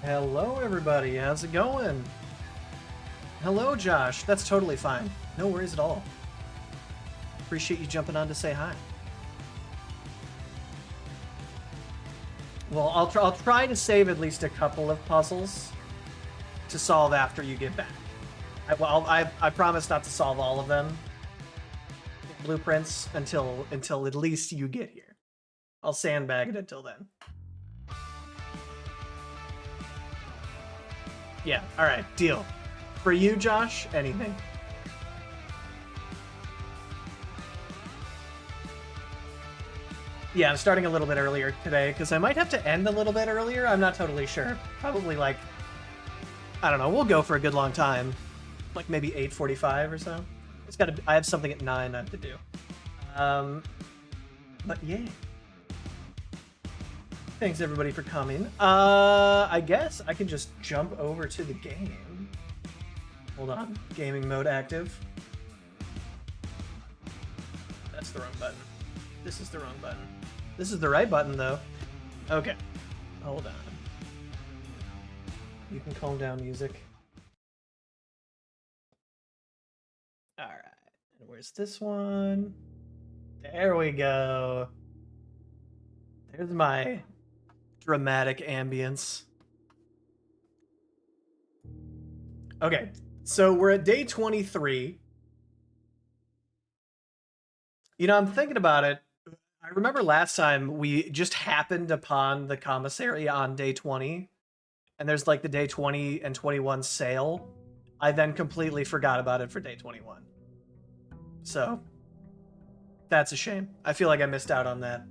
Hello, everybody. How's it going? Hello, Josh. That's totally fine. No worries at all. Appreciate you jumping on to say hi. Well, I'll try to save at least a couple of puzzles to solve after you get back. I promise not to solve all of them. Blueprints until at least you get here. I'll sandbag it until then. Yeah, alright, deal. For you, Josh, anything. Yeah, I'm starting a little bit earlier today, because I might have to end a little bit earlier. I'm not totally sure. Probably like, I don't know, we'll go for a good long time. Like maybe 8:45 or so. I have something at 9 I have to do. But yeah. Thanks everybody for coming. I guess I can just jump over to the game. Hold on, gaming mode active. That's the wrong button. This is the wrong button. This is the right button though. Okay, hold on. You can calm down, music. All right, and where's this one? There we go. There's my dramatic ambience. Okay, so we're at day 23. You know, I'm thinking about it. I remember last time we just happened upon the commissary on day 20, and there's like the day 20 and 21 sale. I then completely forgot about it for day 21. So, that's a shame. I feel like I missed out on that.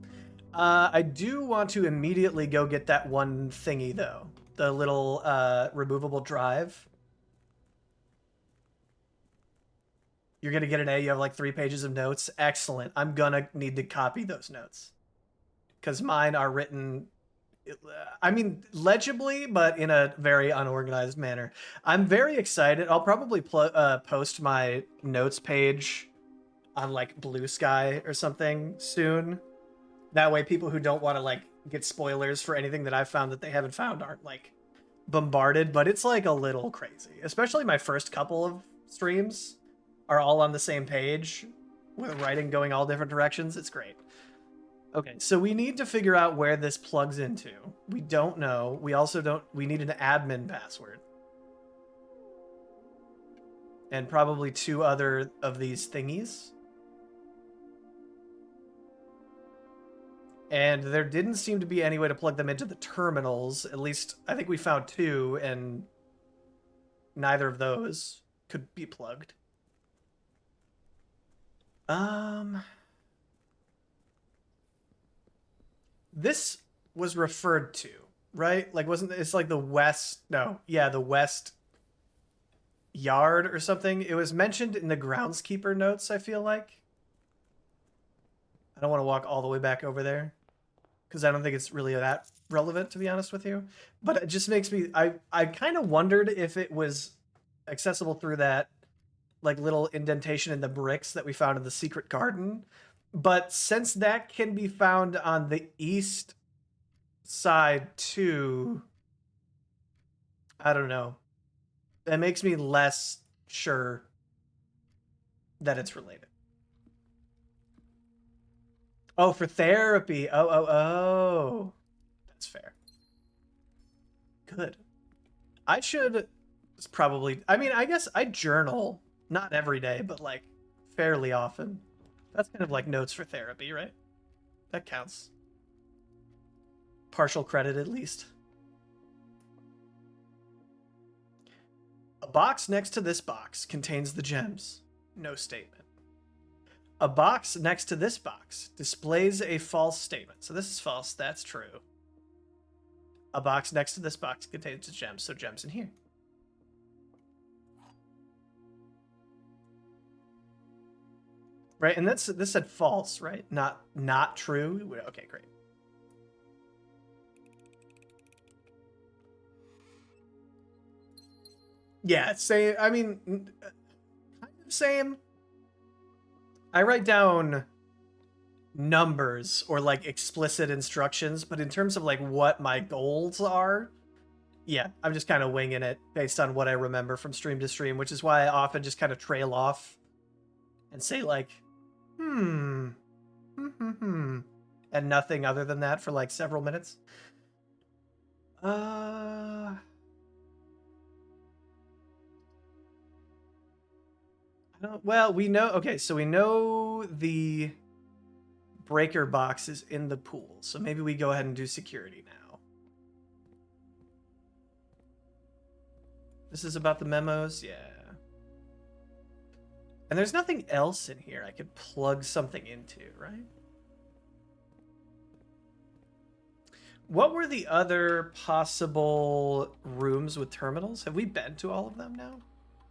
I do want to immediately go get that one thingy, though. The little removable drive. You're going to get an A. You have like 3 pages of notes. Excellent. I'm going to need to copy those notes. Because mine are written I mean, legibly, but in a very unorganized manner. I'm very excited. I'll probably post my notes page on like Blue Sky or something soon. That way, people who don't want to like get spoilers for anything that I've found that they haven't found aren't like bombarded. But it's like a little crazy, especially my first couple of streams are all on the same page with writing going all different directions. It's great. Okay, so we need to figure out where this plugs into. We don't know. We also don't. We need an admin password. And probably 2 other of these thingies. And there didn't seem to be any way to plug them into the terminals. At least, I think we found 2, and neither of those could be plugged. This was referred to, right? Like, wasn't it's like the west? No, yeah, the west yard or something. It was mentioned in the groundskeeper notes. I feel like I don't want to walk all the way back over there because I don't think it's really that relevant, to be honest with you. But it just makes me. I kind of wondered if it was accessible through that like little indentation in the bricks that we found in the secret garden. But since that can be found on the east side too, I don't know. That makes me less sure that it's related. Oh, for therapy. Oh. That's fair. Good. I should probably. I mean, I guess I journal not every day, but like fairly often. That's kind of like notes for therapy, right? That counts. Partial credit at least. A box next to this box contains the gems. No statement. A box next to this box displays a false statement. So this is false. That's true. A box next to this box contains the gems. So gems in here. Right, and this said false, right? Not true. Okay, great. Yeah, same. I mean, kind of same. I write down numbers or like explicit instructions, but in terms of like what my goals are, yeah, I'm just kind of winging it based on what I remember from stream to stream, which is why I often just kind of trail off and say like, hmm, and nothing other than that for like several minutes. I don't. Well, we know. Okay, so we know the breaker box is in the pool, so maybe we go ahead and do security now. This is about the memos, yeah. And there's nothing else in here I could plug something into, right? What were the other possible rooms with terminals? Have we been to all of them now?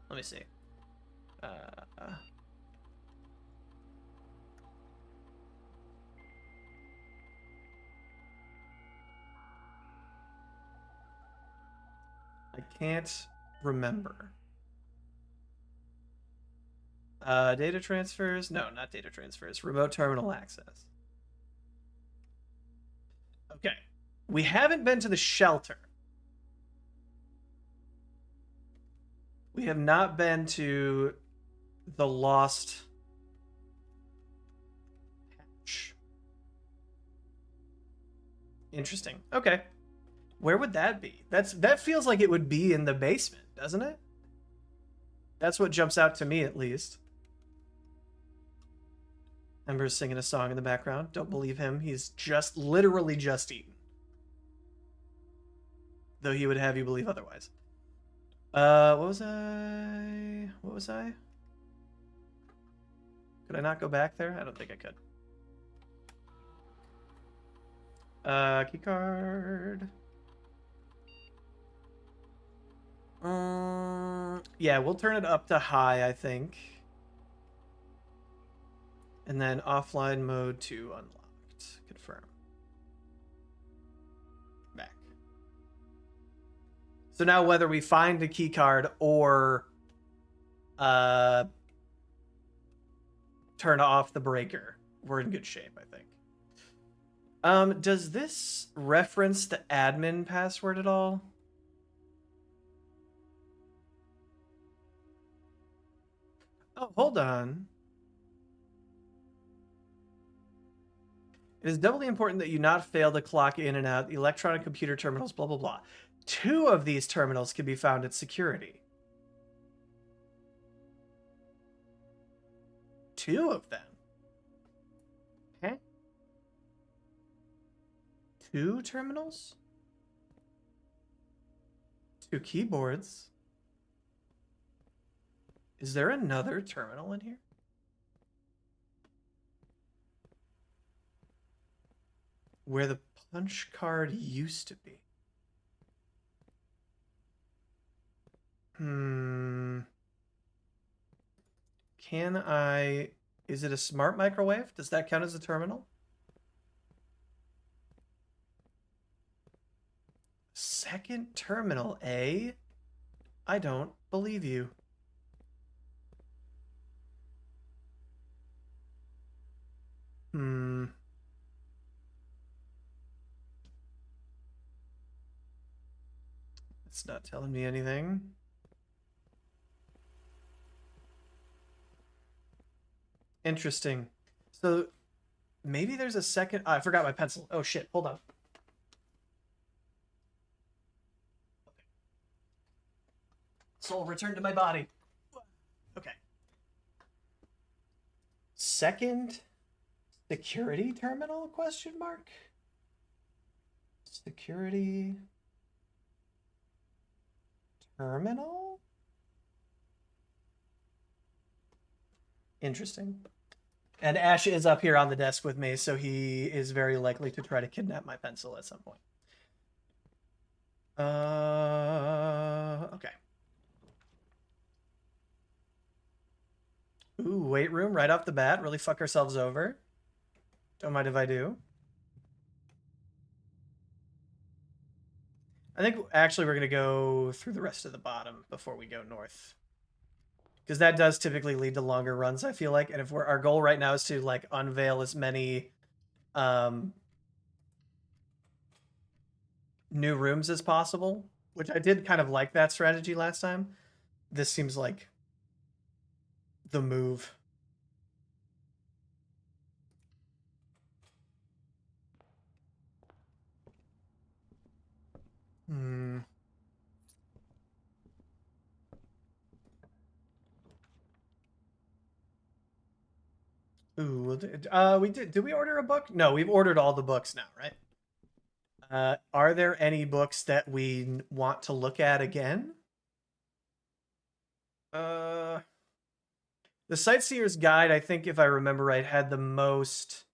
Let me see. I can't remember. Data transfers? No, not data transfers. Remote terminal access. Okay. We haven't been to the shelter. We have not been to the lost hatch. Interesting. Okay. Where would that be? That feels like it would be in the basement, doesn't it? That's what jumps out to me at least. Ember's singing a song in the background. Don't believe him. He's just literally just eaten. Though he would have you believe otherwise. What was I? What was I? Could I not go back there? I don't think I could. Keycard. Yeah, we'll turn it up to high, I think. And then offline mode 2 unlocked. Confirm. So now whether we find a key card or uh, turn off the breaker, we're in good shape, I think. Does this reference the admin password at all? Oh, hold on. It is doubly important that you not fail to clock in and out the electronic computer terminals, blah, blah, blah. 2 of these terminals can be found at security. 2 of them? Okay. 2 terminals? 2 keyboards? Is there another terminal in here? Where the punch card used to be. Can I... Is it a smart microwave? Does that count as a terminal? Second terminal, eh? I don't believe you. It's not telling me anything. Interesting. So maybe there's a second... Oh, I forgot my pencil. Oh, shit. Hold on. Soul, return to my body. Okay. Second security terminal? Question mark. Security terminal? Interesting. And Ash is up here on the desk with me, so he is very likely to try to kidnap my pencil at some point. Okay. Ooh, weight room right off the bat. Really fuck ourselves over. Don't mind if I do. I think actually we're going to go through the rest of the bottom before we go north. Because that does typically lead to longer runs, I feel like. And if our goal right now is to like unveil as many new rooms as possible, which I did kind of like that strategy last time, this seems like the move. Ooh, we did. Did we order a book? No, we've ordered all the books now, right? Are there any books that we want to look at again? The Sightseer's Guide, I think, if I remember right, had the most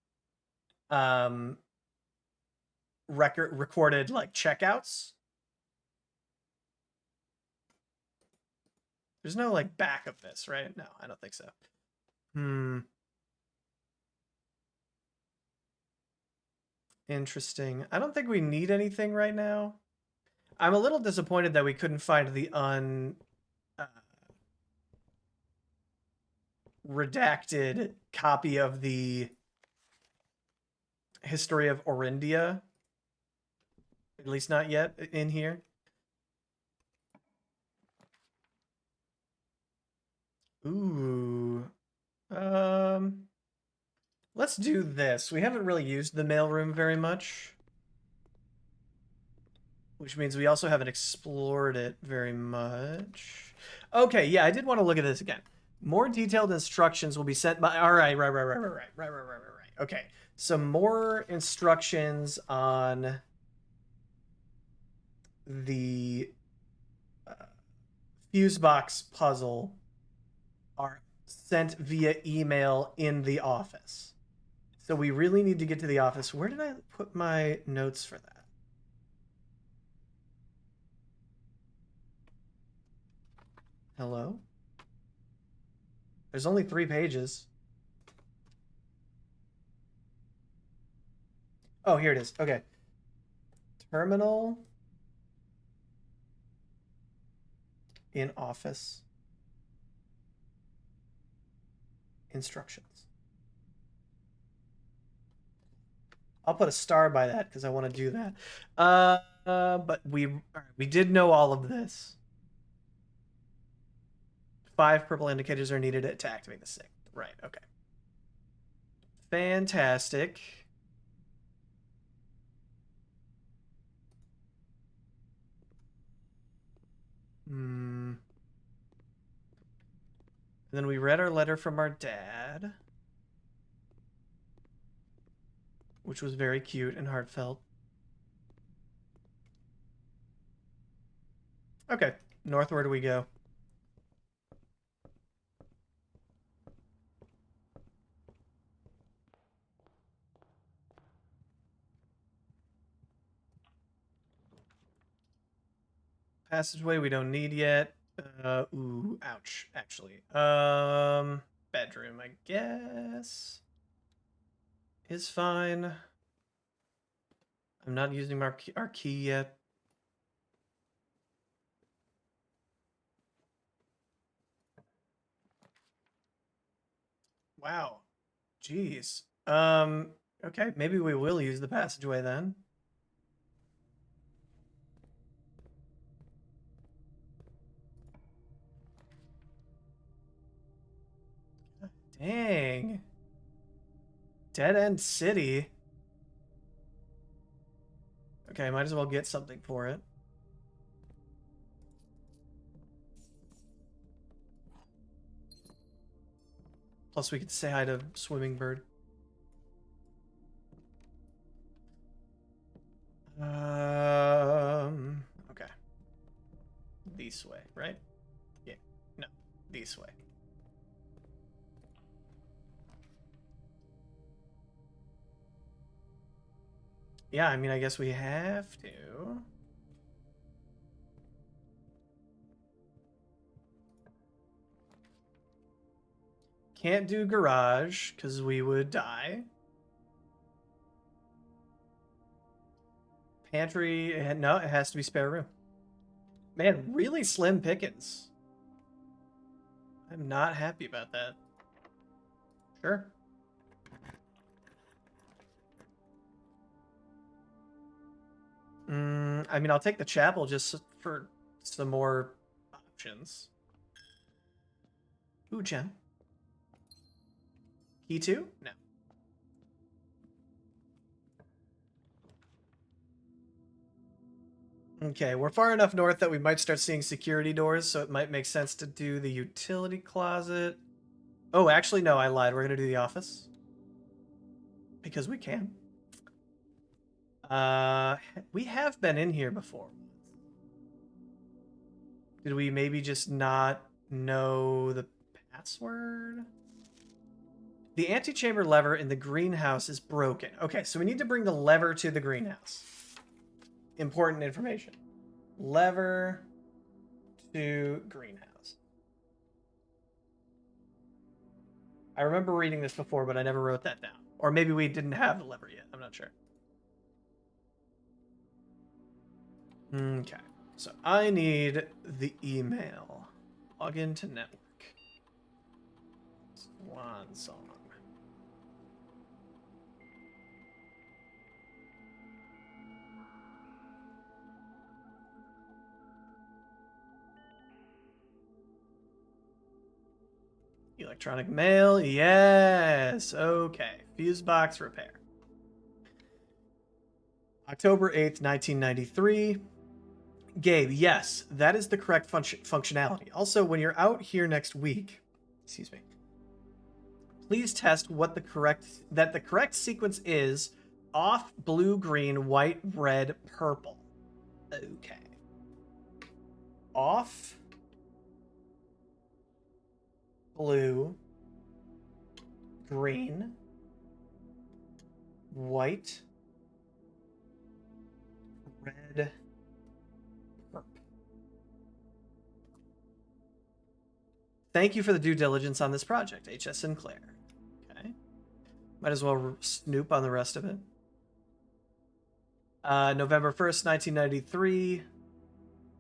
recorded like checkouts. There's no like back of this, right? No, I don't think so. Interesting. I don't think we need anything right now. I'm a little disappointed that we couldn't find the redacted copy of the history of Orindia. At least not yet in here. Ooh. Let's do this. We haven't really used the mailroom very much. Which means we also haven't explored it very much. Okay, yeah, I did want to look at this again. More detailed instructions will be sent by... All right. Okay, some more instructions on the fuse box puzzle are sent via email in the office. So we really need to get to the office. Where did I put my notes for that? Hello? There's only 3 pages. Oh, here it is. Okay. Terminal. in office instructions. I'll put a star by that because I want to do that. But we did know all of this. 5 purple indicators are needed to activate the signal. Right, okay. Fantastic. Hmm. And then we read our letter from our dad, which was very cute and heartfelt. Okay, north, where do we go? Passageway we don't need yet. Ooh, ouch, actually. Bedroom, I guess, is fine. I'm not using our key yet. Wow. Jeez. Okay, maybe we will use the passageway then. Dang. Dead End City. Okay, might as well get something for it. Plus, we could say hi to Swimming Bird. Okay. This way, right? Yeah. No, this way. Yeah, I mean, I guess we have to. Can't do garage, because we would die. Pantry, no, it has to be spare room. Man, really slim pickings. I'm not happy about that. Sure. I mean, I'll take the chapel just for some more options. Ooh, gem. Key 2? No. Okay, we're far enough north that we might start seeing security doors, so it might make sense to do the utility closet. Oh, actually, no, I lied. We're going to do the office. Because we can. We have been in here before. Did we maybe just not know the password? The antechamber lever in the greenhouse is broken. Okay, so we need to bring the lever to the greenhouse. Important information. Lever to greenhouse. I remember reading this before, but I never wrote that down. Or maybe we didn't have the lever yet. I'm not sure. Okay. So I need the email. Log into network. Swan song. Electronic mail. Yes. Okay. Fuse box repair. October 8th, 1993. Gabe, yes, that is the correct functionality. Also, when you're out here next week, excuse me, please test what the correct sequence is: off, blue, green, white, red, purple. Okay. Off, blue, green, white, red, purple. Thank you for the due diligence on this project, H.S. Sinclair. Okay. Might as well snoop on the rest of it. November 1st, 1993.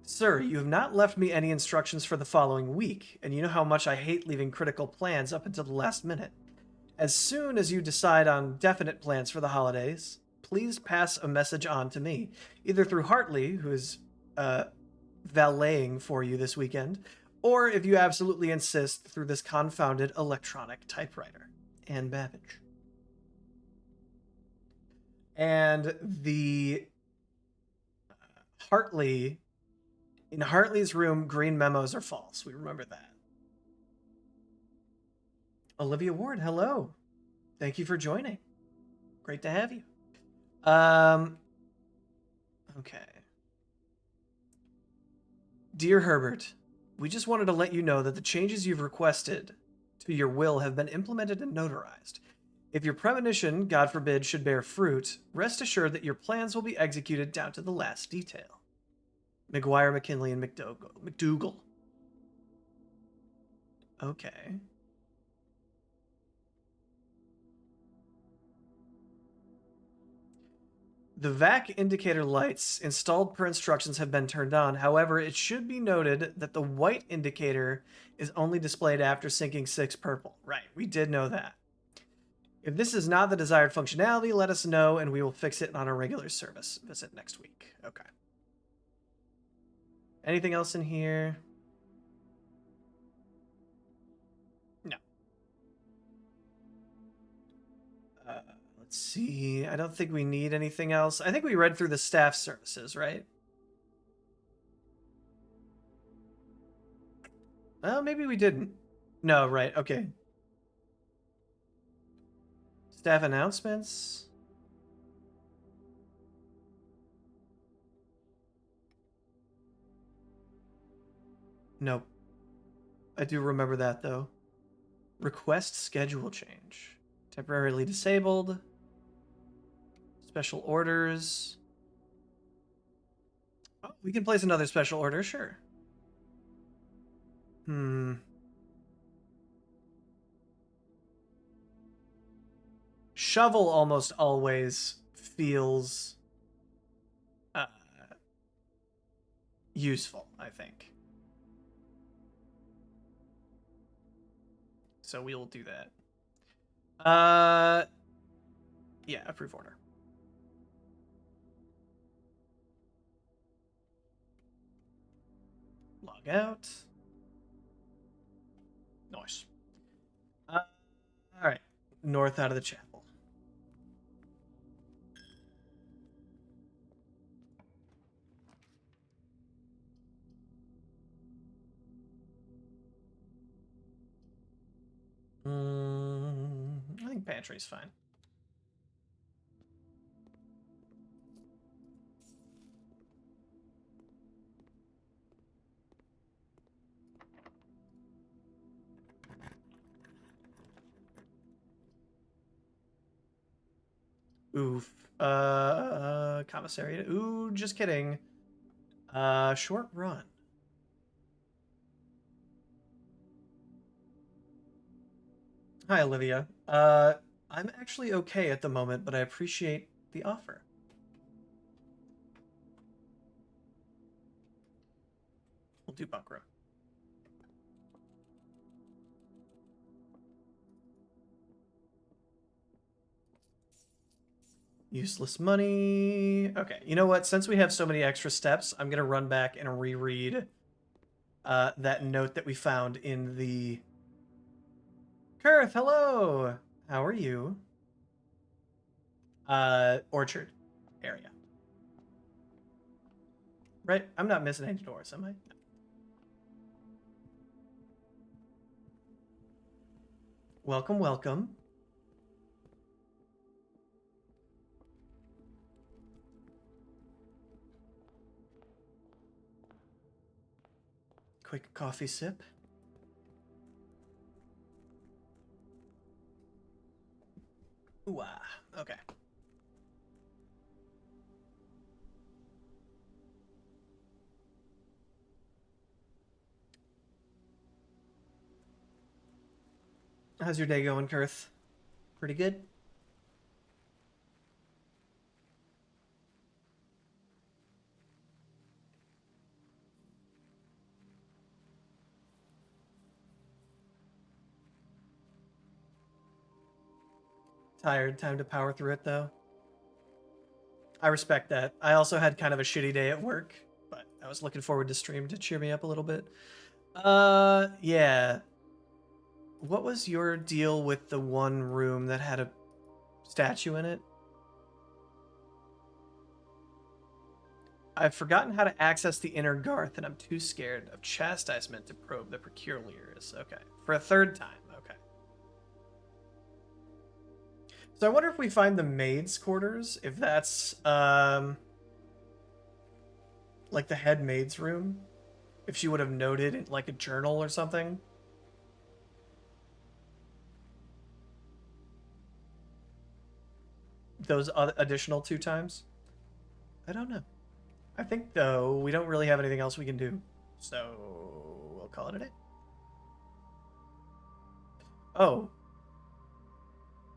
Sir, you have not left me any instructions for the following week, and you know how much I hate leaving critical plans up until the last minute. As soon as you decide on definite plans for the holidays, please pass a message on to me, either through Hartley, who is uh, valeting for you this weekend, or if you absolutely insist, through this confounded electronic typewriter. Anne Babbage. And the Hartley, in Hartley's room, green memos are false. We remember that. Olivia Ward, hello. Thank you for joining. Great to have you. Okay. Dear Herbert, we just wanted to let you know that the changes you've requested to your will have been implemented and notarized. If your premonition, God forbid, should bear fruit, rest assured that your plans will be executed down to the last detail. McGuire, McKinley, and McDougal. Okay. The VAC indicator lights installed per instructions have been turned on. However, it should be noted that the white indicator is only displayed after syncing 6 purple. Right, we did know that. If this is not the desired functionality, let us know and we will fix it on a regular service visit next week. Okay. Anything else in here? No. Uh, let's see. I don't think we need anything else. I think we read through the staff services, right? Well, maybe we didn't. No, right. Okay. Staff announcements. Nope. I do remember that though. Request schedule change. Temporarily disabled. Special orders. Oh, we can place another special order, sure. Shovel almost always feels uh, useful, I think. So we will do that. Yeah, approve order. Log out. Nice. All right, north out of the chapel. I think pantry's fine. Oof. Commissariat. Ooh, just kidding. Short run. Hi, Olivia. I'm actually okay at the moment, but I appreciate the offer. We'll do bunk room. Useless money. Okay, you know what? Since we have so many extra steps, I'm gonna run back and reread that note that we found in the Kurth. Hello. How are you? Orchard area. Right? I'm not missing any doors, am I? No. Welcome, welcome. Quick coffee sip. Ooh, okay. How's your day going, Kurth? Pretty good? Tired, time to power through it though. I respect that. I also had kind of a shitty day at work, but I was looking forward to stream to cheer me up a little bit. Yeah. What was your deal with the one room that had a statue in it? I've forgotten how to access the inner Garth, and I'm too scared of chastisement to probe the peculiars. Okay. For a third time. Okay. So I wonder if we find the maid's quarters, if that's like the head maid's room, if she would have noted in like a journal or something. Those additional two times. I don't know. I think though we don't really have anything else we can do, so we'll call it a day. Oh,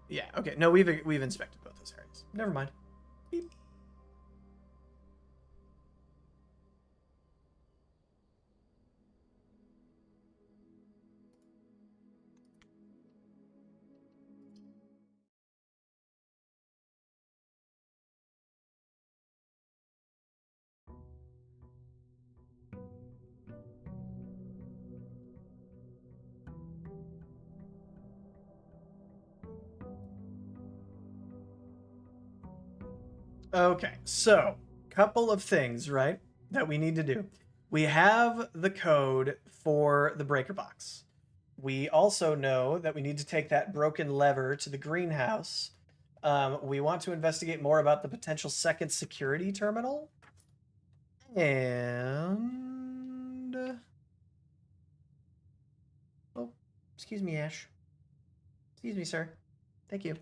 yeah. Okay. No, we've inspected both those areas. Never mind. Beep. Okay, so couple of things, right, that we need to do. We have the code for the breaker box. We also know that we need to take that broken lever to the greenhouse. We want to investigate more about the potential second security terminal. And oh, excuse me, Ash. Excuse me, sir. Thank you.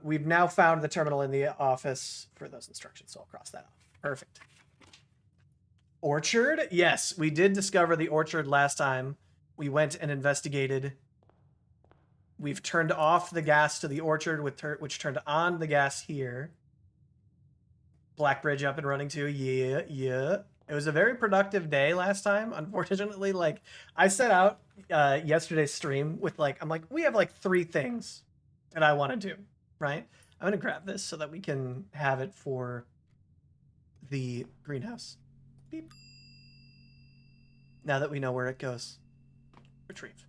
We've now found the terminal in the office for those instructions, so I'll cross that off. Perfect. Orchard? Yes, we did discover the orchard last time. We went and investigated. We've turned off the gas to the orchard, which turned on the gas here. Black Bridge up and running too. Yeah, yeah. It was a very productive day last time. Unfortunately, like I set out yesterday's stream with I'm like, we have like three things that I want to do, right? I'm gonna grab this so that we can have it for the greenhouse. Beep. Now that we know where it goes. Retrieve.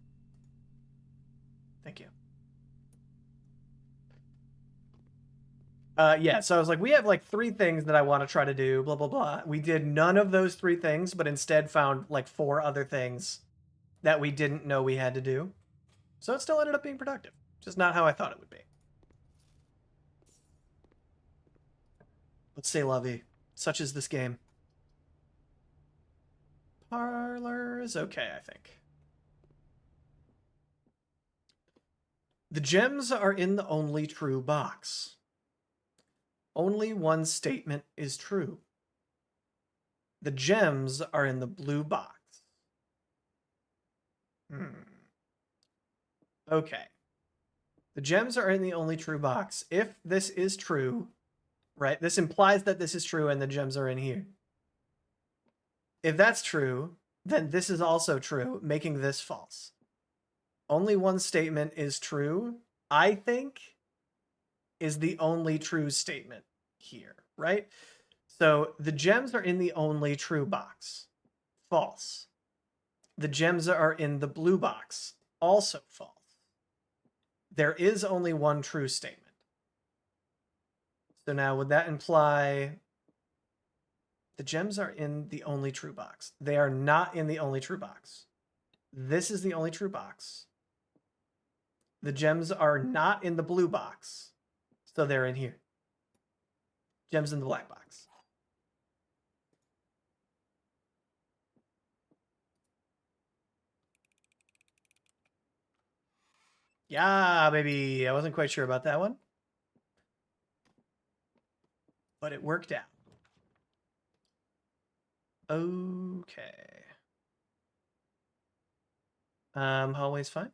Thank you. Yeah, so I was like, we have like three things that I want to try to do, blah, blah, blah. We did none of those three things, but instead found like four other things that we didn't know we had to do. So it still ended up being productive, just not how I thought it would be. But say la vie. Such is this game. Parlor is okay, I think. The gems are in the only true box. Only one statement is true. The gems are in the blue box. Okay. The gems are in the only true box. If this is true, right, this implies that this is true and the gems are in here. If that's true, then this is also true, making this false. Only one statement is true, I think, is the only true statement here, right? So the gems are in the only true box. False. The gems are in the blue box. Also false. There is only one true statement. So now would that imply the gems are in the only true box? They are not in the only true box. This is the only true box. The gems are not in the blue box. So they're in here. Gems in the black box. Yeah, baby. I wasn't quite sure about that one. But it worked out. Okay. Hallway's fine.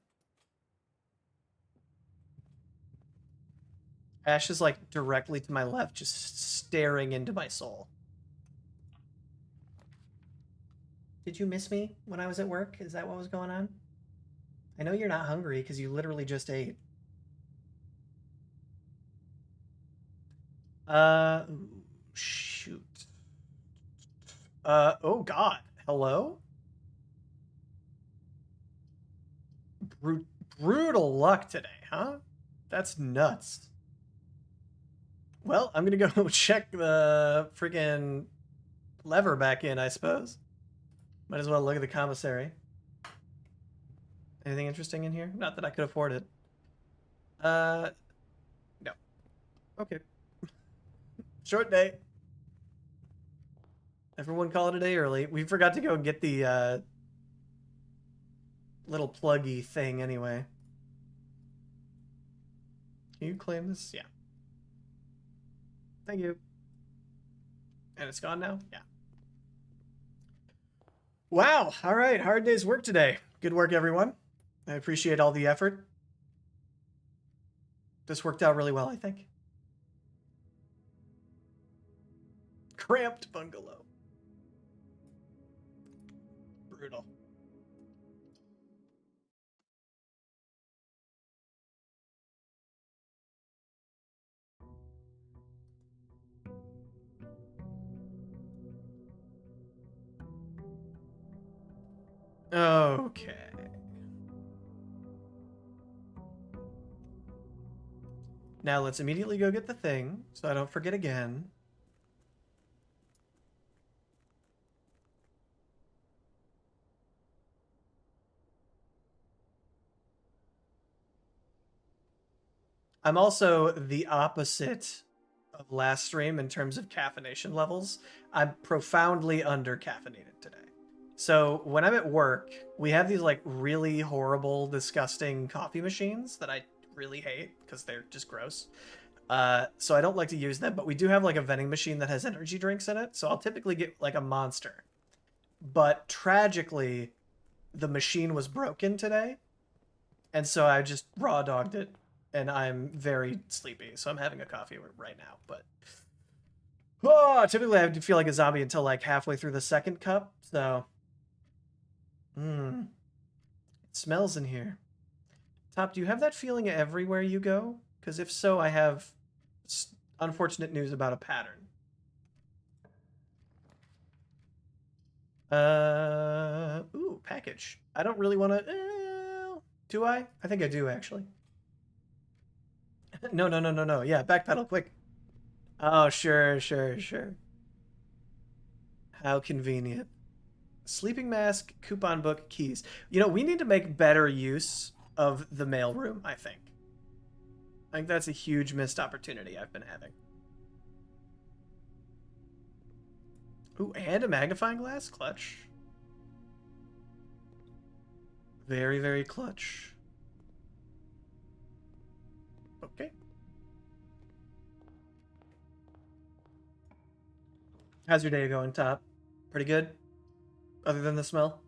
Ash is like directly to my left, just staring into my soul. Did you miss me when I was at work? Is that what was going on? I know you're not hungry because you literally just ate. Ooh, shoot. Oh God. Hello? Bru Brutal luck today, huh? That's nuts. Well, I'm gonna go check the freaking lever back in, I suppose. Might as well look at the commissary. Anything interesting in here? Not that I could afford it. No. Okay. Short day. Everyone call it a day early. We forgot to go and get the little pluggy thing anyway. Can you claim this? Yeah. Thank you. And it's gone now? Yeah. Wow. All right. Hard day's work today. Good work, everyone. I appreciate all the effort. This worked out really well, I think. Cramped bungalow. Brutal. Okay. Now let's immediately go get the thing so I don't forget again. I'm also the opposite of last stream in terms of caffeination levels. I'm profoundly under caffeinated today. So when I'm at work, we have these like really horrible, disgusting coffee machines that I really hate because they're just gross. So I don't like to use them, but we do have like a vending machine that has energy drinks in it. So I'll typically get like a Monster. But tragically, the machine was broken today, and so I just raw dogged it, and I'm very sleepy, so I'm having a coffee right now. But typically I have to feel like a zombie until like halfway through the second cup. So, it smells in here. Top, do you have that feeling everywhere you go? Because if so, I have unfortunate news about a pattern. Ooh, package. I don't really want to. Do I? I think I do actually. No, no, no, no, no. Yeah, backpedal, quick. Oh, sure, sure, sure. How convenient. Sleeping mask, coupon book, keys. You know, we need to make better use of the mailroom, I think. I think that's a huge missed opportunity I've been having. Ooh, and a magnifying glass? Clutch. Very, very clutch. Okay. How's your day going, Top? Pretty good? Other than the smell?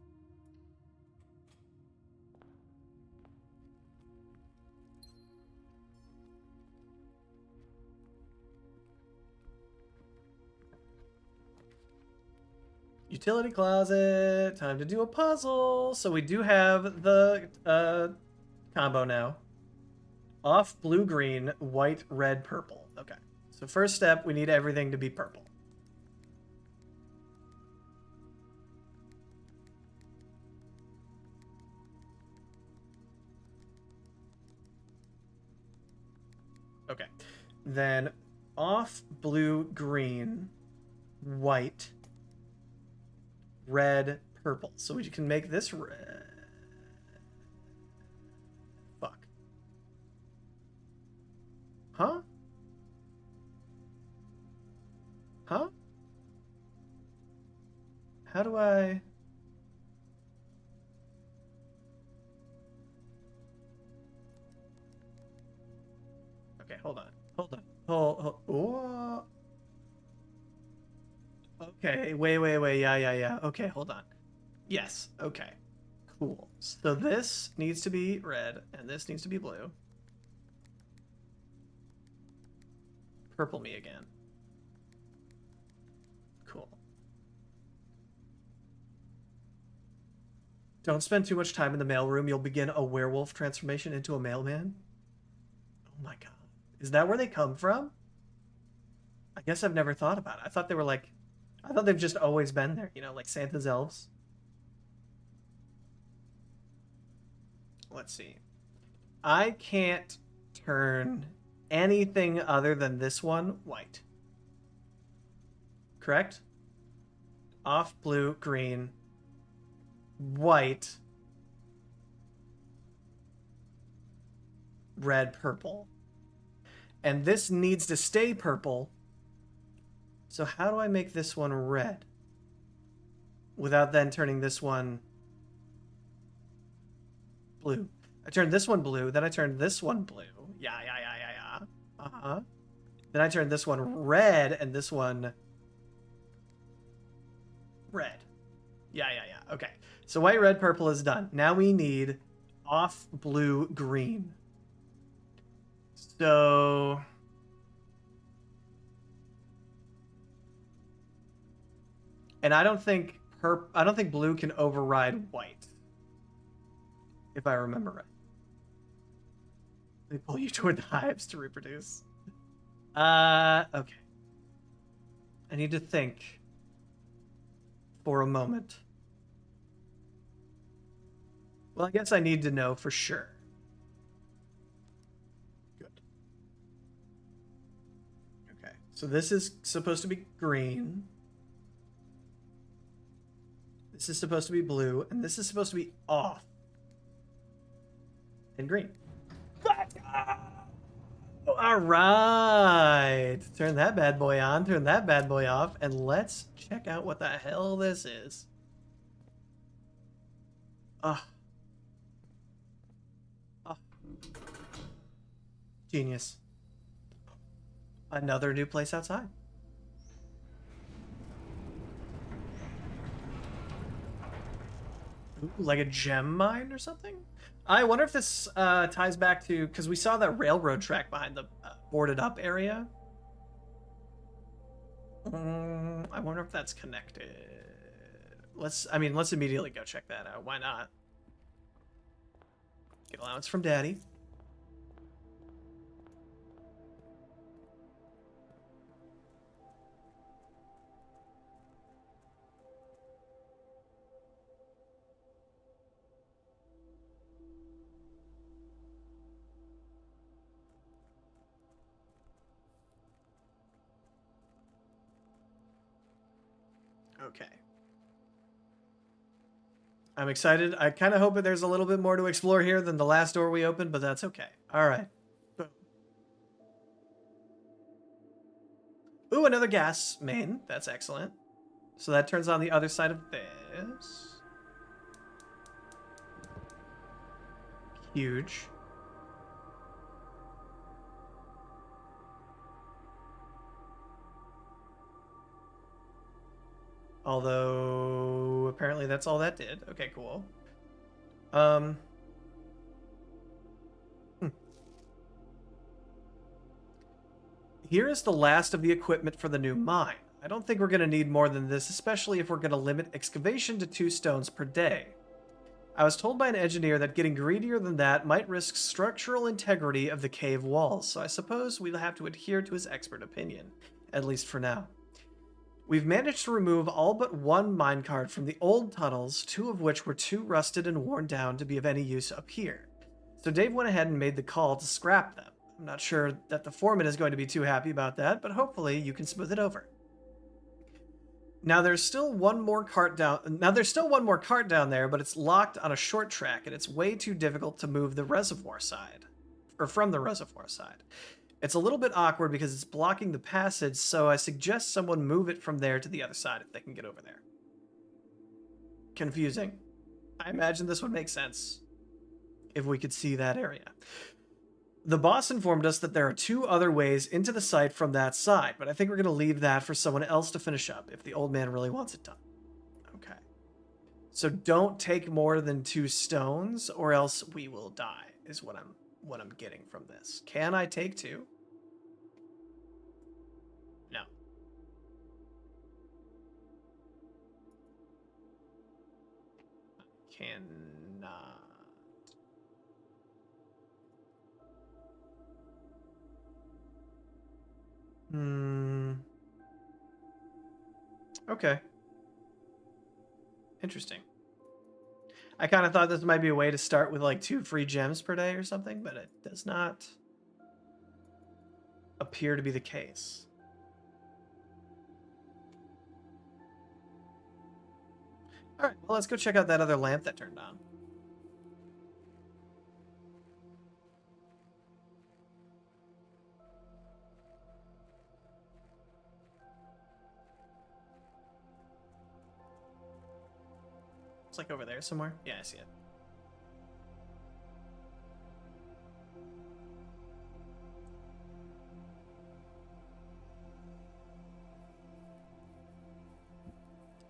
Utility closet. Time to do a puzzle. So we do have the combo now. Off blue, green, white, red, purple. Okay. So first step, we need everything to be purple. Okay. Then off blue, green, white, red, purple. So we can make this red. Fuck. Huh? Huh? How do I... Okay, hold on. Hold on. Oh. Okay, wait. Yeah. Okay, hold on. Yes, okay. Cool. So this needs to be red, and this needs to be blue. Purple me again. Cool. Don't spend too much time in the mailroom. You'll begin a werewolf transformation into a mailman. Oh my god. Is that where they come from? I guess I've never thought about it. I thought they were like, I thought they've just always been there, you know, like Santa's elves. Let's see. I can't turn anything other than this one white. Correct? Off blue, green, white, red, purple. And this needs to stay purple. So how do I make this one red? Without then turning this one blue. I turned this one blue, then I turned this one blue. Yeah. Uh-huh. Then I turned this one red and this one red. Yeah. Okay. So white, red, purple is done. Now we need off blue, green. So and I don't think blue can override white. If I remember right. They pull you toward the hives to reproduce. Okay. I need to think for a moment. Well, I guess I need to know for sure. Good. Okay. So this is supposed to be green. This is supposed to be blue, and this is supposed to be off. And green. All right. Turn that bad boy on, turn that bad boy off, and let's check out what the hell this is. Genius. Another new place outside. Ooh, like a gem mine or something? I wonder if this ties back to, because we saw that railroad track behind the boarded up area. I wonder if that's connected. Let's immediately go check that out. Why not? Get allowance from Daddy. Okay. I'm excited. I kind of hope that there's a little bit more to explore here than the last door we opened, but that's okay. All right. Boom. Ooh, another gas main. That's excellent. So that turns on the other side of this. Huge. Although, apparently that's all that did. Okay, cool. Here is the last of the equipment for the new mine. I don't think we're going to need more than this, especially if we're going to limit excavation to 2 stones per day. I was told by an engineer that getting greedier than that might risk structural integrity of the cave walls, so I suppose we'll have to adhere to his expert opinion, at least for now. We've managed to remove all but 1 minecart from the old tunnels, 2 of which were too rusted and worn down to be of any use up here. So Dave went ahead and made the call to scrap them. I'm not sure that the foreman is going to be too happy about that, but hopefully you can smooth it over. Now there's still one more cart down there, but it's locked on a short track and it's way too difficult to move the reservoir side. Or from the reservoir side. It's a little bit awkward because it's blocking the passage, so I suggest someone move it from there to the other side if they can get over there. Confusing. I imagine this would make sense if we could see that area. The boss informed us that there are 2 other ways into the site from that side, but I think we're going to leave that for someone else to finish up if the old man really wants it done. Okay. So don't take more than 2 stones or else we will die, is what I'm getting from this. Can I take 2? No. cannot. Okay. Interesting. I kind of thought this might be a way to start with like 2 free gems per day or something, but it does not appear to be the case. All right, well, let's go check out that other lamp that turned on. It's like over there somewhere. Yeah, I see it.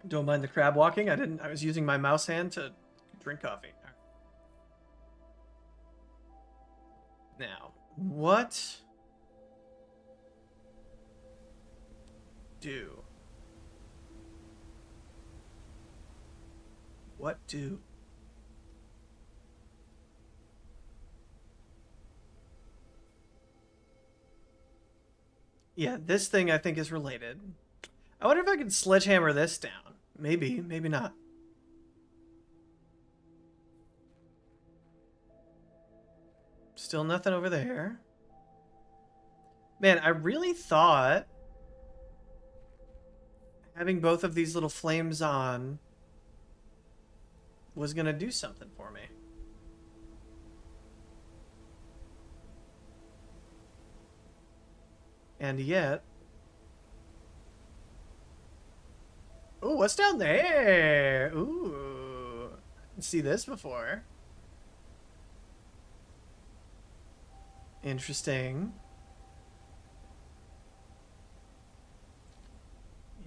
Don't mind the crab walking. I was using my mouse hand to drink coffee. All right. Now, what do? What do? Yeah, this thing I think is related. I wonder if I could sledgehammer this down. Maybe, maybe not. Still nothing over there. Man, I really thought having both of these little flames on was gonna do something for me. And yet... Ooh, what's down there? Ooh, I didn't see this before. Interesting.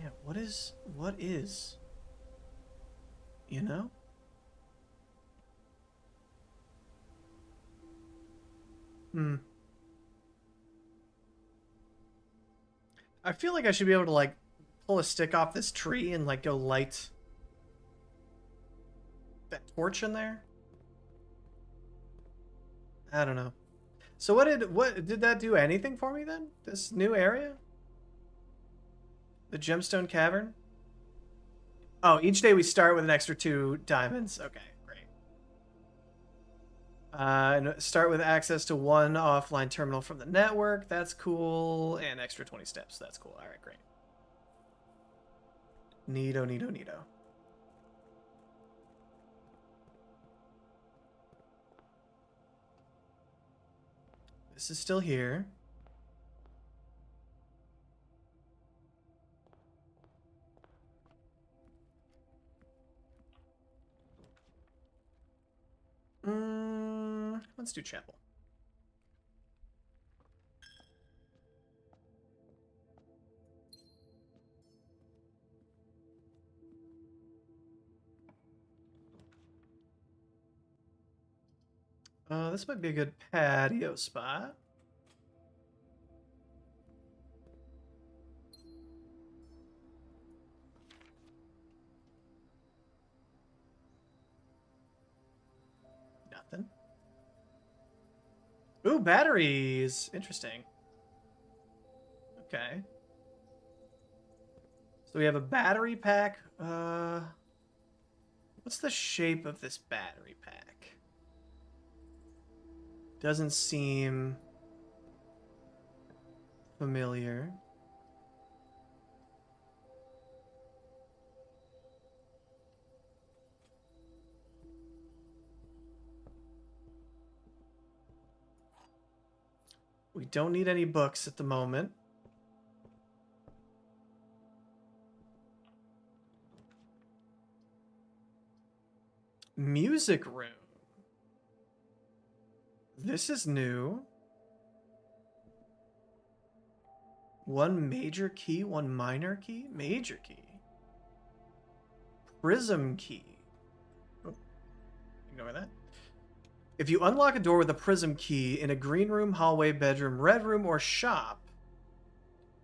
Yeah, what is, you know? I feel like I should be able to, like, pull a stick off this tree and, like, go light that torch in there. I don't know. So what did that do anything for me then? This new area? The gemstone cavern? Oh, each day we start with an extra 2 diamonds. Okay, great. And start with access to 1 offline terminal from the network. That's cool. And extra 20 steps. That's cool. All right, great. Neato, neato, neato. This is still here. Let's do chapel. This might be a good patio spot. Nothing. Ooh, batteries. Interesting. Okay. So we have a battery pack. What's the shape of this battery pack? Doesn't seem familiar. We don't need any books at the moment. Music room. This is new. 1 major key, 1 minor key. Major key. Prism key. Oh, ignore that. If you unlock a door with a prism key in a green room, hallway, bedroom, red room, or shop,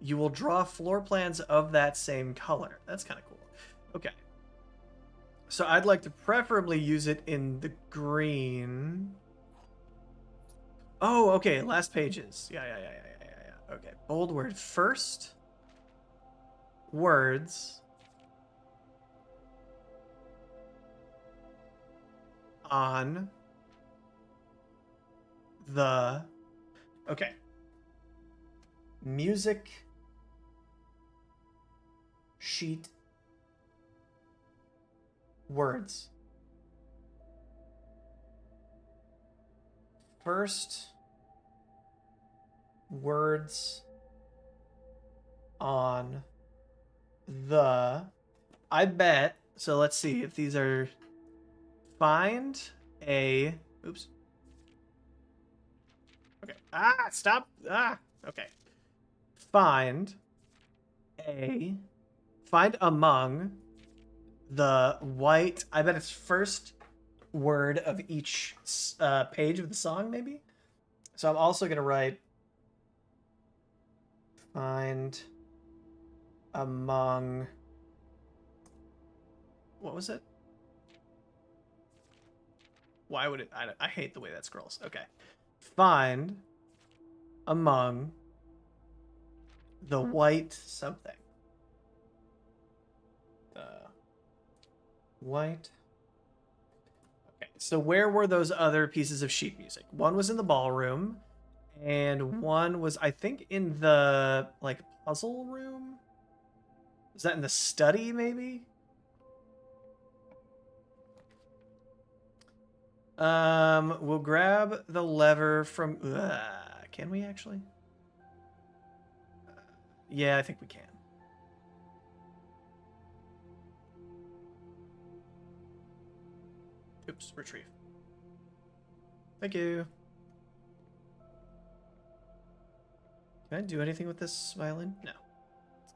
you will draw floor plans of that same color. That's kind of cool. Okay. So I'd like to preferably use it in the green. Oh, okay. Last pages. Yeah. Okay. Bold word. First words on the. Okay. Music sheet words. First words on the. I bet. So let's see if these are. Find a. Oops. Okay. Ah, stop. Ah, okay. Find a. Find among the white. I bet it's first word of each page of the song, maybe. So I'm also gonna write find among. What was it? Why would it? I hate the way that scrolls. Okay. Find among the white something. The white. Okay. So where were those other pieces of sheet music? One was in the ballroom, and one was, I think, in the like puzzle room. Is that in the study, maybe? We'll grab the lever from. Can we actually? Yeah, I think we can. Oops, retrieve. Thank you. Can I do anything with this violin? No.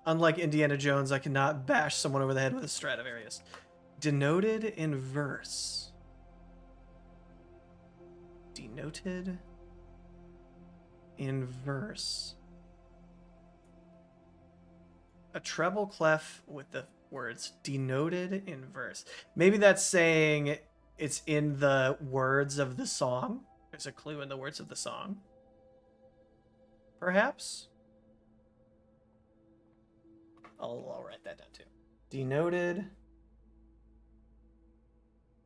Unlike Indiana Jones, I cannot bash someone over the head with a Stradivarius. Denoted in verse. Denoted in verse. A treble clef with the words denoted in verse. Maybe that's saying it's in the words of the song. There's a clue in the words of the song. Perhaps? I'll write that down too. Denoted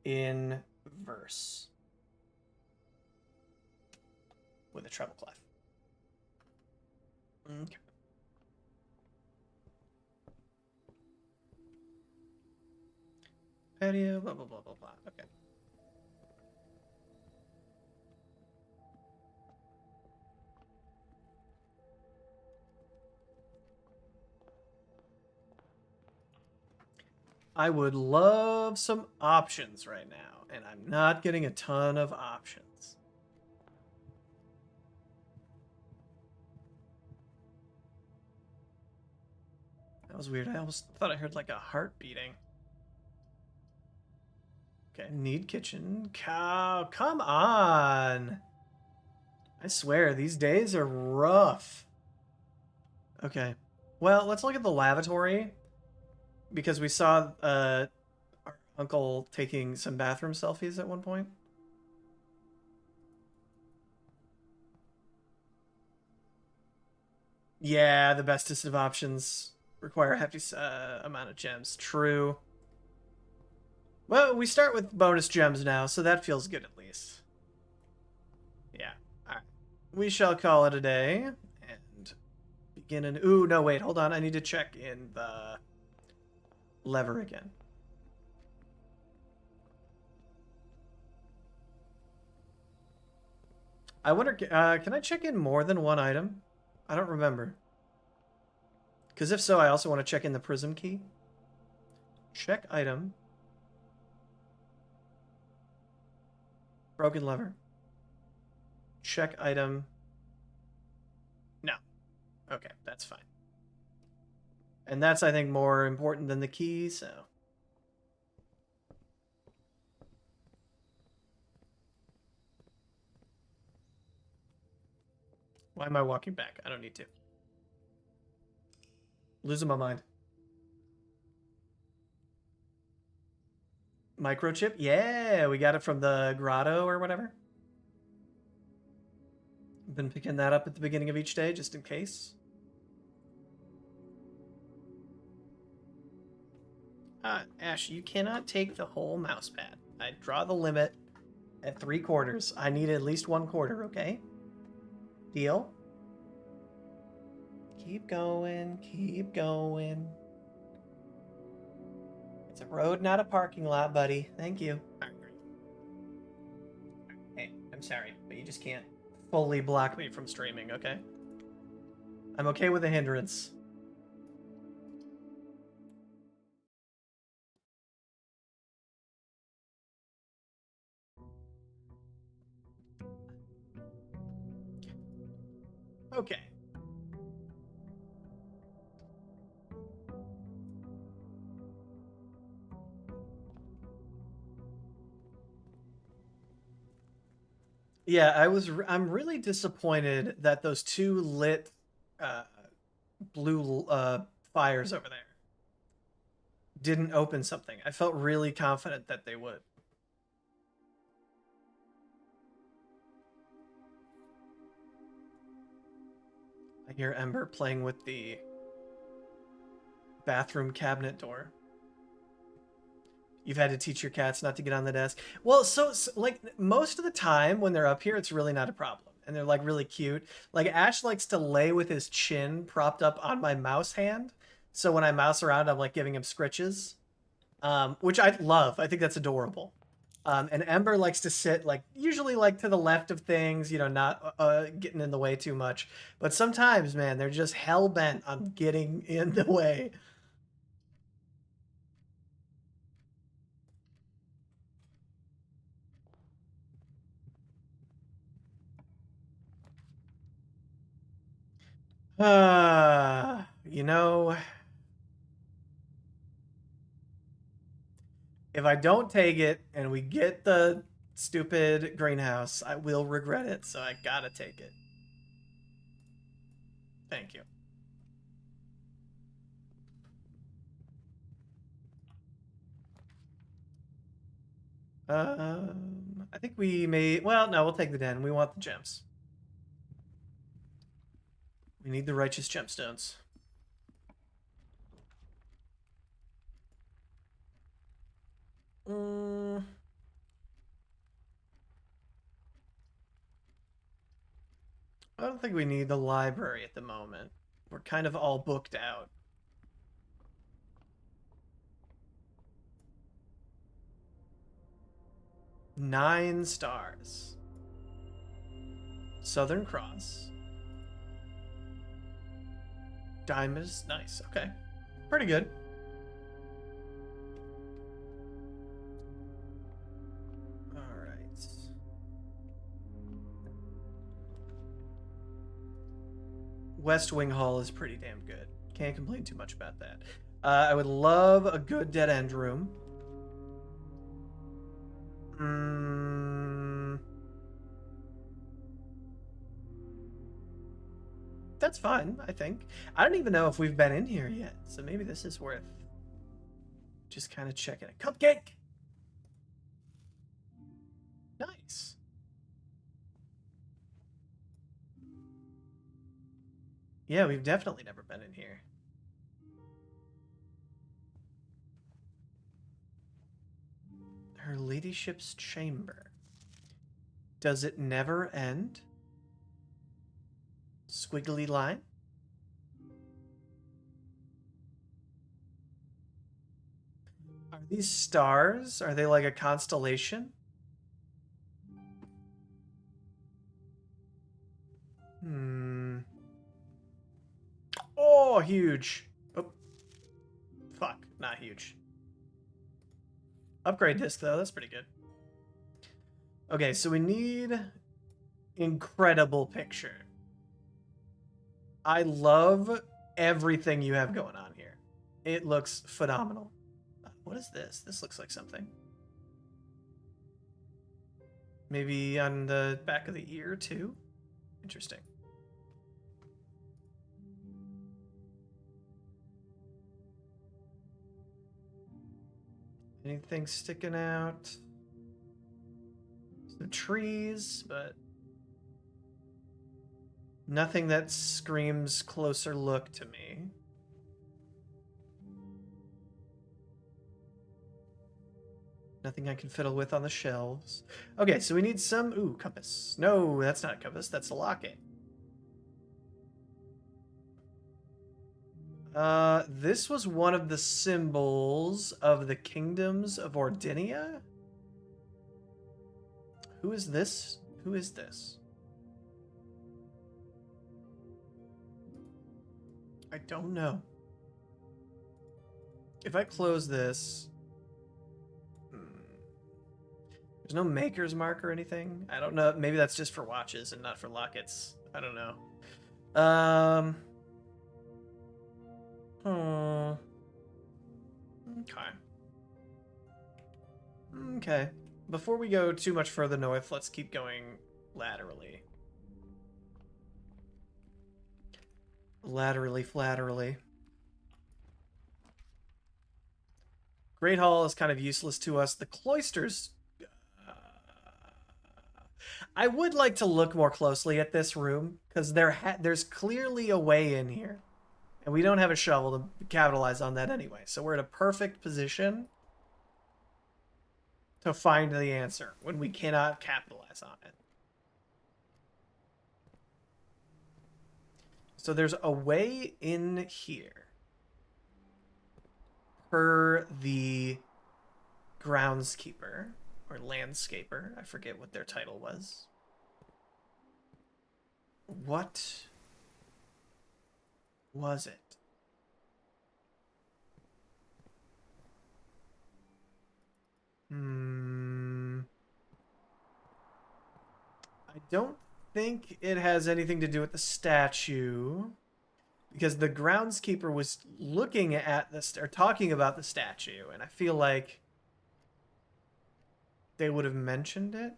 in verse. With a treble clef. Okay. Patio, blah, blah, blah, blah, blah. Okay. I would love some options right now, and I'm not getting a ton of options. That was weird. I almost thought I heard like a heart beating. Okay, need kitchen. Cow, come on. I swear, these days are rough. Okay. Well, let's look at the lavatory. Because we saw our uncle taking some bathroom selfies at one point. Yeah, the bestest of options require a hefty amount of gems. True. Well, we start with bonus gems now, so that feels good at least. Yeah. All right. We shall call it a day and begin an. Ooh, no, wait, hold on. I need to check in the lever again. I wonder, can I check in more than one item? I don't remember. Because if so, I also want to check in the prism key. Check item. Broken lever. Check item. No. Okay, that's fine. And that's, I think, more important than the key, so. Why am I walking back? I don't need to. Losing my mind. Microchip? Yeah, we got it from the grotto or whatever. Been picking that up at the beginning of each day just in case. Ash, you cannot take the whole mouse pad. I draw the limit at 3/4. I need at least 1/4, okay? Deal? Keep going, keep going. It's a road, not a parking lot, buddy. Thank you. All right, great. Hey, I'm sorry, but you just can't fully block me from streaming, okay? I'm okay with a hindrance. Okay. Yeah, I'm really disappointed that those two lit uh, blue fires over there didn't open something. I felt really confident that they would. I hear Ember playing with the bathroom cabinet door. You've had to teach your cats not to get on the desk. Well, so like most of the time when they're up here, it's really not a problem. And they're like really cute. Like Ash likes to lay with his chin propped up on my mouse hand. So when I mouse around, I'm like giving him scritches, which I love. I think that's adorable. And Ember likes to sit like usually like to the left of things, you know, not getting in the way too much. But sometimes, man, they're just hell bent on getting in the way. You know, if I don't take it and we get the stupid greenhouse, I will regret it. So I gotta take it. Thank you. I think we may. Well, no, we'll take the den. We want the gems. We need the righteous gemstones. Mm, I don't think we need the library at the moment. We're kind of all booked out. 9 stars. Southern Cross. Diamond is nice. Okay. Pretty good. All right. West Wing Hall is pretty damn good. Can't complain too much about that. I would love a good dead end room. Mm, that's fine, I think. I don't even know if we've been in here yet, so maybe this is worth just kind of checking it. Cupcake! Nice. Yeah, we've definitely never been in here. Her ladyship's chamber. Does it never end? Squiggly line? Are these stars? Are they like a constellation? Hmm. Oh, huge. Oh, fuck. Not huge. Upgrade disc, though. That's pretty good. Okay, so we need incredible picture. I love everything you have going on here. It looks phenomenal. What is this? This looks like something. Maybe on the back of the ear, too? Interesting. Anything sticking out? Some trees, but nothing that screams closer look to me. Nothing I can fiddle with on the shelves. Okay, so we need some... Ooh, compass. No, that's not a compass. That's a locket. This was one of the symbols of the kingdoms of Ordinia? Who is this? Who is this? I don't know. If I close this... There's no maker's mark or anything. I don't know. Maybe that's just for watches and not for lockets. I don't know. Okay. Okay. Before we go too much further north, let's keep going laterally. Flatterly. Great Hall is kind of useless to us. The cloisters... I would like to look more closely at this room, because there's clearly a way in here. And we don't have a shovel to capitalize on that anyway. So we're in a perfect position to find the answer when we cannot capitalize on it. So there's a way in here per the groundskeeper or landscaper. I forget what their title was. What was it? I don't think it has anything to do with the statue, because the groundskeeper was looking at this or talking about the statue, and I feel like they would have mentioned it.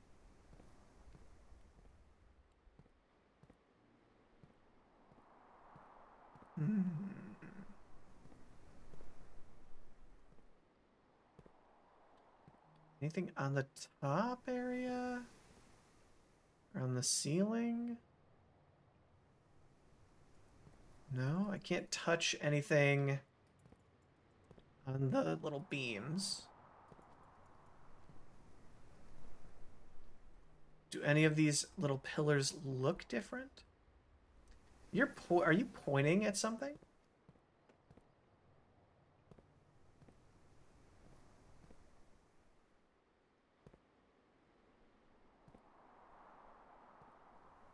Anything on the top area? Or on the ceiling? No, I can't touch anything on the little beams. Do any of these little pillars look different? Are you pointing at something?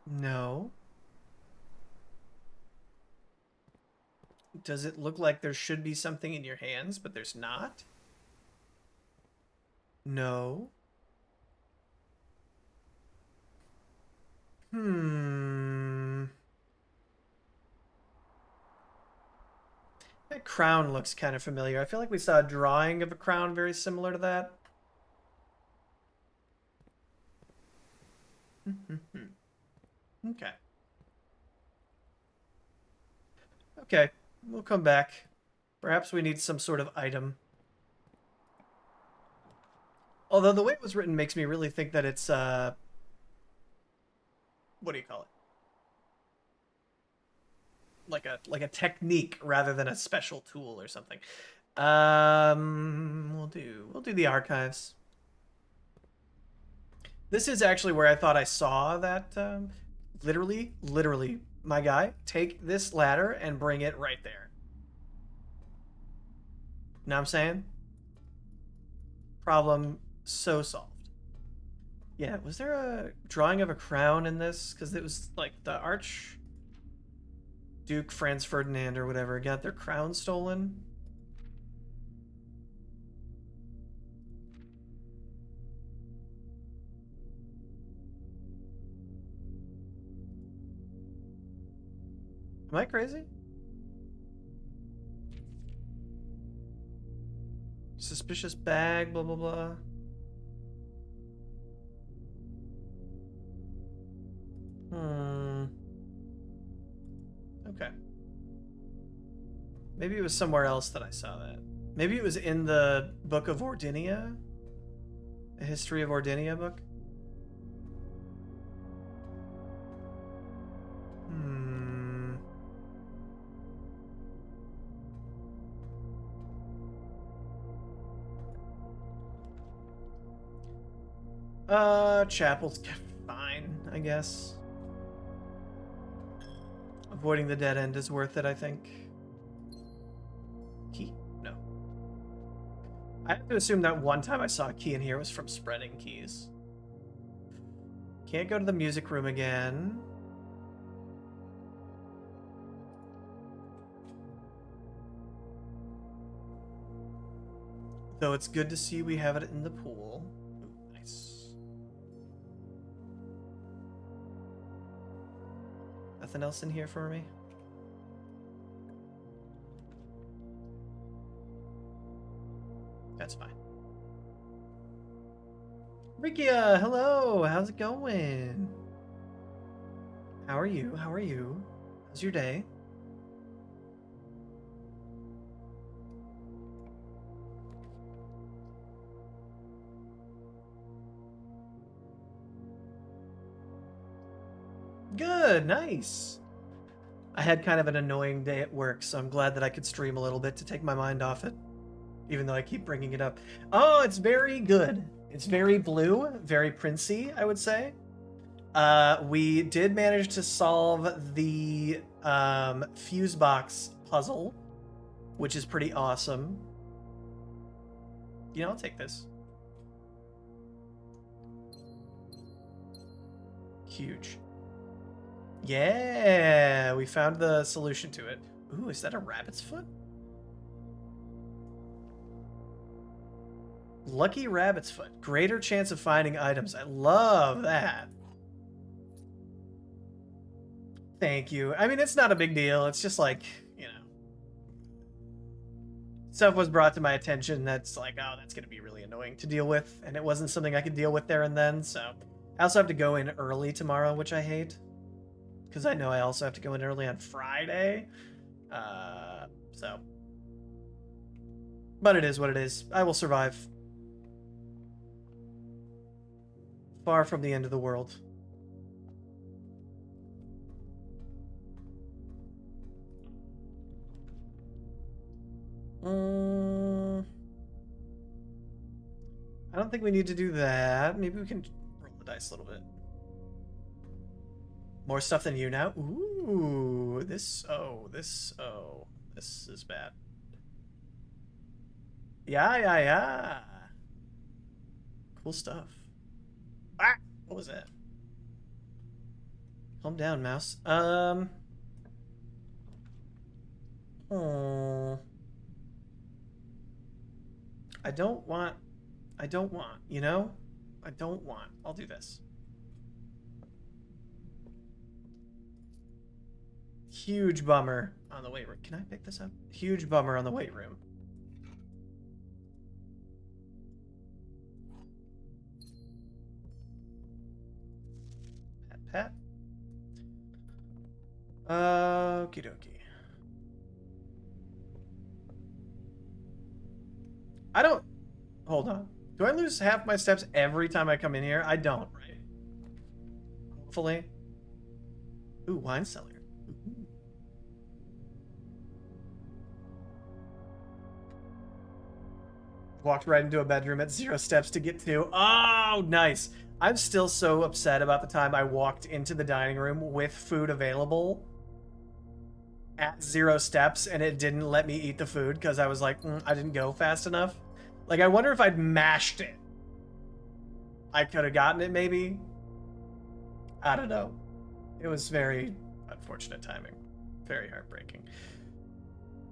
No. Does it look like there should be something in your hands, but there's not? No. That crown looks kind of familiar. I feel like we saw a drawing of a crown very similar to that. Okay. Okay, we'll come back. Perhaps we need some sort of item. Although the way it was written makes me really think that it's, what do you call it? Like a technique rather than a special tool or something. We'll do the archives. This is actually where I thought I saw that, literally, my guy, take this ladder and bring it right there. Know what I'm saying? Problem so solved. Yeah, was there a drawing of a crown in this? Because it was like the Archduke Franz Ferdinand or whatever got their crown stolen. Am I crazy? Suspicious bag, blah, blah, blah. Okay. Maybe it was somewhere else that I saw that. Maybe it was in the Book of Ordinia? The History of Ordinia book? Hmm. Chapel's fine, I guess. Avoiding the dead end is worth it, I think. Key? No. I have to assume that one time I saw a key in here was from spreading keys. Can't go to the music room again. Though it's good to see we have it in the pool. Ooh, nice. Nothing else in here for me? That's fine. Rikia, hello. How's it going? How are you? How are you? How's your day? Good, nice. I had kind of an annoying day at work, so I'm glad that I could stream a little bit to take my mind off it, even though I keep bringing it up. Oh, it's very good. It's very blue, very princey, I would say. We did manage to solve the fuse box puzzle, which is pretty awesome. You know, I'll take this. Huge. Yeah, we found the solution to it. Ooh, is that a rabbit's foot? Lucky rabbit's foot. Greater chance of finding items. I love that. Thank you. I mean, it's not a big deal. It's just like, you know, stuff was brought to my attention that's like, oh, that's going to be really annoying to deal with. And it wasn't something I could deal with there and then. So I also have to go in early tomorrow, which I hate. Because I know I also have to go in early on Friday. So. But it is what it is. I will survive. Far from the end of the world. I don't think we need to do that. Maybe we can roll the dice a little bit. More stuff than you now? Ooh, this is bad. Yeah. Cool stuff. Ah, what was that? Calm down, mouse. Oh. I don't want, you know? I don't want. I'll do this. Huge bummer on the weight room. Can I pick this up? Huge bummer on the weight room. Pat. Okie dokie. I don't... Hold on. Do I lose half my steps every time I come in here? I don't, right? Hopefully. Ooh, wine cellar. Ooh. Walked right into a bedroom at 0 steps to get to. Oh, nice. I'm still so upset about the time I walked into the dining room with food available at 0 steps and it didn't let me eat the food because I was like, I didn't go fast enough. Like, I wonder if I'd mashed it. I could have gotten it, maybe. I don't know. It was very unfortunate timing. Very heartbreaking.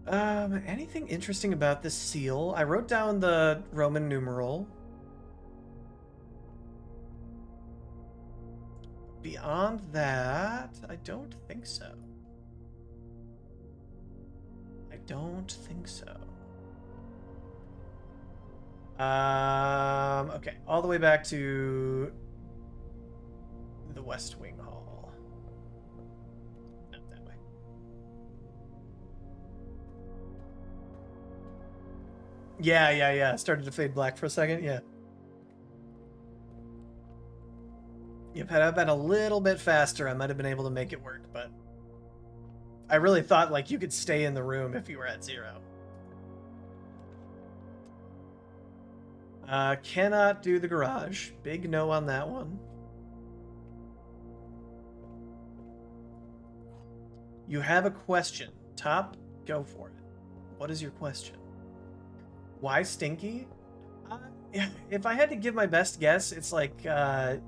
Anything interesting about this seal? I wrote down the Roman numeral. Beyond that, I don't think so. I don't think so. Okay, all the way back to the West Wing Hall. Not that way. Yeah. Started to fade black for a second. Yeah. Yep, had I been a little bit faster, I might have been able to make it work, but I really thought like you could stay in the room if you were at 0. Cannot do the garage. Big no on that one. You have a question. Top, go for it. What is your question? Why stinky? Uh, if I had to give my best guess, it's like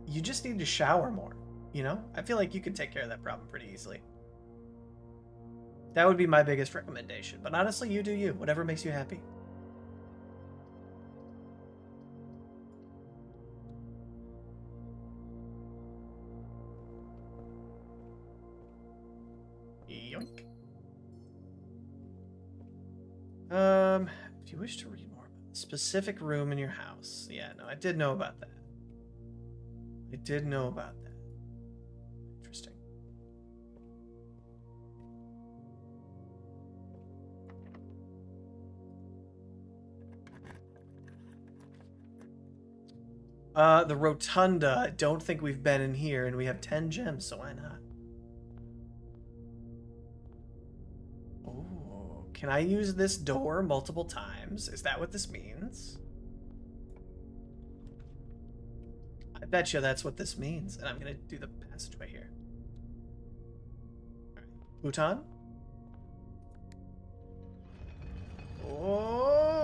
you just need to shower more. You know? I feel like you could take care of that problem pretty easily. That would be my biggest recommendation. But honestly, you do you. Whatever makes you happy. Yoink. If you wish to read more about the specific room in your house. Yeah, no, I did know about that. I did know about that. Interesting. The Rotunda. I don't think we've been in here, and we have 10 gems, so why not? Oh, can I use this door multiple times? Is that what this means? I bet you that's what this means, and I'm gonna do the passageway here. All right. Bhutan? Oh,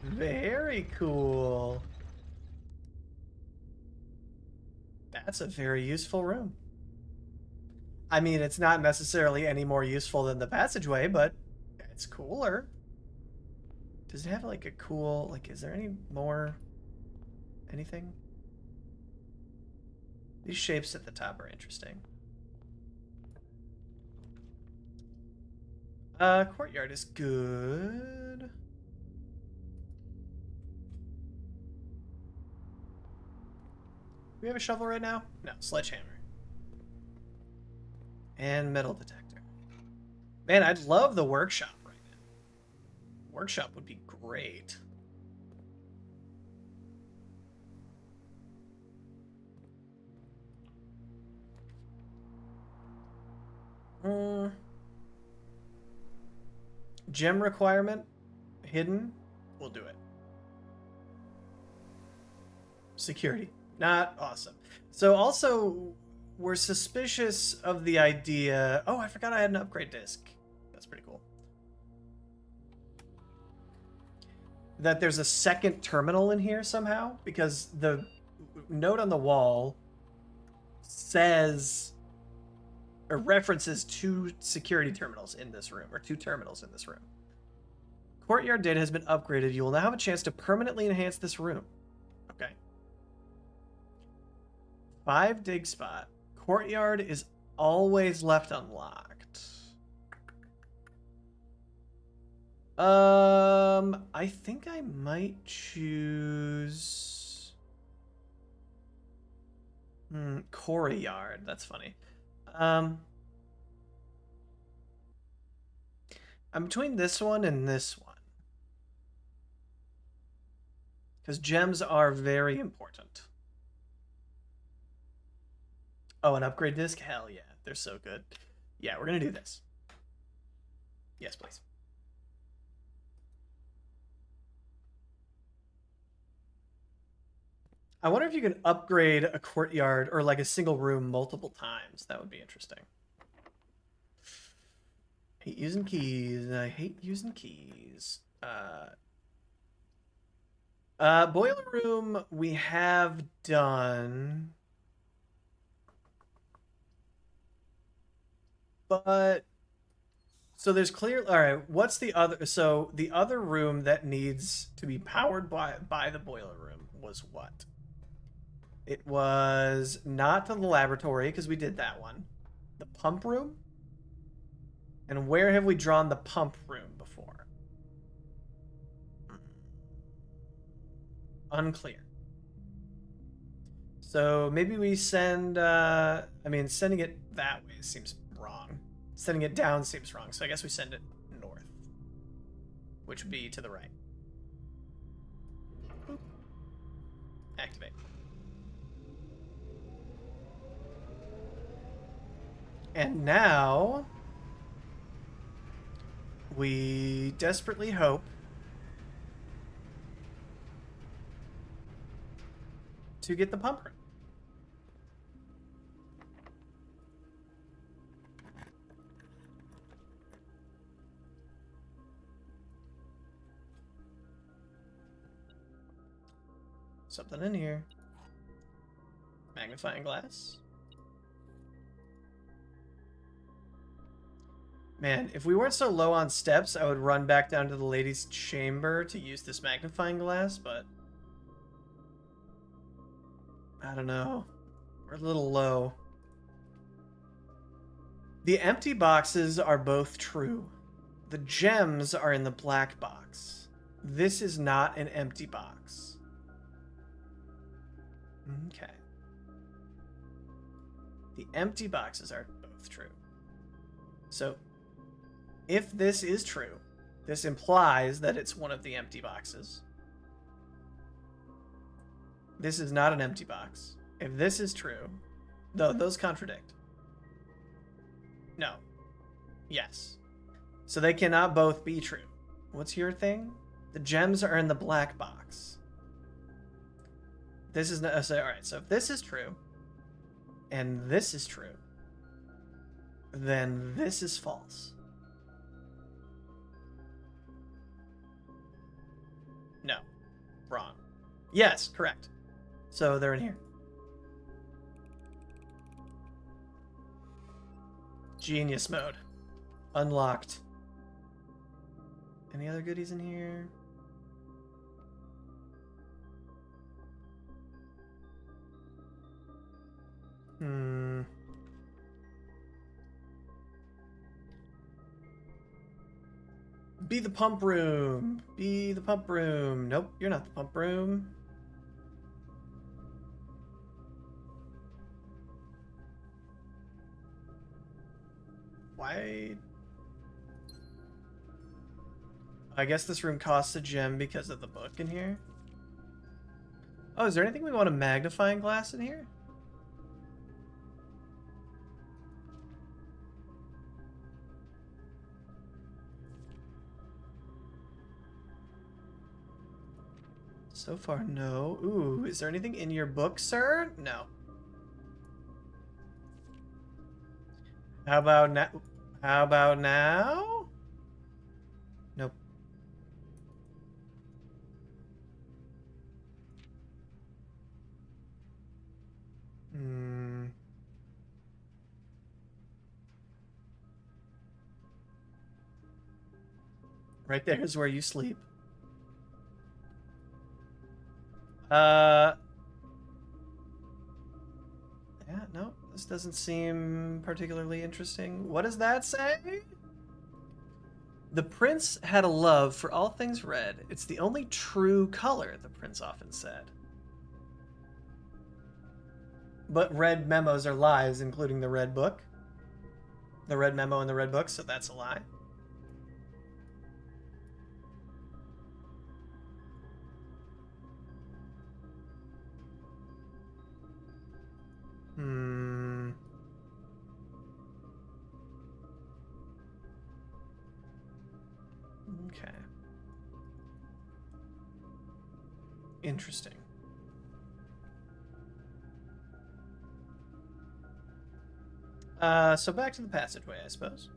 very cool. That's a very useful room. I mean, it's not necessarily any more useful than the passageway, but it's cooler. Does it have like a cool, like, is there any more, anything? These shapes at the top are interesting. Courtyard is good. Do we have a shovel right now? No, sledgehammer. And metal detector. Man, I'd love the workshop right now. Workshop would be great. Gem requirement, hidden, we'll do it. Security, not awesome. So also, we're suspicious of the idea. Oh, I forgot I had an upgrade disc. That's pretty cool. That there's a second terminal in here somehow, because the note on the wall says or references 2 security terminals in this room, or 2 terminals in this room. Courtyard data has been upgraded. You will now have a chance to permanently enhance this room. Okay. 5 dig spot. Courtyard is always left unlocked. I think I might choose Courtyard. That's funny. I'm between this one and this one. Because gems are very important. Oh, an upgrade disc? Hell yeah. They're so good. Yeah, we're going to do this. Yes, please. I wonder if you can upgrade a courtyard or like a single room multiple times. That would be interesting. Hate using keys. I hate using keys. Boiler room we have done. But so there's clear. All right, what's the other? So the other room that needs to be powered by the boiler room was what? It was not the laboratory because we did that one. The pump room. And where have we drawn the pump room before? Unclear. So maybe we send. I mean, sending it that way seems wrong. Sending it down seems wrong, so I guess we send it north, which would be to the right. Boop. Activate. And now we desperately hope to get the pump room. Something in here. Magnifying glass. Man, if we weren't so low on steps, I would run back down to the lady's chamber to use this magnifying glass, but I don't know. We're a little low. The empty boxes are both true. The gems are in the black box. This is not an empty box. Okay. The empty boxes are both true. So, if this is true, this implies that it's one of the empty boxes. This is not an empty box. If this is true, though those contradict. No. Yes. So they cannot both be true. What's your thing? The gems are in the black box. This is not, so, all right. So if this is true, and this is true, then this is false. No. Wrong. Yes, correct. So they're in here. Genius mode. Unlocked. Any other goodies in here? Be the pump room. Be the pump room. Nope, you're not the pump room. Why? I guess this room costs a gem because of the book in here. Oh, is there anything we want a magnifying glass in here? So far, no. Ooh, is there anything in your book, sir? No. How about now? How about now? Nope. Right there is where you sleep. Yeah, no, this doesn't seem particularly interesting. What does that say? The prince had a love for all things red. It's the only true color, the prince often said. But red memos are lies, including the red book. The red memo and the red book, so that's a lie. Okay. Interesting. So back to the passageway, I suppose.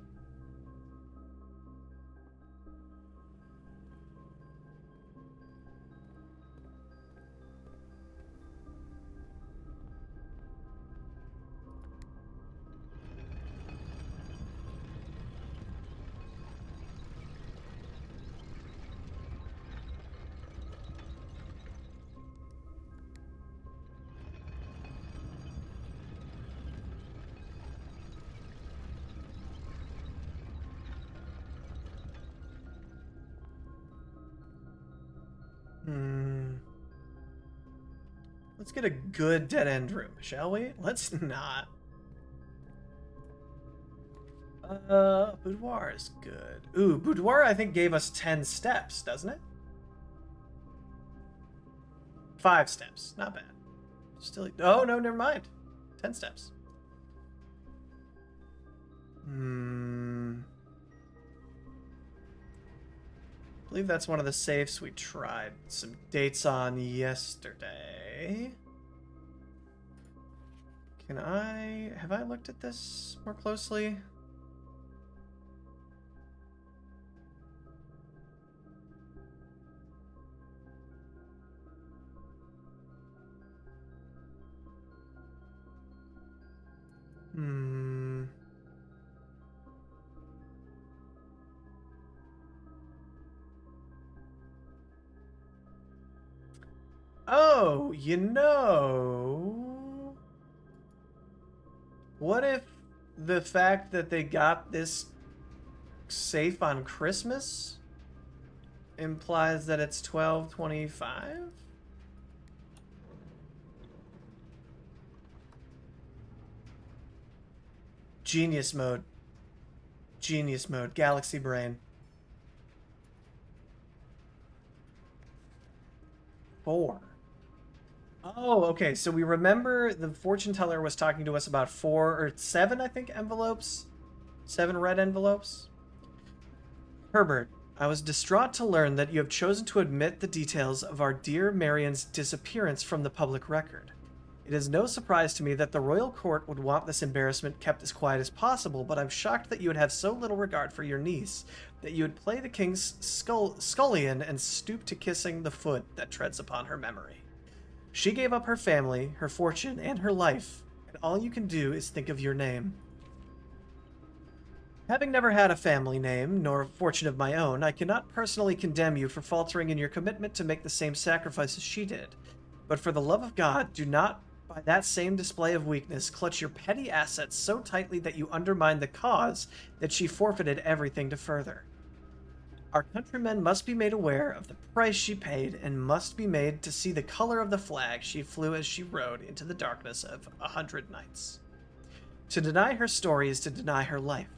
Let's get a good dead-end room, shall we? Let's not. Boudoir is good. Ooh, Boudoir I think gave us 10 steps, doesn't it? 5 steps. Not bad. Still. Oh, no, never mind. 10 steps. Hmm. I believe that's one of the safes we tried some dates on yesterday. Can I... Have I looked at this more closely? Hmm... Oh, you know... What if the fact that they got this safe on Christmas implies that it's 12/25? Genius mode. Genius mode. Galaxy brain. 4. Oh, okay. So we remember the fortune teller was talking to us about 4 or 7, I think, envelopes. 7 red envelopes. Herbert, I was distraught to learn that you have chosen to admit the details of our dear Marion's disappearance from the public record. It is no surprise to me that the royal court would want this embarrassment kept as quiet as possible, but I'm shocked that you would have so little regard for your niece, that you would play the king's scullion and stoop to kissing the foot that treads upon her memory. She gave up her family, her fortune, and her life, and all you can do is think of your name. Having never had a family name, nor a fortune of my own, I cannot personally condemn you for faltering in your commitment to make the same sacrifices she did. But for the love of God, do not, by that same display of weakness, clutch your petty assets so tightly that you undermine the cause that she forfeited everything to further. Our countrymen must be made aware of the price she paid and must be made to see the color of the flag she flew as she rode into the darkness of 100 nights. To deny her story is to deny her life.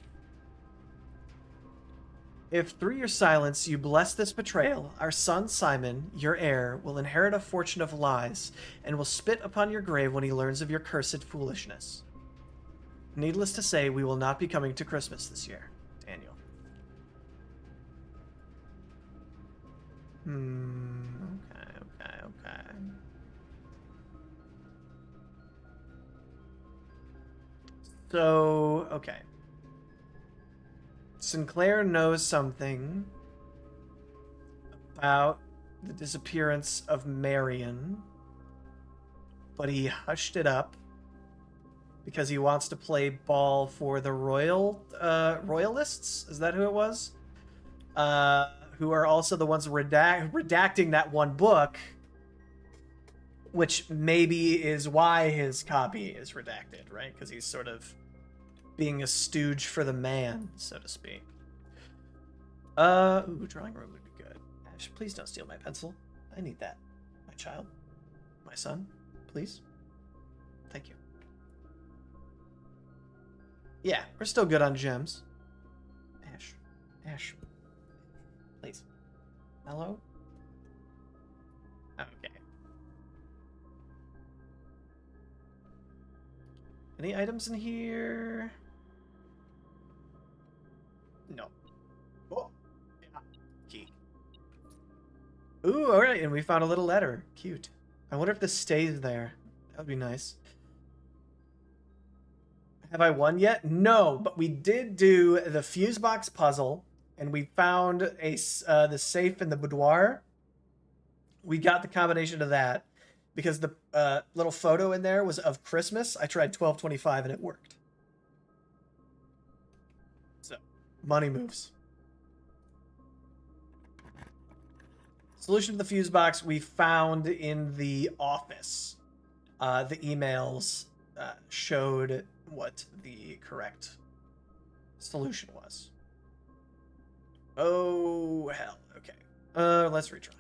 If through your silence you bless this betrayal, our son Simon, your heir, will inherit a fortune of lies and will spit upon your grave when he learns of your cursed foolishness. Needless to say, we will not be coming to Christmas this year, Daniel. Okay. So, okay. Sinclair knows something about the disappearance of Marion, but he hushed it up because he wants to play ball for the royalists. Is that who it was? Who are also the ones redacting that one book, which maybe is why his copy is redacted, right? Because he's sort of being a stooge for the man, so to speak. Ooh, drawing room would be good. Ash, please don't steal my pencil. I need that. My child. My son. Please. Thank you. Yeah, we're still good on gems. Ash. Please. Hello? Okay. Any items in here? No. Oh. Yeah. Key. Ooh, alright, and we found a little letter. Cute. I wonder if this stays there. That would be nice. Have I won yet? No, but we did do the fuse box puzzle, and we found the safe in the boudoir. We got the combination of that because the little photo in there was of Christmas. I tried 12/25 and it worked. So, money moves. Solution to the fuse box we found in the office. The emails showed what the correct solution was. Oh, hell. Okay. Let's retry.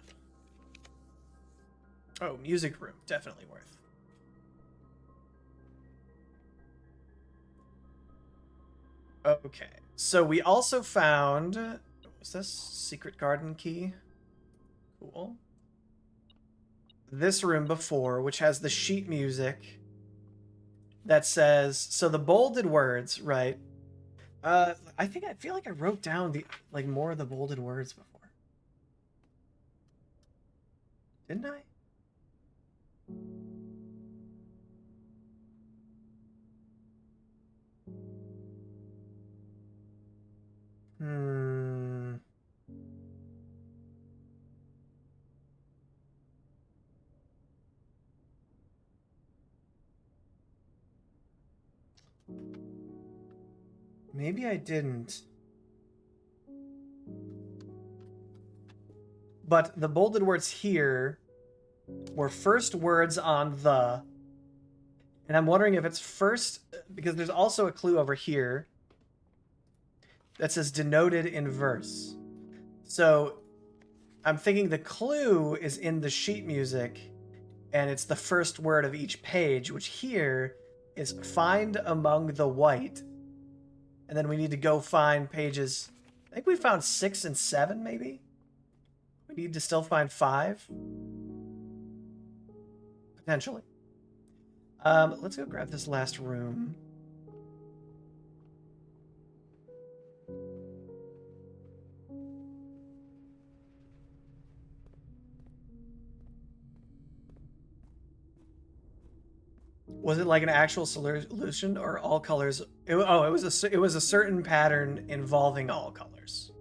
Oh, music room. Definitely worth. Okay. So we also found, what was this? Secret garden key. Cool. This room before, which has the sheet music that says, so the bolded words, right? I feel like I wrote down the like more of the bolded words before. Didn't I? Hmm. Maybe I didn't. But the bolded words here were first words on the, and I'm wondering if it's first because there's also a clue over here that says denoted in verse. So I'm thinking the clue is in the sheet music and it's the first word of each page, which here is find among the white. And then we need to go find pages. I think we found 6 and 7, maybe? We need to still find 5? Potentially. Let's go grab this last room. Was it like an actual solution or all colors? It was a certain pattern involving all colors.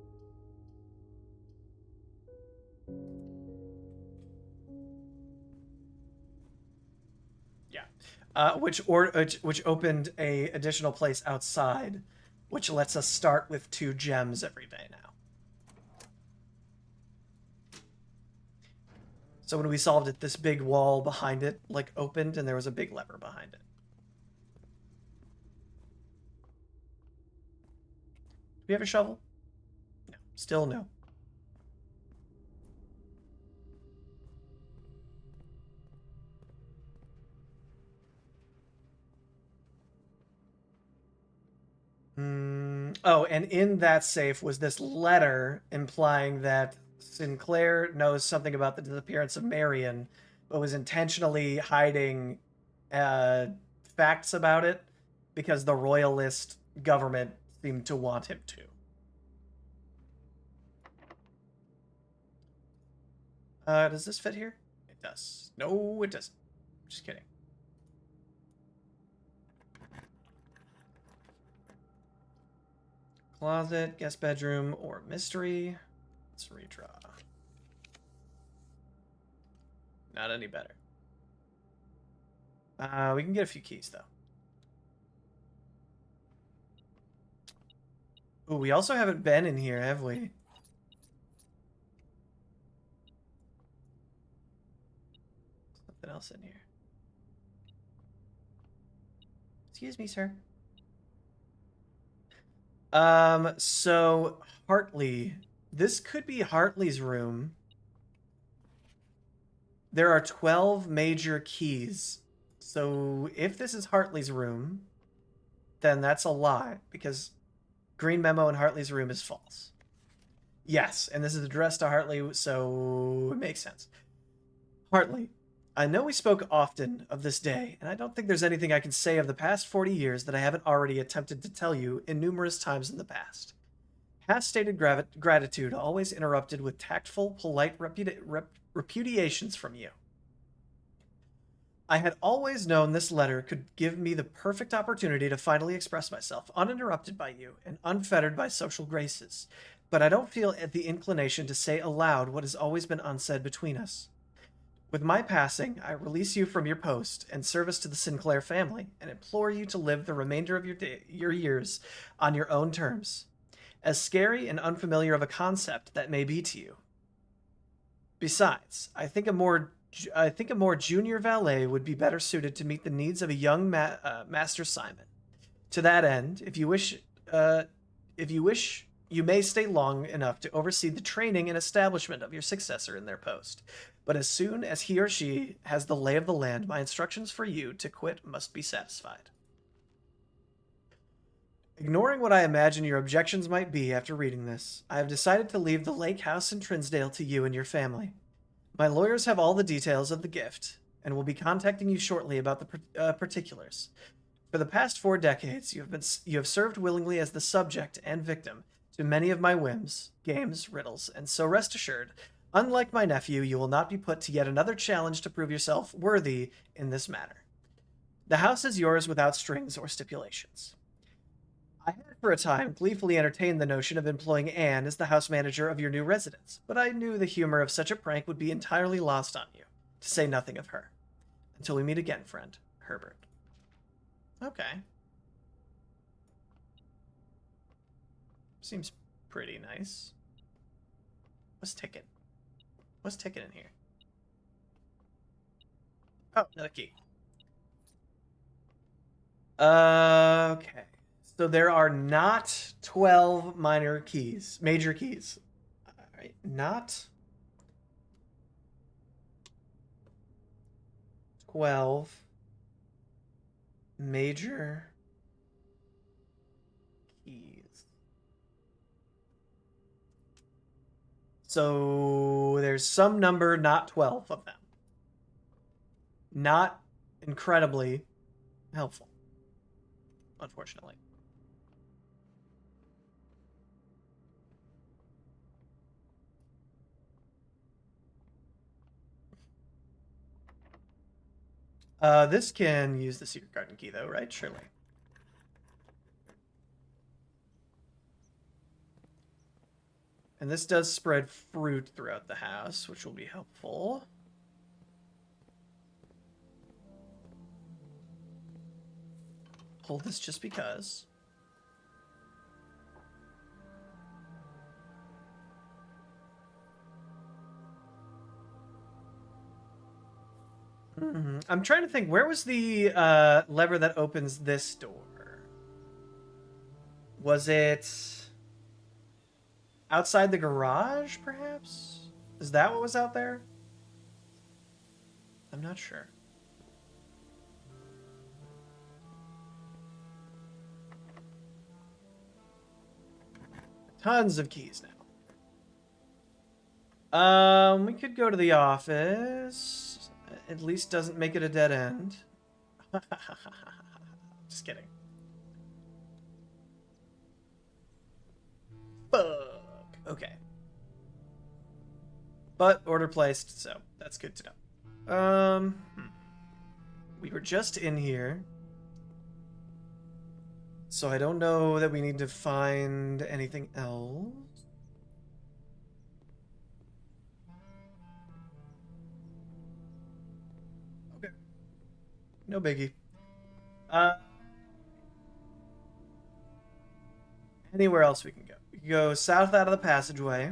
Yeah, which opened a additional place outside, which lets us start with 2 gems every day now. So when we solved it, this big wall behind it like opened, and there was a big lever behind it. Do we have a shovel? No, still no. Oh, and in that safe was this letter implying that Sinclair knows something about the disappearance of Marion, but was intentionally hiding uh, facts about it because the royalist government seemed to want him to. Does this fit here? It does. No, it doesn't. Just kidding. Closet, guest bedroom, or mystery. Let's redraw. Not any better. We can get a few keys, though. Ooh, we also haven't been in here, have we? Something else in here. Excuse me, sir. So Hartley. This could be Hartley's room. There are 12 major keys. So if this is Hartley's room, then that's a lie because Green Memo in Hartley's room is false. Yes, and this is addressed to Hartley, so it makes sense. Hartley, I know we spoke often of this day, and I don't think there's anything I can say of the past 40 years that I haven't already attempted to tell you in numerous times in the past. Past stated gratitude always interrupted with tactful, polite repudiations from you. I had always known this letter could give me the perfect opportunity to finally express myself, uninterrupted by you and unfettered by social graces. But I don't feel the inclination to say aloud what has always been unsaid between us. With my passing, I release you from your post and service to the Sinclair family and implore you to live the remainder of your years on your own terms, as scary and unfamiliar of a concept that may be to you. Besides, I think a more junior valet would be better suited to meet the needs of a young Master Simon. To that end, uh, if you wish, you may stay long enough to oversee the training and establishment of your successor in their post. But as soon as he or she has the lay of the land, my instructions for you to quit must be satisfied. Ignoring what I imagine your objections might be after reading this, I have decided to leave the lake house in Trinsdale to you and your family. My lawyers have all the details of the gift and will be contacting you shortly about the particulars. For the past 4 decades, you have served willingly as the subject and victim to many of my whims, games, riddles, and so rest assured, unlike my nephew, you will not be put to yet another challenge to prove yourself worthy in this matter. The house is yours without strings or stipulations. I had for a time gleefully entertained the notion of employing Anne as the house manager of your new residence, but I knew the humor of such a prank would be entirely lost on you, to say nothing of her. Until we meet again, friend, Herbert. Okay. Seems pretty nice. What's ticket? What's ticket in here? Oh, another key. Okay. So there are not 12 major keys. All right, not 12 major keys. So there's some number, not 12 of them. Not incredibly helpful, unfortunately. This can use the secret garden key, though, right? Surely. And this does spread fruit throughout the house, which will be helpful. Hold this just because. I'm trying to think, where was the lever that opens this door? Was it outside the garage, perhaps? Is that what was out there? I'm not sure. Tons of keys now. We could go to the office. At least doesn't make it a dead end. Just kidding. Fuck. Okay. But order placed, so that's good to know. We were just in here. So I don't know that we need to find anything else. Okay. No biggie. Anywhere else we can go. We can go south out of the passageway.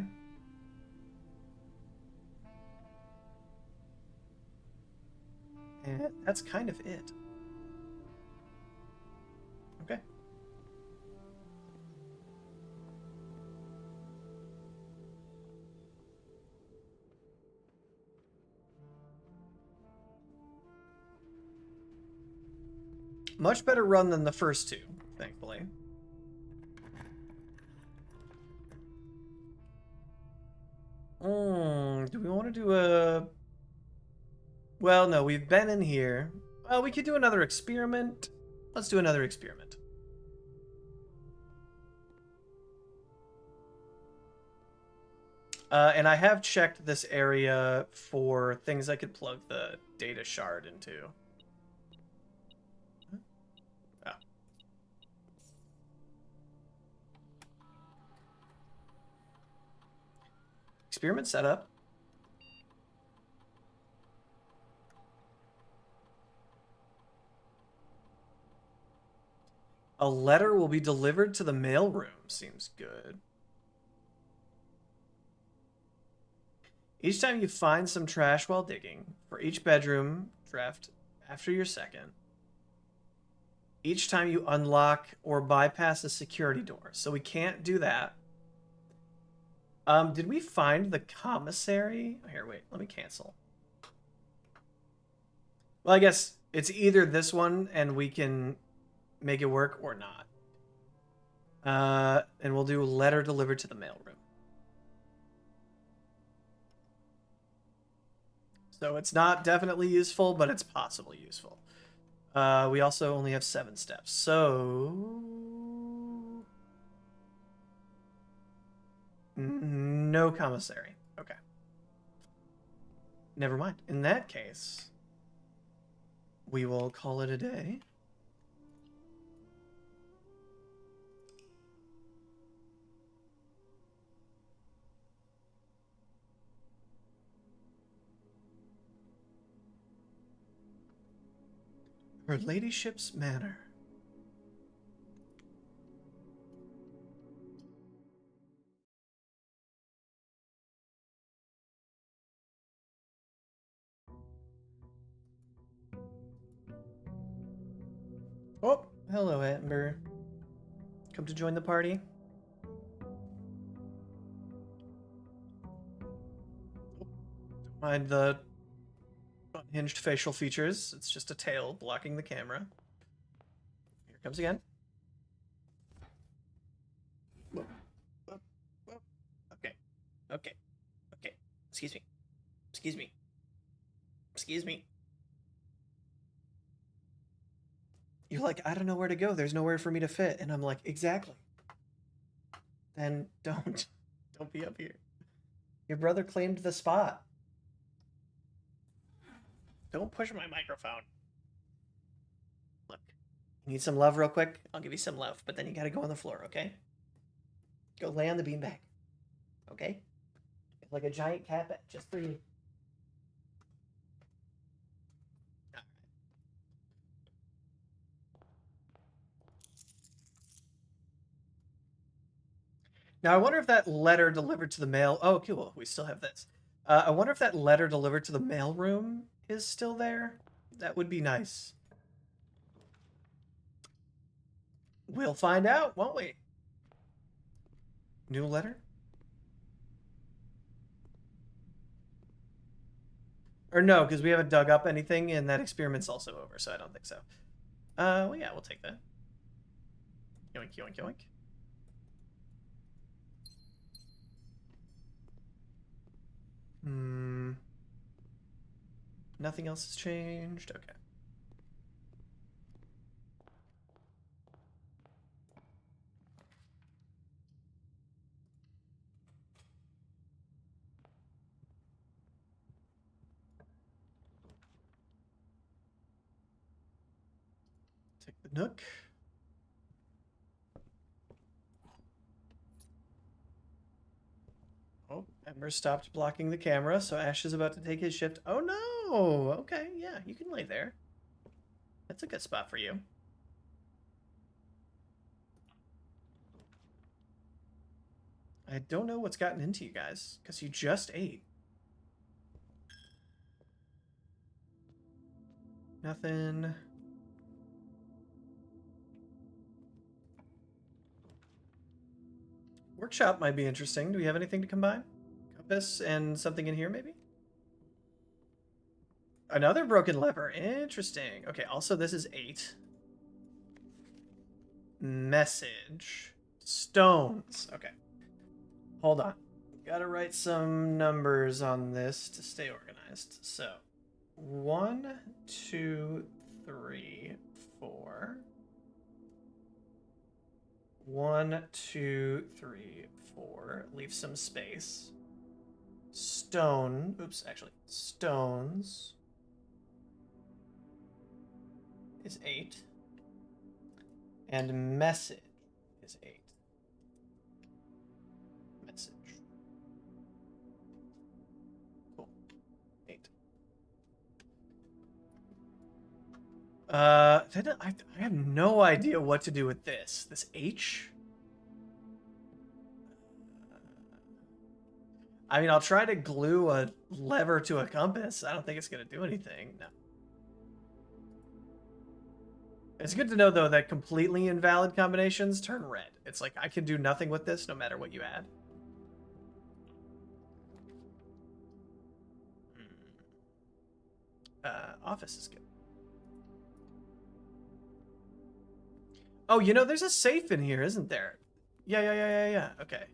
And that's kind of it. Okay. Much better run than the first two, thankfully. Do we want to do a... Well, no, we've been in here. Well, we could do another experiment. Let's do another experiment. And I have checked this area for things I could plug the data shard into. Oh. Experiment setup. A letter will be delivered to the mailroom. Seems good. Each time you find some trash while digging, for each bedroom draft after your second, each time you unlock or bypass a security door. So we can't do that. Did we find the commissary? Here, wait, let me cancel. Well, I guess it's either this one and we can make it work or not. And we'll do letter delivered to the mailroom. So it's not definitely useful, but it's possibly useful. We also only have 7 steps, so no commissary. Okay. Never mind. In that case, we will call it a day. Her ladyship's manor. Oh, hello, Amber. Come to join the party? Don't mind the unhinged facial features. It's just a tail blocking the camera. Here it comes again. Whoop, whoop, whoop. Okay. Okay. Okay. Excuse me. Excuse me. Excuse me. You're like, I don't know where to go. There's nowhere for me to fit. And I'm like, exactly. Then don't. Don't be up here. Your brother claimed the spot. Don't push my microphone. Look. You need some love real quick? I'll give you some love. But then you gotta go on the floor, okay? Go lay on the beanbag. Okay? It's like a giant cat just for you. Now, I wonder if that letter delivered to the mail. Oh, cool. We still have this. I wonder if that letter delivered to the mailroom is still there. That would be nice. We'll find out, won't we? New letter? Or no, because we haven't dug up anything, and that experiment's also over, so I don't think so. Well, yeah, we'll take that. Yoink, yoink, yoink. Hmm. Nothing else has changed. Okay. Take the nook. Oh, Ember stopped blocking the camera, so Ash is about to take his shift. Oh no! Okay, yeah, you can lay there. That's a good spot for you. I don't know what's gotten into you guys, because you just ate. Nothing. Workshop might be interesting. Do we have anything to combine? Compass and something in here, maybe? Another broken lever. Interesting. Okay, also this is 8. Message. Stones. Okay. Hold on. Gotta write some numbers on this to stay organized. So, 1, 2, 3, 4. 1, 2, 3, 4. Leave some space. Stone. Oops, actually. Stones is 8. And message is 8. Message. Cool. 8. I have no idea what to do with this. This H? I mean, I'll try to glue a lever to a compass. I don't think it's going to do anything. No. It's good to know, though, that completely invalid combinations turn red. It's like, I can do nothing with this no matter what you add. Office is good. Oh, you know, there's a safe in here, isn't there? Yeah. Okay.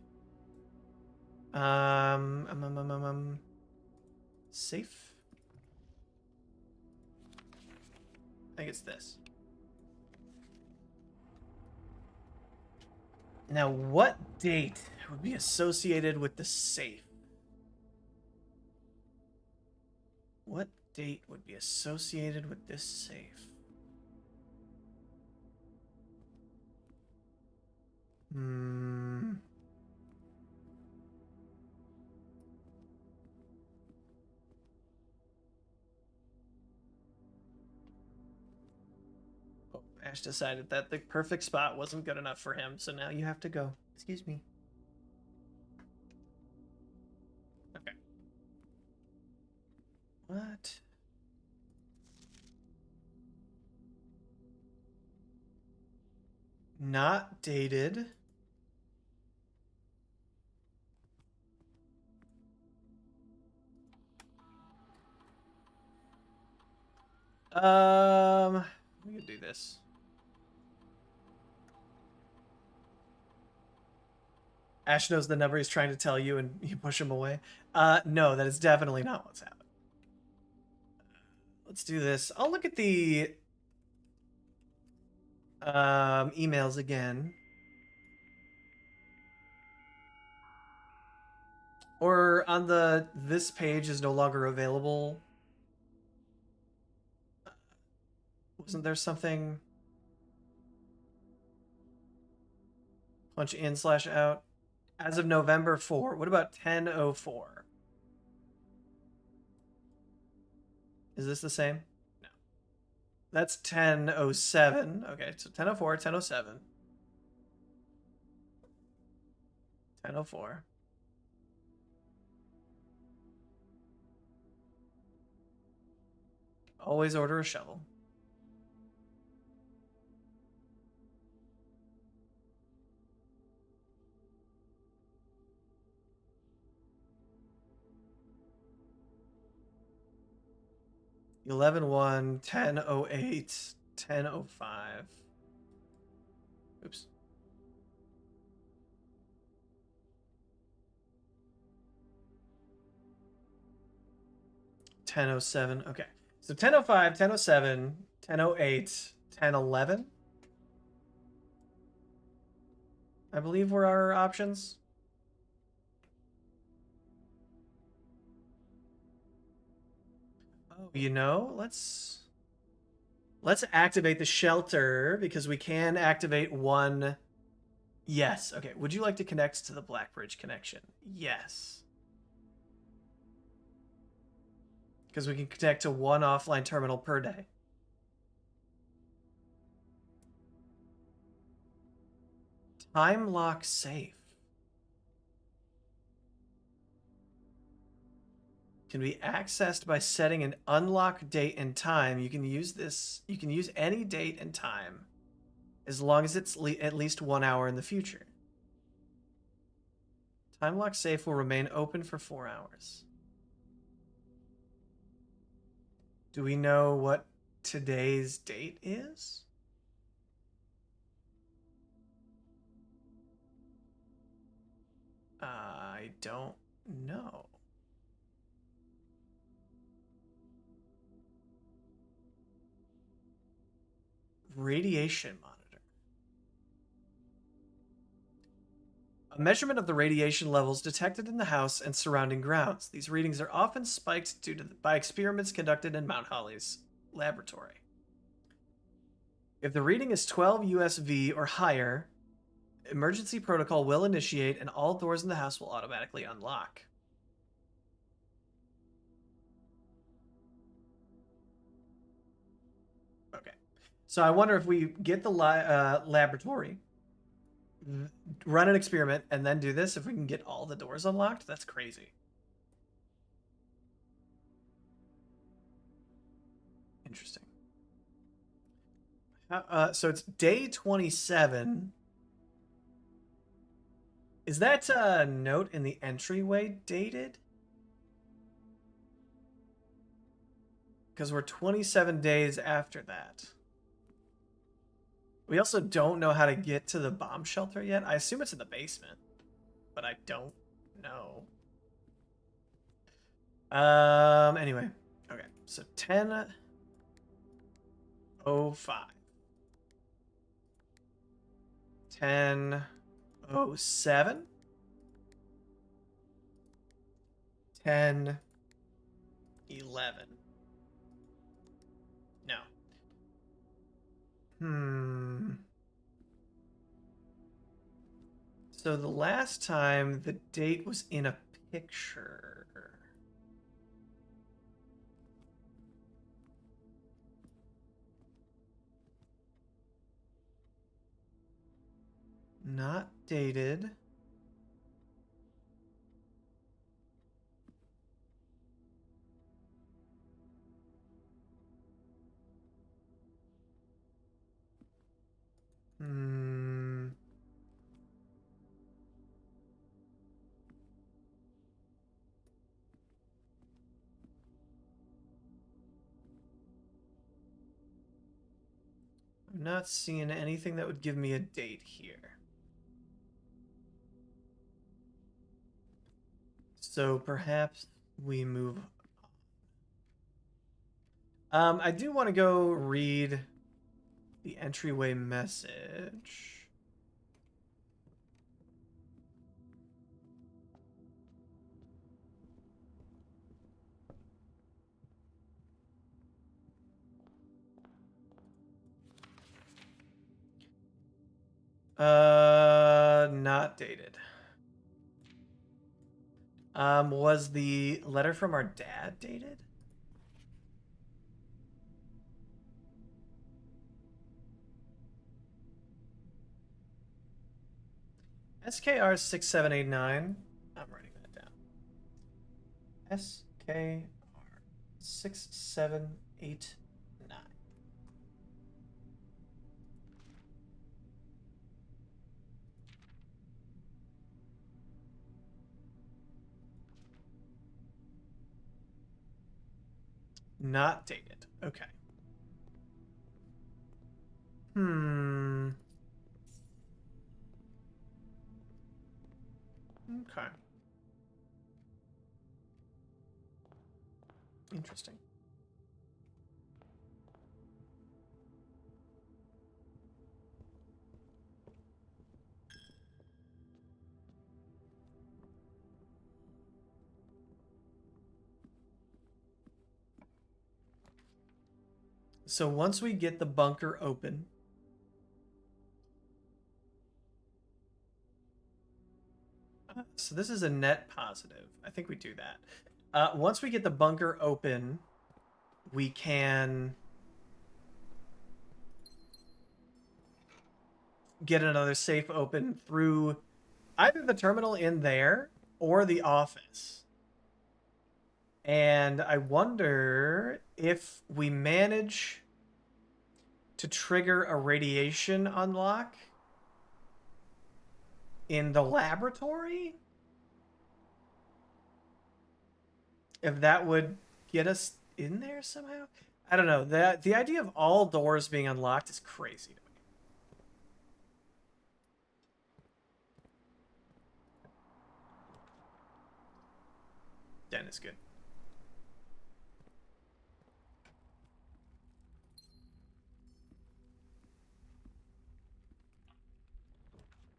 Safe. I think it's this. Now, what date would be associated with the safe? What date would be associated with this safe? Hmm. Oh, Ash decided that the perfect spot wasn't good enough for him, so now you have to go. Excuse me. Okay. What? Not dated. We can do this. Ash knows the number he's trying to tell you, and you push him away. No, that is definitely not what's happening. Let's do this. I'll look at the emails again. Or on the this page is no longer available. Wasn't there something? Punch in slash out. As of November 4. What about 10:04? Is this the same? No. That's 10:07. Okay, so 10:04, 10:07. 10:04. Always order a shovel. Eleven one 10:08, 10:05. Oops. Ten oh seven. Okay. So 10:05, 10:07, 10:08, 10:11. I believe were our options. Oh, let's activate the shelter because we can activate one. Yes. Okay. Would you like to connect to the Blackbridge connection? Yes. Because we can connect to one offline terminal per day. Time lock safe. Can be accessed by setting an unlock date and time. You can use this. You can use any date and time as long as it's at least 1 hour in the future. Time lock safe will remain open for 4 hours. Do we know what today's date is? I don't know. Radiation monitor. A measurement of the radiation levels detected in the house and surrounding grounds. These readings are often spiked by experiments conducted in Mount Holly's laboratory. If the reading is 12 USV or higher, emergency protocol will initiate and all doors in the house will automatically unlock. Okay. So I wonder if we get the laboratory, run an experiment, and then do this, if we can get all the doors unlocked, that's crazy. Interesting. So it's day 27. Is that note in the entryway dated? Because we're 27 days after that. We also don't know how to get to the bomb shelter yet. I assume it's in the basement, but I don't know. Anyway. Okay, so 10:05. 10:07. 10:11. No. Hmm. So the last time the date was in a picture. Not dated. Hmm. I'm not seeing anything that would give me a date here. So perhaps we move. I do want to go read the entryway message. Not dated. Was the letter from our dad dated? SKR 6789. I'm writing that down. SKR 6789. Not dated. Okay. Hmm. Okay. Interesting. So once we get the bunker open, so this is a net positive. I think we do that. Once we get the bunker open, we can get another safe open through either the terminal in there or the office. And I wonder if we manage to trigger a radiation unlock in the laboratory, if that would get us in there somehow. I don't know. The idea of all doors being unlocked is crazy to me. Den is good.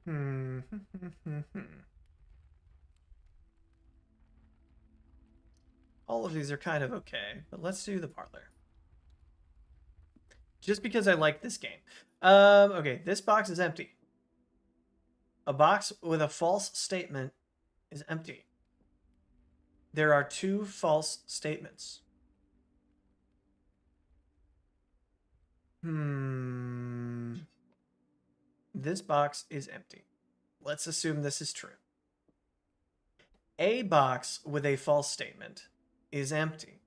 Hmm. All of these are kind of okay, but let's do the parlor. Just because I like this game. Okay, this box is empty. A box with a false statement is empty. There are two false statements. Hmm. This box is empty. Let's assume this is true. A box with a false statement is empty.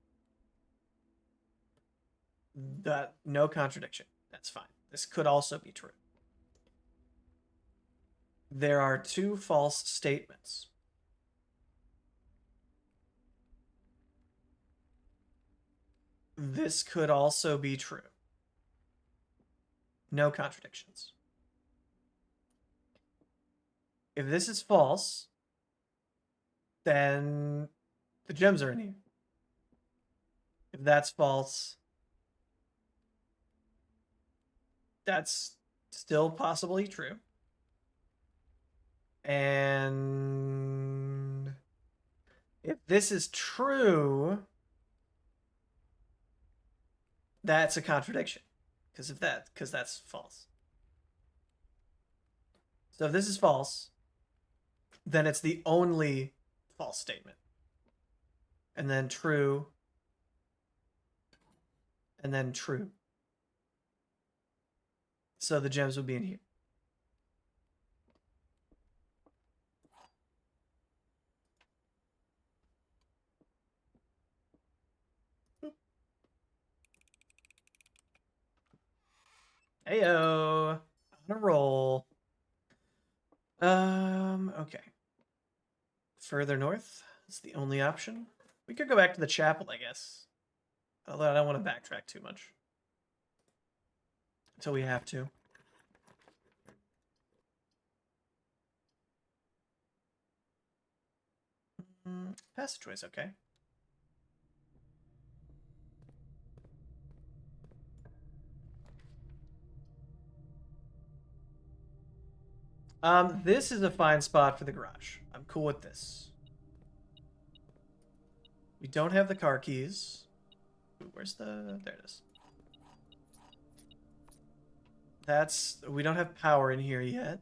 That no contradiction. That's fine. This could also be true. There are two false statements. This could also be true. No contradictions. If this is false, then the gems are in here. If that's false, that's still possibly true. And if this is true, that's a contradiction. Because that's false. So if this is false, then it's the only false statement. And then true. And then true. So the gems would be in here. Heyo. On a roll. Okay. Further north is the only option. We could go back to the chapel, I guess. Although I don't want to backtrack too much. Until we have to. Passageway's okay. This is a fine spot for the garage. I'm cool with this. We don't have the car keys. Ooh, where's the... There it is. We don't have power in here yet.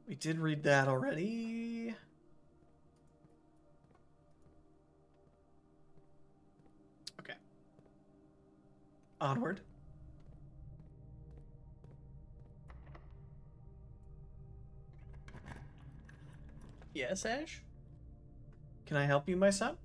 We did read that already. Okay. Onward. Yes, Ash? Can I help you, my son?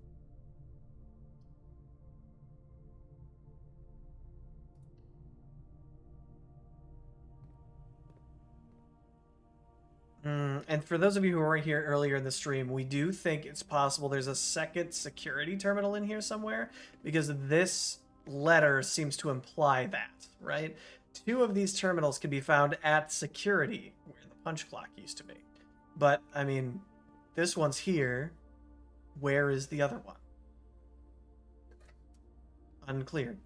And for those of you who weren't here earlier in the stream, we do think it's possible there's a second security terminal in here somewhere, because this letter seems to imply that, right? 2 of these terminals can be found at security, where the punch clock used to be. But, I mean, this one's here. Where is the other one? Unclear.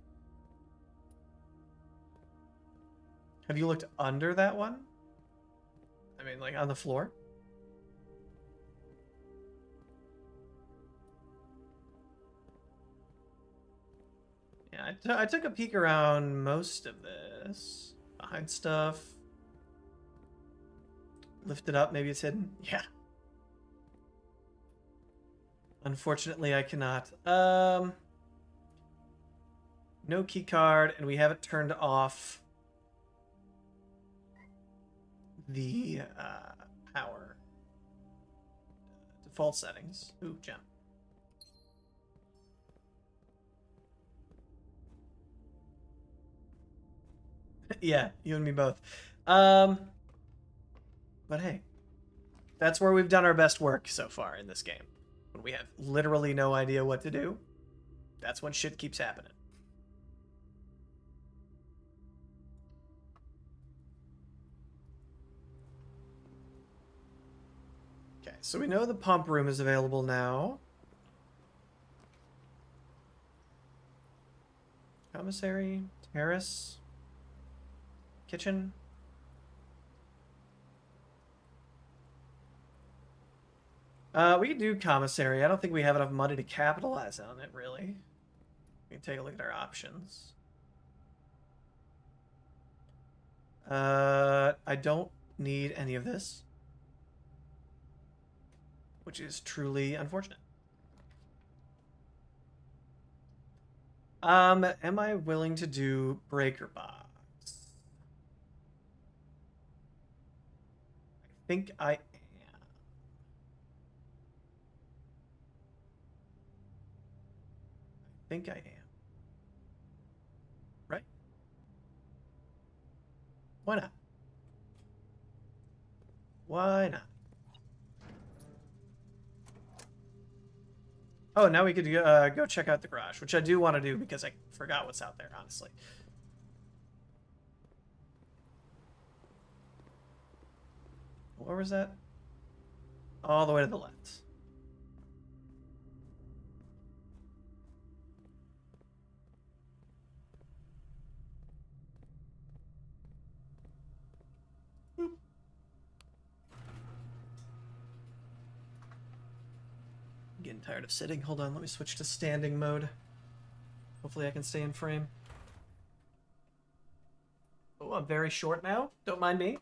Have you looked under that one? I mean, like, on the floor? Yeah, I took a peek around most of this. Behind stuff. Lift it up, maybe it's hidden. Yeah. Unfortunately, I cannot. No key card, and we haven't turned off the power. Default settings. Ooh, gem. Yeah, you and me both. But hey, that's where we've done our best work so far in this game. When we have literally no idea what to do, that's when shit keeps happening. Okay, so we know the pump room is available now. Commissary, terrace, kitchen. We could do commissary. I don't think we have enough money to capitalize on it, really. We can take a look at our options. I don't need any of this, which is truly unfortunate. Am I willing to do breaker box? I think I am. I think I am. Right? Why not? Why not? Oh, now we could go check out the garage, which I do want to do because I forgot what's out there, honestly. Where was that? All the way to the left. Boop. I'm getting tired of sitting. Hold on, let me switch to standing mode. Hopefully I can stay in frame. Oh, I'm very short now. Don't mind me.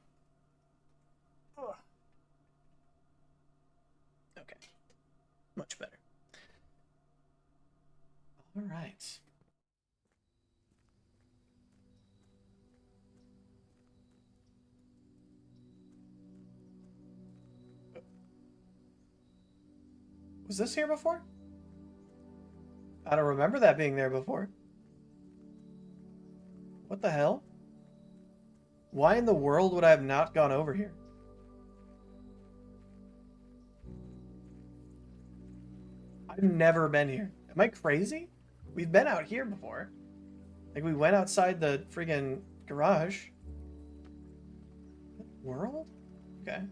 Oh. Okay. Much better. All right. Was this here before? I don't remember that being there before. What the hell? Why in the world would I have not gone over here? I've never been here. Am I crazy? We've been out here before. Like, we went outside the friggin' garage. World? Okay.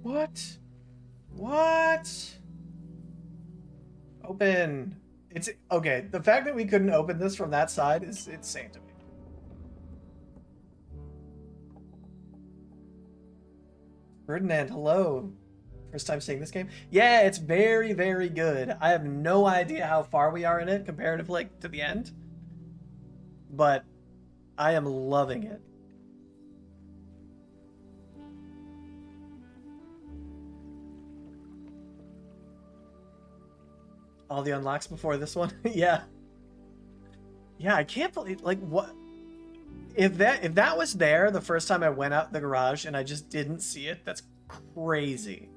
What? What? Open. It's okay. The fact that we couldn't open this from that side is insane to me. Ferdinand, hello. First time seeing this game? Yeah, it's very, very good. I have no idea how far we are in it comparatively to the end, but I am loving it. All the unlocks before this one? Yeah. Yeah, I can't believe, like, what if that was there the first time I went out the garage and I just didn't see it? That's crazy.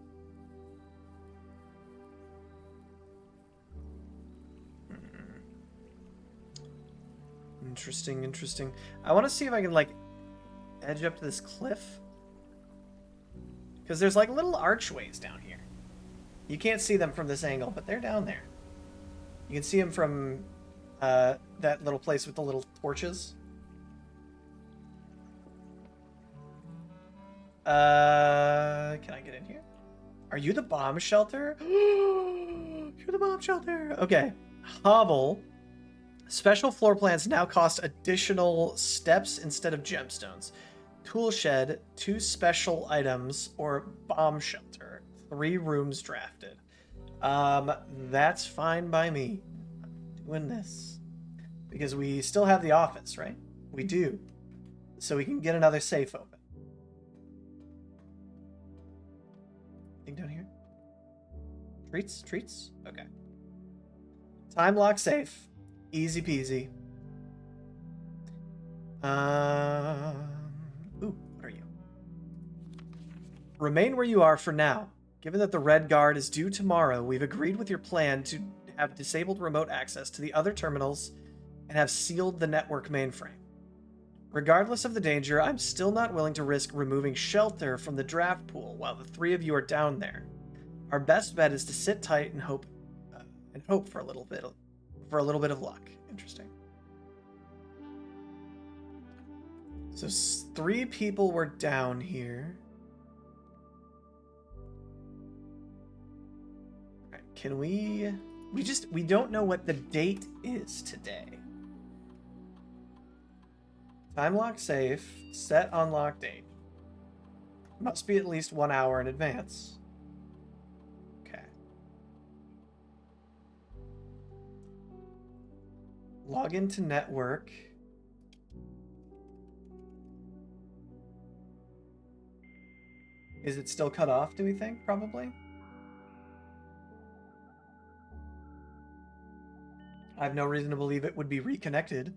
Interesting, interesting. I want to see if I can, like, edge up to this cliff. Because there's, like, little archways down here. You can't see them from this angle, but they're down there. You can see them from that little place with the little torches. Can I get in here? Are you the bomb shelter? You're the bomb shelter. Okay. Hovel. Special floor plans now cost additional steps instead of gemstones. Tool shed, 2 special items, or bomb shelter. 3 rooms drafted. That's fine by me. I'm doing this. Because we still have the office, right? We do. So we can get another safe open. Thing down here? Treats? Treats? Okay. Time lock safe. Easy peasy. Ooh, what are you? Remain where you are for now. Given that the Red Guard is due tomorrow, we've agreed with your plan to have disabled remote access to the other terminals and have sealed the network mainframe. Regardless of the danger, I'm still not willing to risk removing shelter from the draft pool while the 3 of you are down there. Our best bet is to sit tight and hope for a little bit of luck. Interesting. So 3 people were down here. All right, can we don't know what the date is today. Time lock safe, set unlock date. Must be at least 1 hour in advance. Okay. Log into network. Is it still cut off, do we think? Probably. I have no reason to believe it would be reconnected.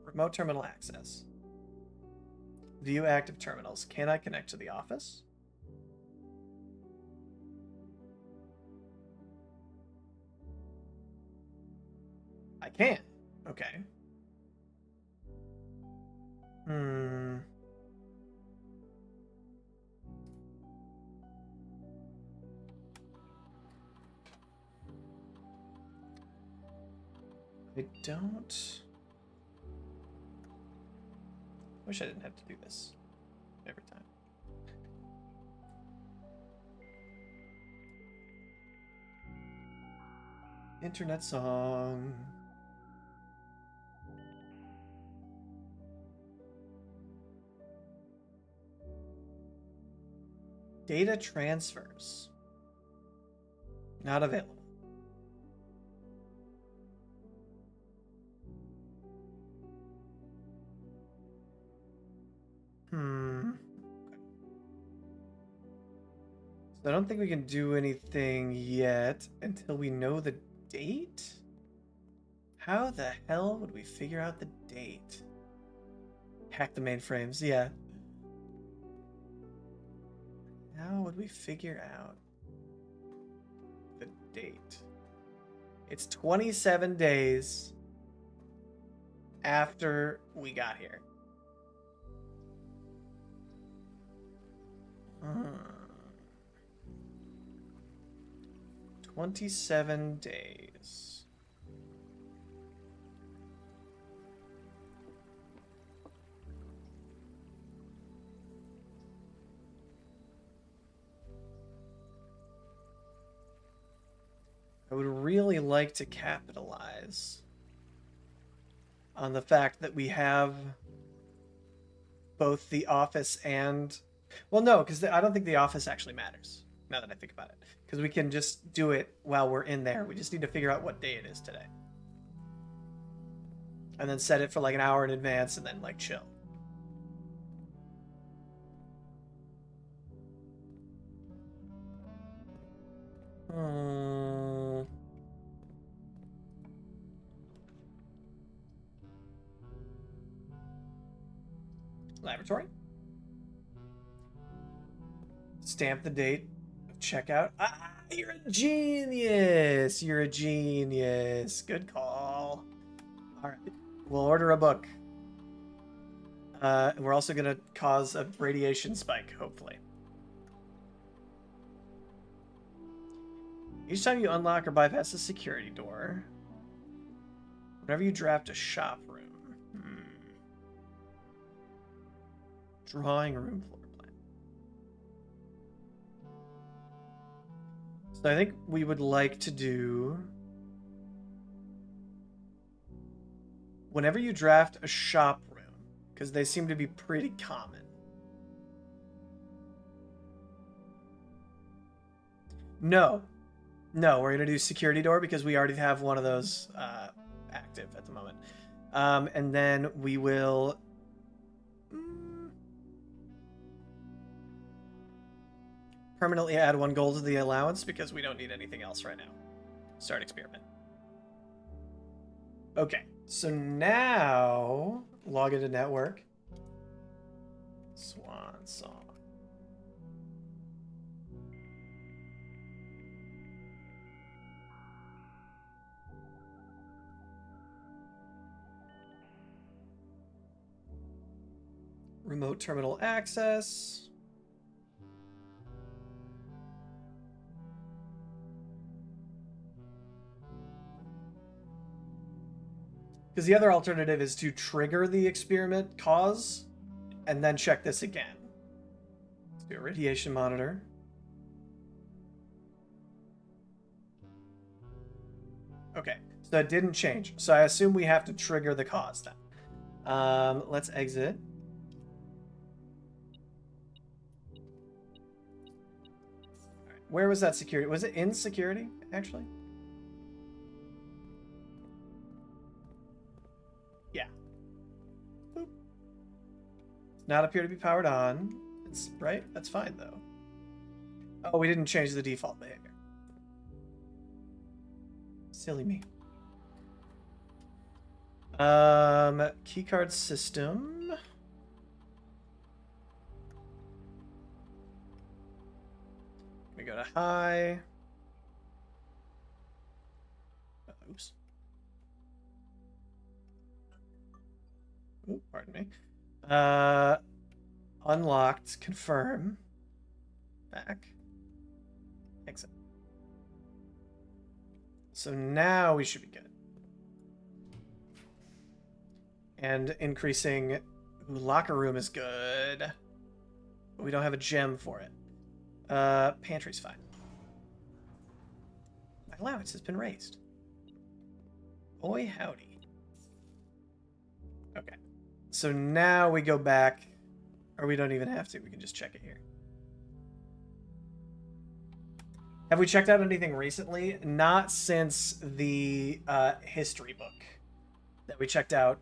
Remote terminal access. View active terminals. Can I connect to the office? I can. Okay. I don't... Wish I didn't have to do this every time. Internet song. Data transfers. Not available. So I don't think we can do anything yet until we know the date? How the hell would we figure out the date? Hack the mainframes, yeah. How would we figure out the date? It's 27 days after we got here. 27 days. I would really like to capitalize on the fact that we have both the office and... Well, no, because I don't think the office actually matters, now that I think about it. Because we can just do it while we're in there. We just need to figure out what day it is today. And then set it for like an hour in advance and then like chill. Laboratory. Stamp the date of checkout. Ah, you're a genius. You're a genius. Good call. All right. We'll order a book. We're also going to cause a radiation spike, hopefully. Each time you unlock or bypass a security door, whenever you draft a shop room. Drawing room floor plan. So I think we would like to do... Whenever you draft a shop room, because they seem to be pretty common. No. No, we're going to do security door because we already have one of those active at the moment. And then we will... permanently add 1 gold to the allowance because we don't need anything else right now. Start experiment. Okay, so now log into network. Swan song. Remote terminal access. Because the other alternative is to trigger the experiment cause and then check this again. Let's do a radiation monitor. Okay, so that didn't change. So I assume we have to trigger the cause then. Let's exit. All right, where was that security? Was it in security, actually? Yeah. Boop. Does not appear to be powered on. It's right? That's fine, though. Oh, we didn't change the default behavior. Silly me. Keycard system. We go to high. Oops. Ooh, pardon me. Unlocked. Confirm. Back. Exit. So now we should be good. And increasing... Ooh, locker room is good. But we don't have a gem for it. Pantry's fine. My allowance has been raised. Boy, howdy. Okay. So now we go back, or we don't even have to. We can just check it here. Have we checked out anything recently? Not since the history book that we checked out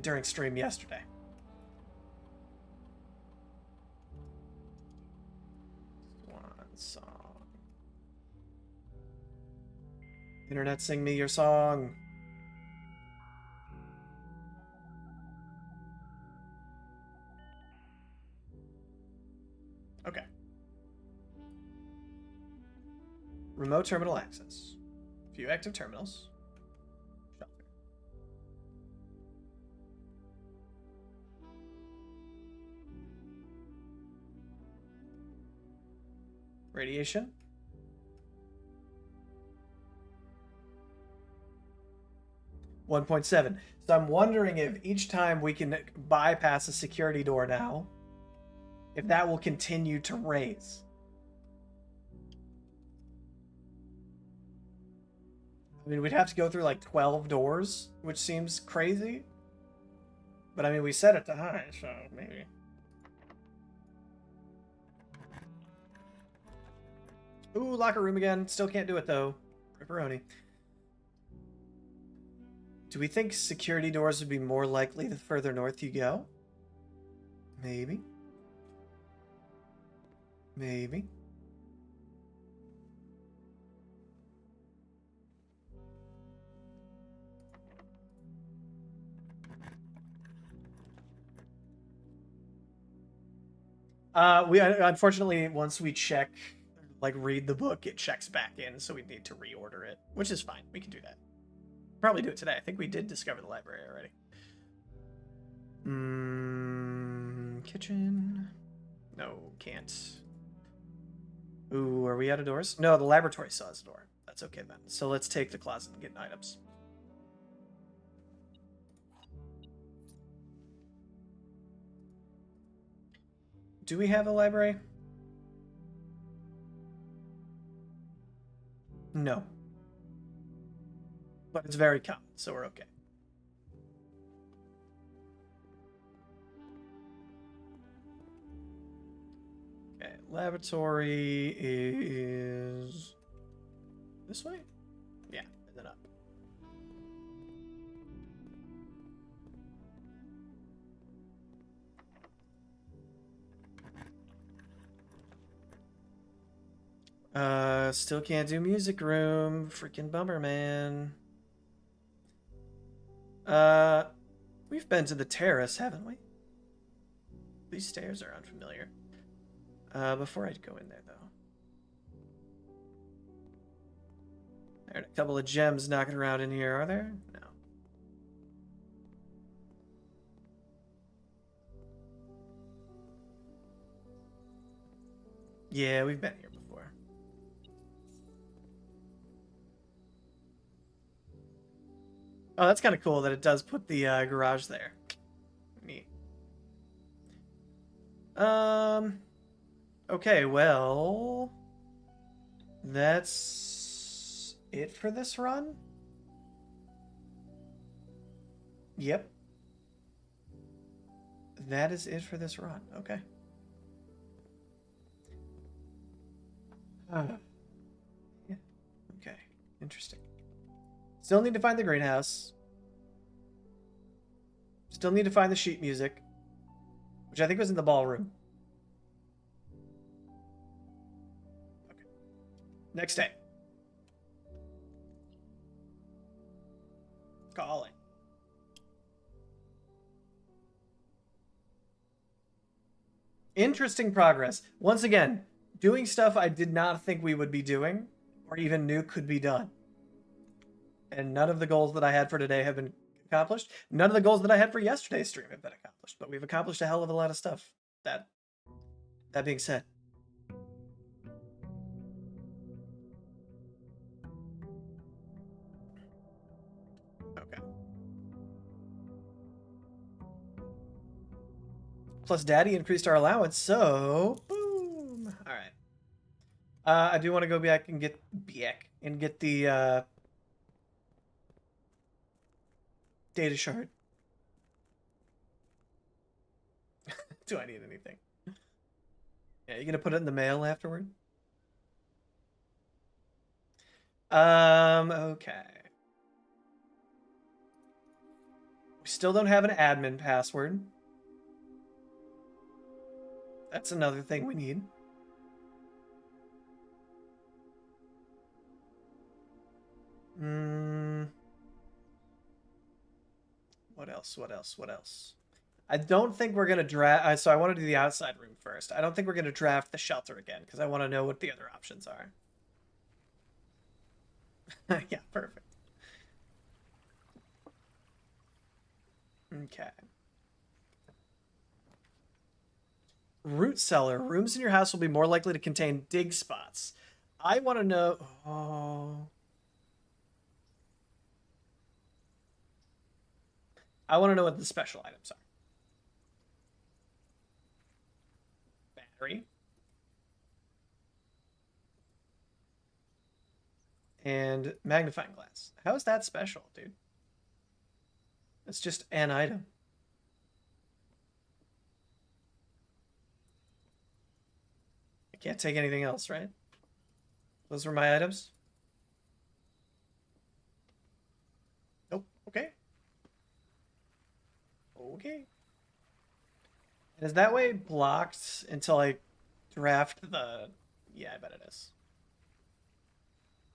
during stream yesterday. Swan song. Internet, sing me your song. Okay. Remote terminal access. View active terminals. Shelter. Radiation. $1.7. So I'm wondering if each time we can bypass a security door now, if that will continue to raise. I mean, we'd have to go through like 12 doors, which seems crazy. But I mean, we set it to high, so maybe. Ooh, locker room again. Still can't do it though. Ripperoni. Do we think security doors would be more likely the further north you go? Maybe. Maybe. We unfortunately, once we check, like read the book, it checks back in, so we need to reorder it, which is fine. We can do that. Probably do it today. I think we did discover the library already. Kitchen. No, can't. Ooh, are we out of doors? No, the laboratory still has a door. That's okay then. So let's take the closet and get items. Do we have a library? No. But it's very common, so we're okay. Okay, laboratory is this way? Yeah, and then up. Still can't do music room. Freaking bummer, man. We've been to the terrace, haven't we? These stairs are unfamiliar. Before I go in there, though. There are a couple of gems knocking around in here, are there? No. Yeah, we've been here before. Oh, that's kind of cool that it does put the garage there. Neat. Okay, well... That's it for this run? Yep. That is it for this run. Okay. Yeah. Okay. Interesting. Still need to find the greenhouse. Still need to find the sheet music, which I think was in the ballroom. Okay. Next day. Calling. Interesting progress. Once again, doing stuff I did not think we would be doing, or even knew could be done. And none of the goals that I had for today have been accomplished. None of the goals that I had for yesterday's stream have been accomplished, but we've accomplished a hell of a lot of stuff. That being said. Okay. Plus, Daddy increased our allowance, so boom. All right. I do want to go back and get the data shard. Do I need anything? Yeah, you gonna put it in the mail afterward? Okay. We still don't have an admin password. That's another thing we need. Hmm. What else? What else? What else? I don't think we're gonna draft. So I want to do the outside room first. I don't think we're gonna draft the shelter again because I want to know what the other options are. Yeah, perfect. Okay. Root cellar. Rooms in your house will be more likely to contain dig spots. I want to know. Oh. I want to know what the special items are. Battery and magnifying glass. How is that special, dude? It's just an item. I can't take anything else, right? Those were my items. Nope. Okay. Okay. And is that way blocked until I draft the? Yeah, I bet it is.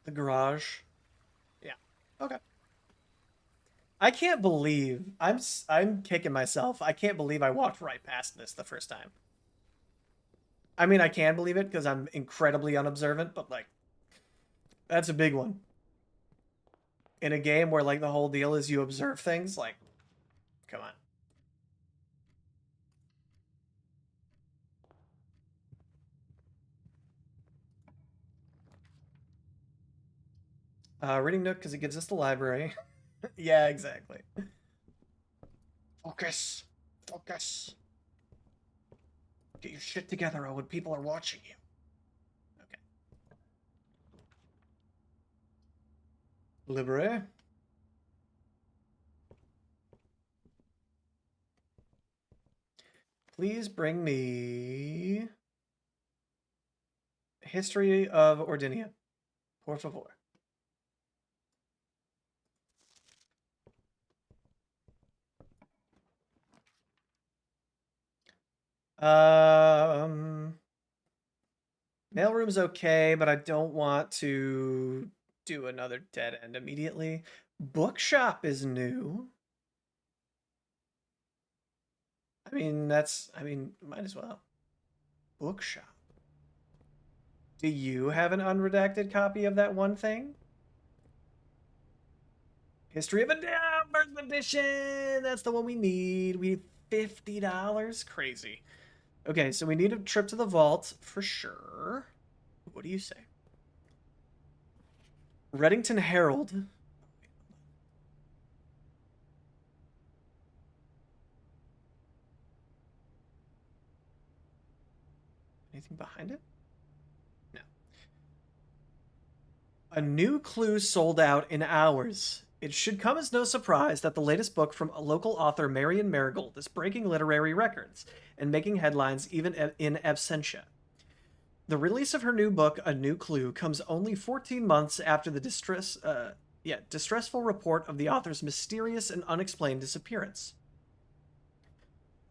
The garage. Yeah. Okay. I can't believe I'm kicking myself. I can't believe I walked right past this the first time. I mean, I can believe it because I'm incredibly unobservant, but like that's a big one. In a game where like the whole deal is you observe things, like come on. Reading Nook because it gives us the library. Yeah, exactly. Focus. Focus. Get your shit together, Owen. People are watching you. Okay. Library. Please bring me History of Ordinia. Por favor. Um, Mailroom's okay, but I don't want to do another dead end immediately. Bookshop is new. I mean, might as well. Bookshop. Do you have an unredacted copy of that one thing? History of a First Edition! That's the one we need. We need $50. Crazy. Okay, so we need a trip to the vault for sure. What do you say? Reddington Herald. Anything behind it? No. A new clue sold out in hours. It should come as no surprise that the latest book from a local author, Marion Marigold, is breaking literary records and making headlines even in absentia. The release of her new book, A New Clue, comes only 14 months after the distressful report of the author's mysterious and unexplained disappearance.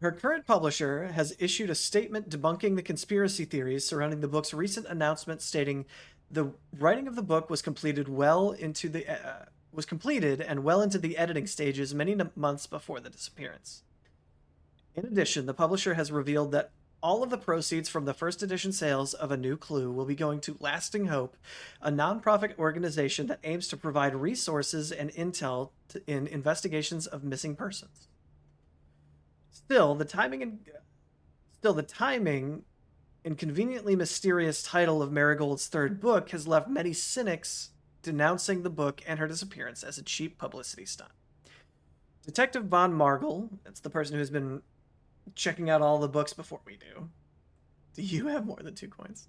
Her current publisher has issued a statement debunking the conspiracy theories surrounding the book's recent announcement, stating the writing of the book was completed and well into the editing stages many months before the disappearance. In addition, the publisher has revealed that all of the proceeds from the first edition sales of A New Clue will be going to Lasting Hope, a nonprofit organization that aims to provide resources and intel in investigations of missing persons. Still, the timing and conveniently mysterious title of Marigold's third book has left many cynics denouncing the book and her disappearance as a cheap publicity stunt. Detective Von Margel, that's the person who's been Checking out all the books before we do. Do you have more than 2 coins?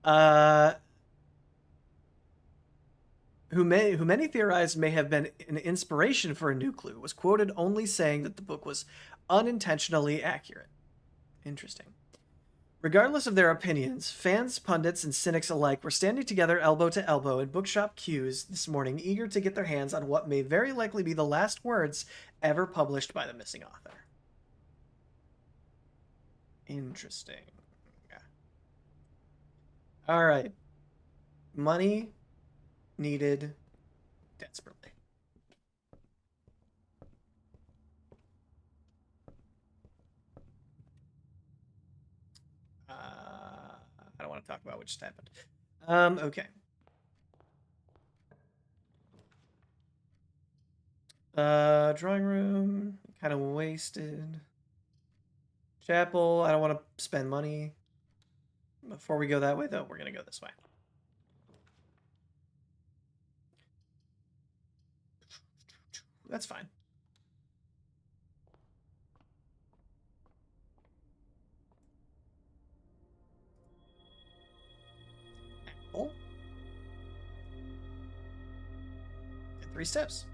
Uh, who many theorized may have been an inspiration for a new clue, was quoted only saying that the book was unintentionally accurate. Interesting. Regardless of their opinions, fans, pundits, and cynics alike were standing together elbow to elbow in bookshop queues this morning, eager to get their hands on what may very likely be the last words ever published by the missing author. Interesting. All right. Money needed desperately. I don't want to talk about what just happened. Okay. Drawing room, kind of wasted. Chapel, I don't want to spend money. Before we go that way, though, we're going to go this way. That's fine. Apple. And 3 steps.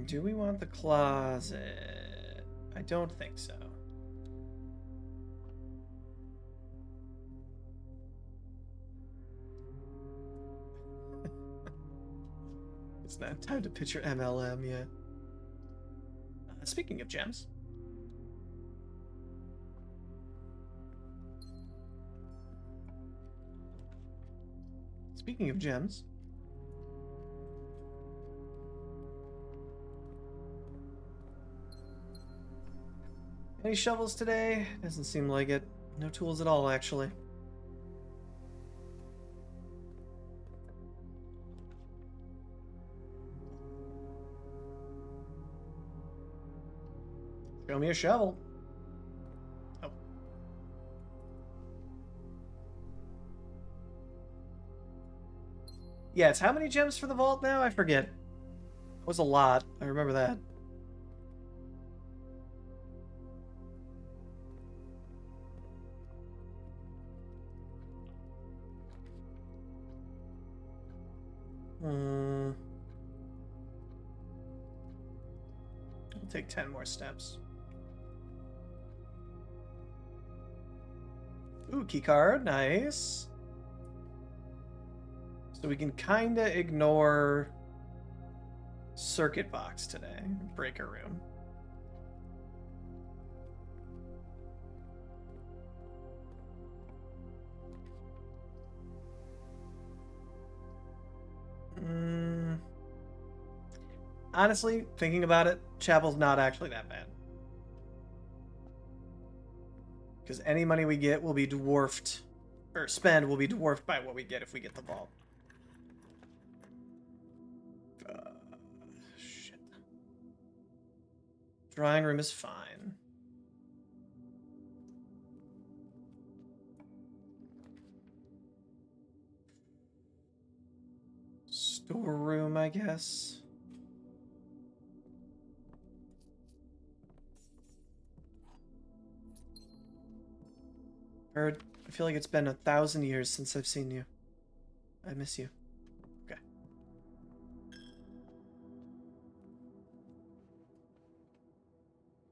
Do we want the closet? I don't think so. It's not time to pitch your MLM yet. Speaking of gems. Speaking of gems. Any shovels today? Doesn't seem like it. No tools at all, actually. Show me a shovel. Oh. Yeah, it's how many gems for the vault now? I forget. It was a lot. I remember that. I'll take 10 more steps. Ooh, key card. Nice. So we can kind of ignore circuit box today. Breaker room. Honestly, thinking about it, Chapel's not actually that bad. Because any money we get will be dwarfed, or spend will be dwarfed by what we get if we get the vault. Shit. Drawing room is fine. Storeroom, I guess. Bird, I feel like it's been 1,000 years since I've seen you. I miss you.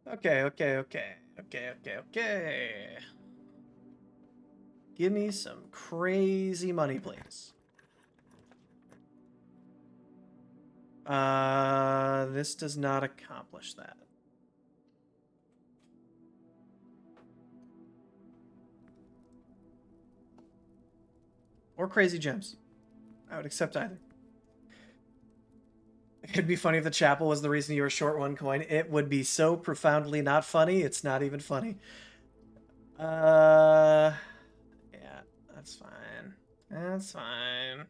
Okay. Okay. Give me some crazy money, please. This does not accomplish that. Or crazy gems. I would accept either. It'd be funny if the chapel was the reason you were short 1 coin. It would be so profoundly not funny, it's not even funny. Yeah, that's fine. That's fine.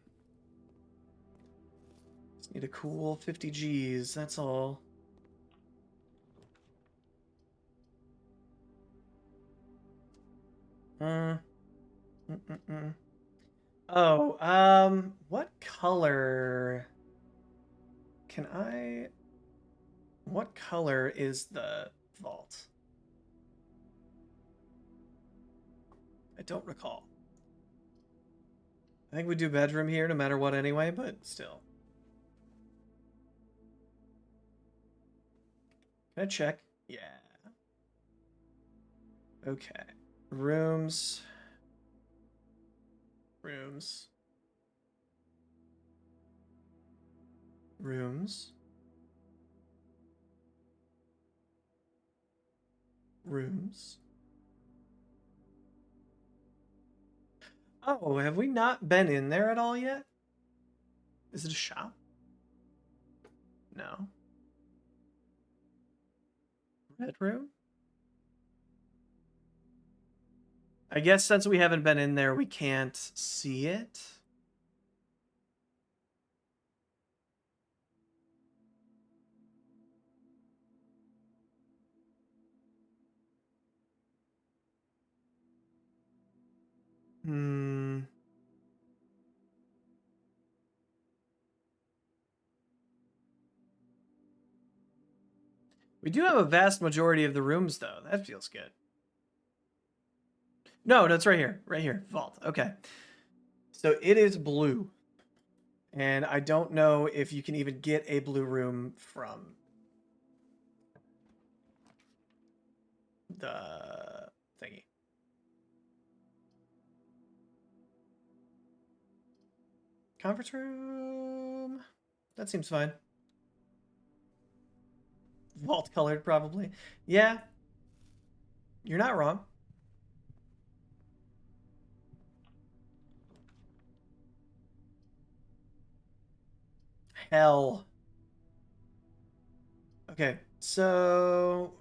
Just need a cool 50 Gs, that's all. Oh, what color can I... What color is the vault? I don't recall. I think we do bedroom here no matter what anyway, but still. Can I check? Yeah. Okay. Rooms. Rooms. Rooms. Rooms. Oh, have we not been in there at all yet? Is it a shop? No. Red room? I guess since we haven't been in there, we can't see it. Hmm. We do have a vast majority of the rooms, though. That feels good. No, it's right here. Right here. Vault. Okay. So it is blue. And I don't know if you can even get a blue room from the thingy. Conference room. That seems fine. Vault colored, probably. Yeah, you're not wrong. Hell. Okay, so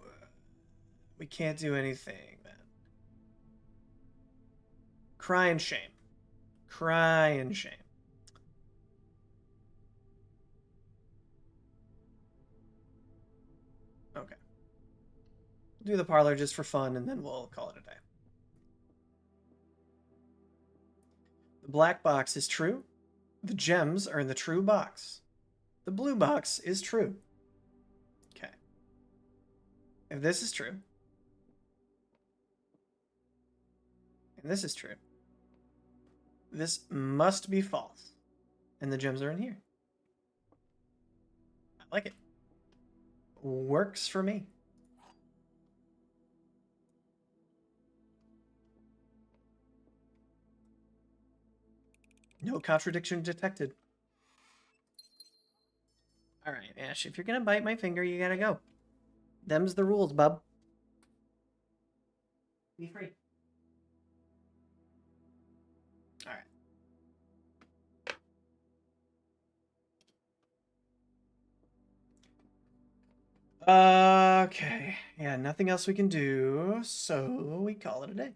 we can't do anything then. Crying shame. Crying shame. Okay. We'll do the parlor just for fun and then we'll call it a day. The black box is true. The gems are in the true box. The blue box is true. Okay. If this is true, and this is true, this must be false. And the gems are in here. I like it. Works for me. No contradiction detected. All right, Ash, if you're going to bite my finger, you got to go. Them's the rules, bub. Be free. All right. Okay. Yeah, nothing else we can do, so we call it a day.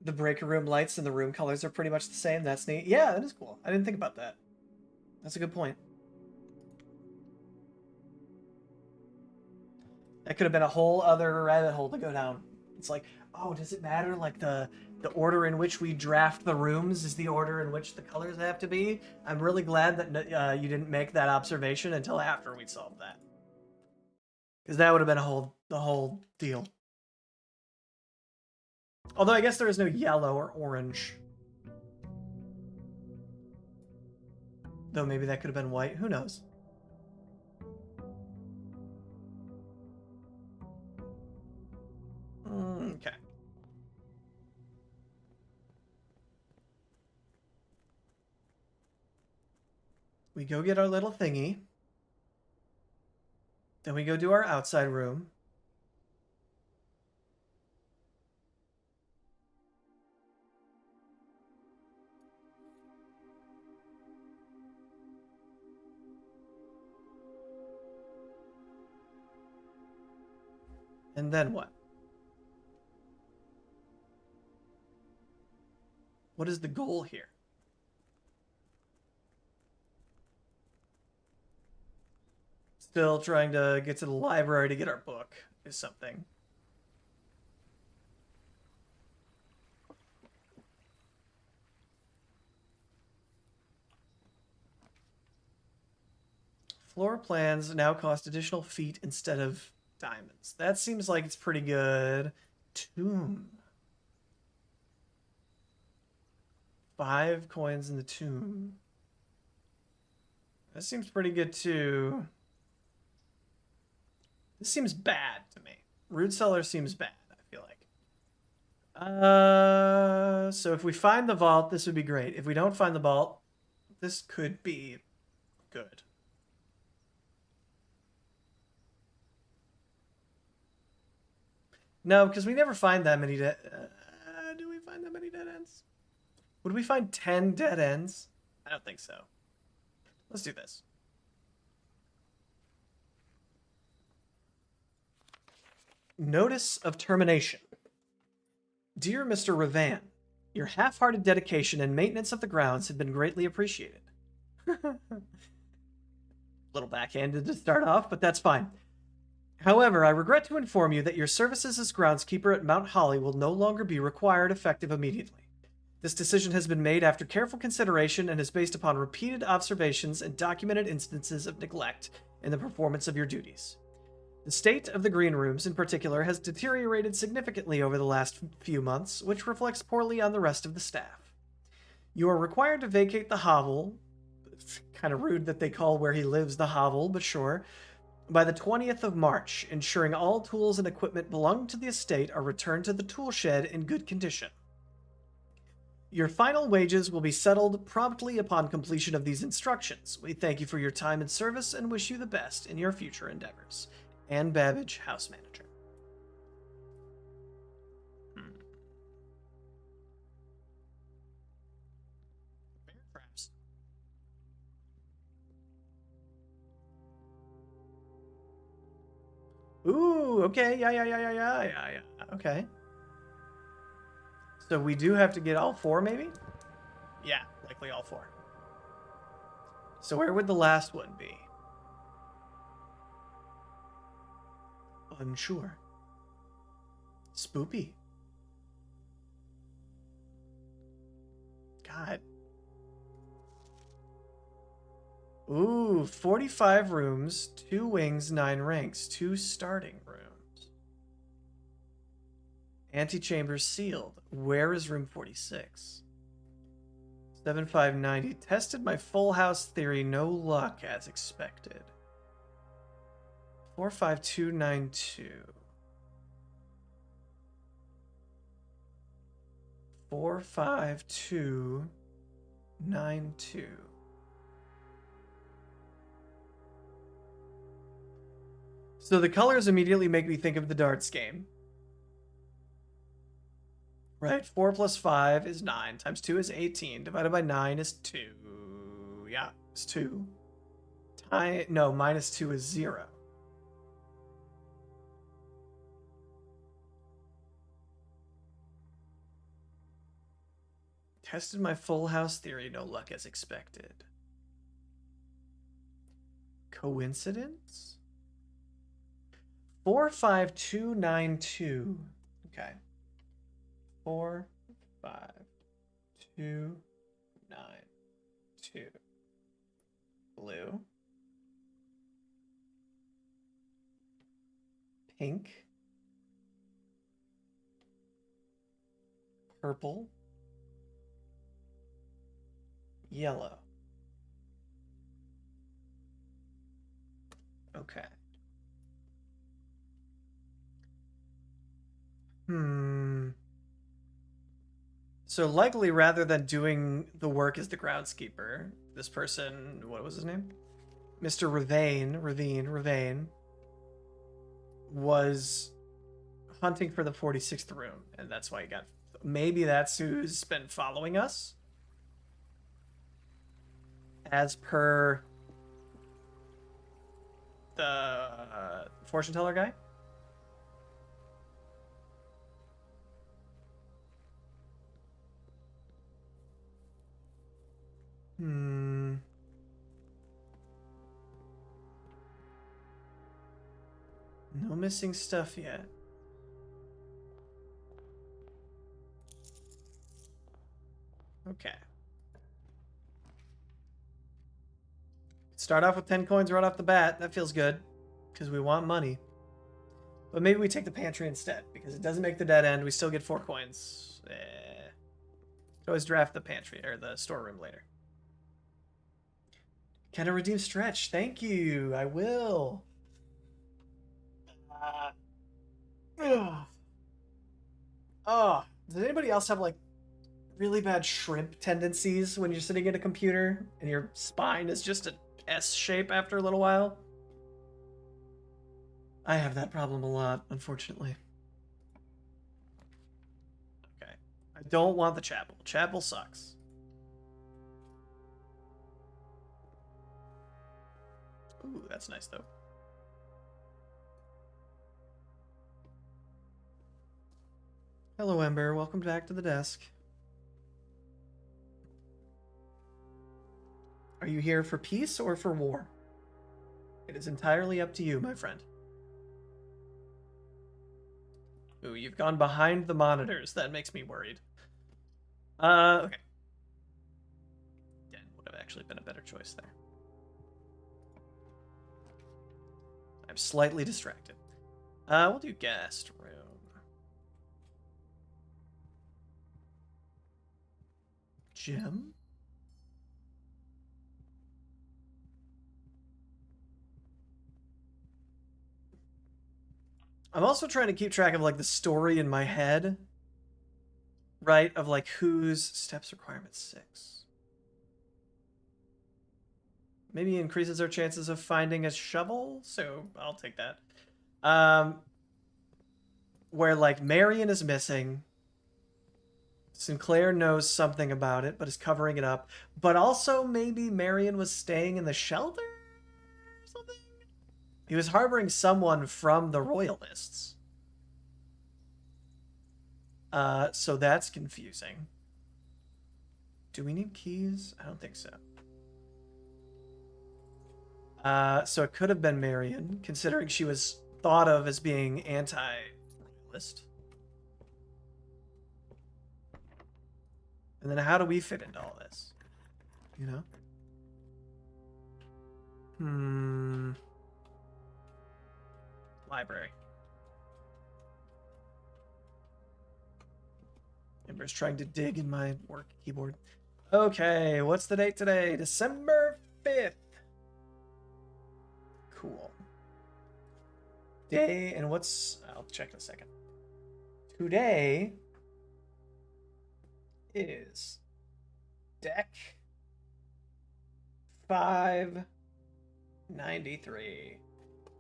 The breaker room lights and the room colors are pretty much the same. That's neat. Yeah, that is cool. I didn't think about that. That's a good point. That could have been a whole other rabbit hole to go down. It's like, oh, does it matter? Like the order in which we draft the rooms is the order in which the colors have to be. I'm really glad that you didn't make that observation until after we solved that, because that would have been the whole deal. Although I guess there is no yellow or orange. Though maybe that could have been white. Who knows? Okay. We go get our little thingy. Then we go do our outside room. And then what? What is the goal here? Still trying to get to the library to get our book is something. Floor plans now cost additional feet instead of diamonds. That seems like it's pretty good. Tomb. 5 coins in the tomb. That seems pretty good too. This seems bad to me. Root cellar seems bad, I feel like. So if we find the vault, this would be great. If we don't find the vault, this could be good. No, because we never find that many dead... do we find that many dead ends? Would we find 10 dead ends? I don't think so. Let's do this. Notice of termination. Dear Mr. Ravan, your half-hearted dedication and maintenance of the grounds have been greatly appreciated. Little backhanded to start off, but that's fine. However, I regret to inform you that your services as groundskeeper at Mount Holly will no longer be required effective immediately. This decision has been made after careful consideration and is based upon repeated observations and documented instances of neglect in the performance of your duties. The state of the green rooms, in particular, has deteriorated significantly over the last few months, which reflects poorly on the rest of the staff. You are required to vacate the hovel. It's kind of rude that they call where he lives the hovel, but sure. By the 20th of March, ensuring all tools and equipment belonging to the estate are returned to the tool shed in good condition. Your final wages will be settled promptly upon completion of these instructions. We thank you for your time and service and wish you the best in your future endeavors. Ann Babbage, house manager. Bear traps. Ooh, okay, yeah. Okay. So we do have to get all 4, maybe? Yeah, likely all 4. So where would the last one be? Unsure. Spoopy. God. Ooh, 45 rooms, 2 wings, 9 ranks, 2 starting rooms. Antechambers sealed. Where is room 46? 7590. Tested my full house theory. No luck as expected. 45292. 45292. So the colors immediately make me think of the darts game. Right, 4 plus 5 is 9, times 2 is 18, divided by 9 is 2. Yeah, it's 2. No, minus 2 is 0. Tested my full house theory, no luck as expected. Coincidence? 45292. Okay. 45292. Blue. Pink. Purple. Yellow. Okay. So likely, rather than doing the work as the groundskeeper, this person, what was his name? Mr. Ravane, was hunting for the 46th room, and that's why he got... Maybe that's who's been following us? As per the fortune teller guy? No missing stuff yet. Okay. Start off with 10 coins right off the bat. That feels good. Because we want money. But maybe we take the pantry instead. Because it doesn't make the dead end. We still get 4 coins. Always draft the pantry or the storeroom later. Can I redeem stretch? Thank you. I will. Oh, does anybody else have like really bad shrimp tendencies when you're sitting at a computer and your spine is just an S shape after a little while? I have that problem a lot, unfortunately. Okay. I don't want the chapel. Chapel sucks. Ooh, that's nice though. Hello, Ember. Welcome back to the desk. Are you here for peace or for war? It is entirely up to you, my friend. Ooh, you've gone behind the monitors. That makes me worried. Okay. Den would have actually been a better choice there. I'm slightly distracted. We'll do guest room. Gym? I'm also trying to keep track of like the story in my head, right? Of like whose steps requirement 6. Maybe increases our chances of finding a shovel, so I'll take that. Where like Marion is missing. Sinclair knows something about it, but is covering it up. But also maybe Marion was staying in the shelter or something? He was harboring someone from the Royalists. So that's confusing. Do we need keys? I don't think so. So it could have been Marion, considering she was thought of as being anti-royalist. And then how do we fit into all this? You know? Library. Ember's trying to dig in my work keyboard. Okay, what's the date today? December 5th. Cool. Day, and what's... I'll check in a second. Today is deck 593.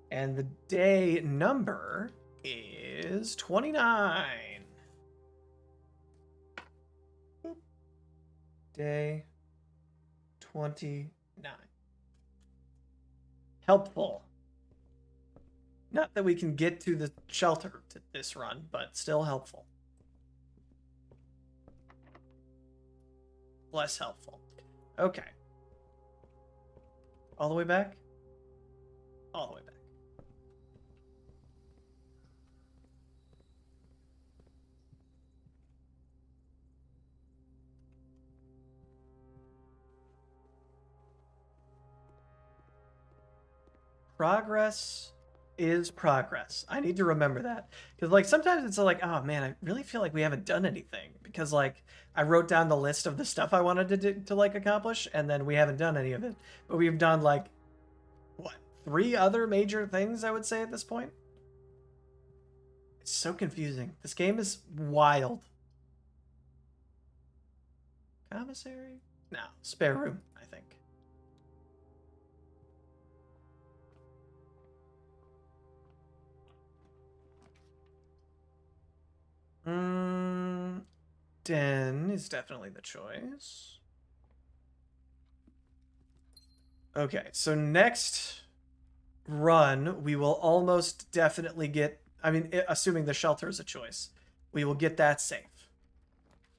And the day number is 29. Day 29. Helpful. Not that we can get to the shelter to this run, but still helpful. Less helpful. Okay. All the way back? All the way back. Progress is progress. I need to remember that. Because, like, sometimes it's like, oh, man, I really feel like we haven't done anything. Because, like, I wrote down the list of the stuff I wanted to like, accomplish, and then we haven't done any of it. But we've done, like, what, 3 other major things, I would say, at this point? It's so confusing. This game is wild. Commissary? No, spare room, I think. Den is definitely the choice. Okay, so next run, we will almost definitely get, I mean, assuming the shelter is a choice, we will get that safe.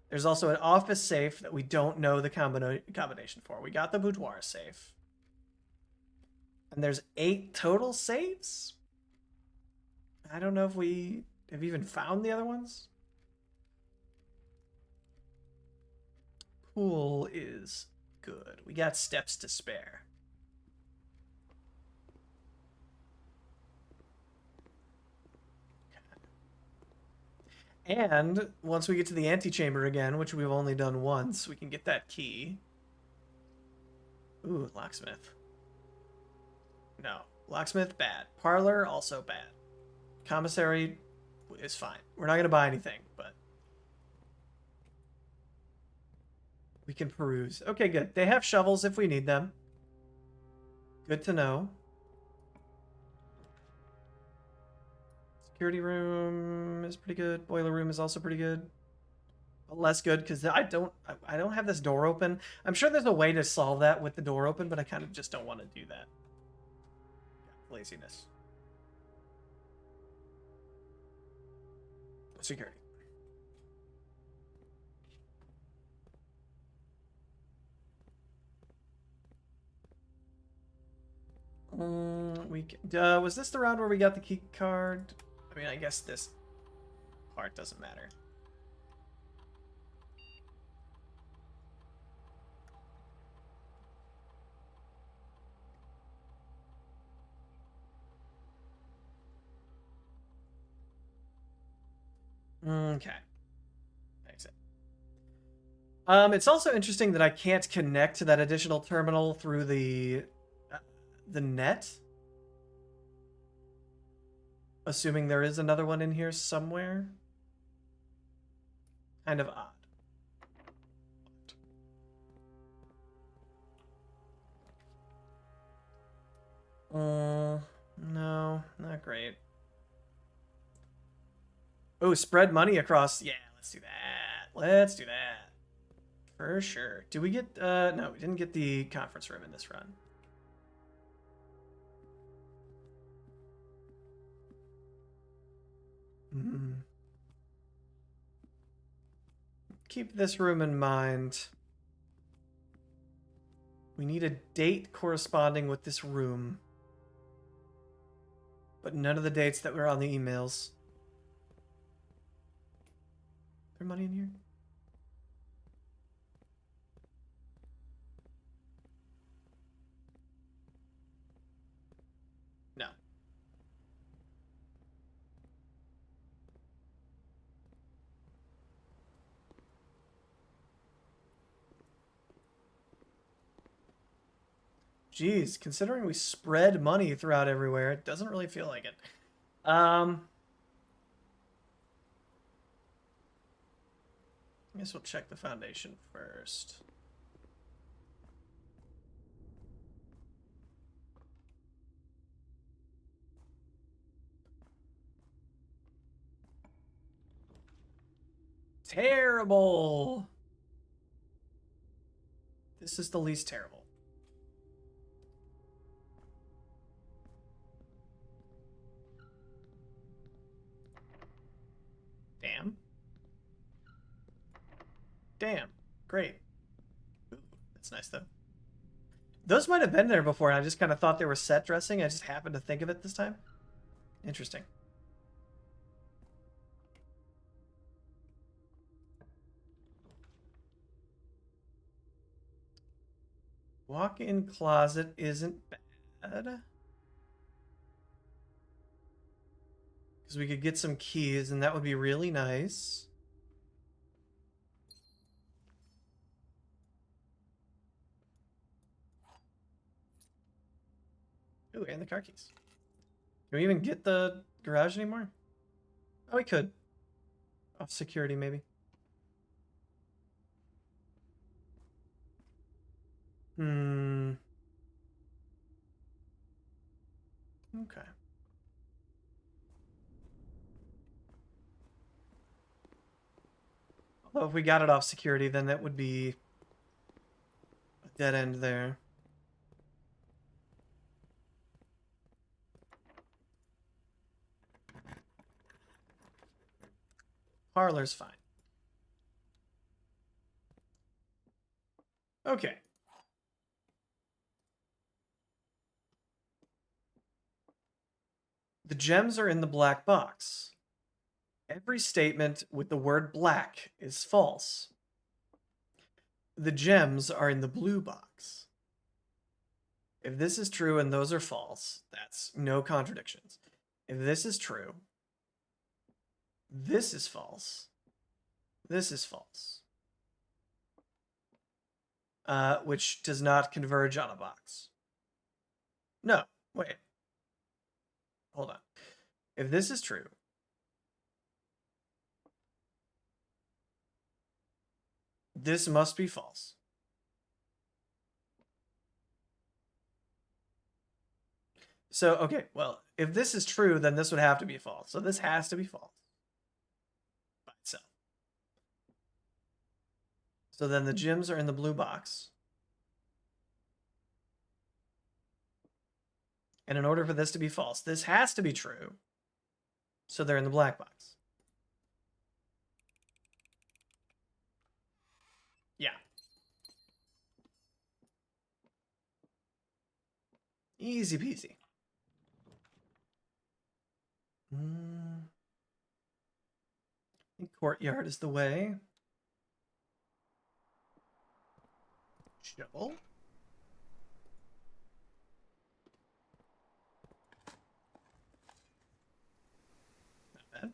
There's also an office safe that we don't know the combination for. We got the boudoir safe. And there's 8 total saves? I don't know if we have even found the other ones. Pool is good. We got steps to spare. And once we get to the antechamber again, which we've only done once, we can get that key. Ooh, locksmith. No. Locksmith, bad. Parlor, also bad. Commissary is fine. We're not going to buy anything, but we can peruse. Okay, good. They have shovels if we need them. Good to know. Security room is pretty good. Boiler room is also pretty good. But less good because I don't have this door open. I'm sure there's a way to solve that with the door open, but I kind of just don't want to do that. Laziness. Security. Was this the round where we got the key card? I mean, I guess this part doesn't matter. Okay. Exit. It's also interesting that I can't connect to that additional terminal through the net. Assuming there is another one in here somewhere. Kind of odd. No, not great. Oh, spread money across. Yeah, let's do that. Let's do that. For sure. Do we get, no, we didn't get the conference room in this run. Keep this room in mind. We need a date corresponding with this room. But none of the dates that were on the emails. Is there money in here? No. Jeez, considering we spread money throughout everywhere, it doesn't really feel like it. I guess we'll check the foundation first. Terrible! This is the least terrible. Damn. Damn. Great. Ooh, that's nice, though. Those might have been there before, and I just kind of thought they were set dressing. I just happened to think of it this time. Interesting. Walk-in closet isn't bad. Because we could get some keys, and that would be really nice. Ooh, and the car keys. Can we even get the garage anymore? Oh, we could. Off security, maybe. Hmm. Okay. Although if we got it off security, then that would be a dead end there. Parlor's fine. Okay. The gems are in the black box. Every statement with the word black is false. The gems are in the blue box. If this is true and those are false, that's no contradictions. If this is true, this is false, this is false, which does not converge on a box. No, wait. Hold on. If this is true, this must be false. So, okay, well, if this is true, then this would have to be false. So this has to be false by itself. So then the gems are in the blue box. And in order for this to be false, this has to be true. So they're in the black box. Yeah. Easy peasy. I think courtyard is the way. Shovel. Not bad.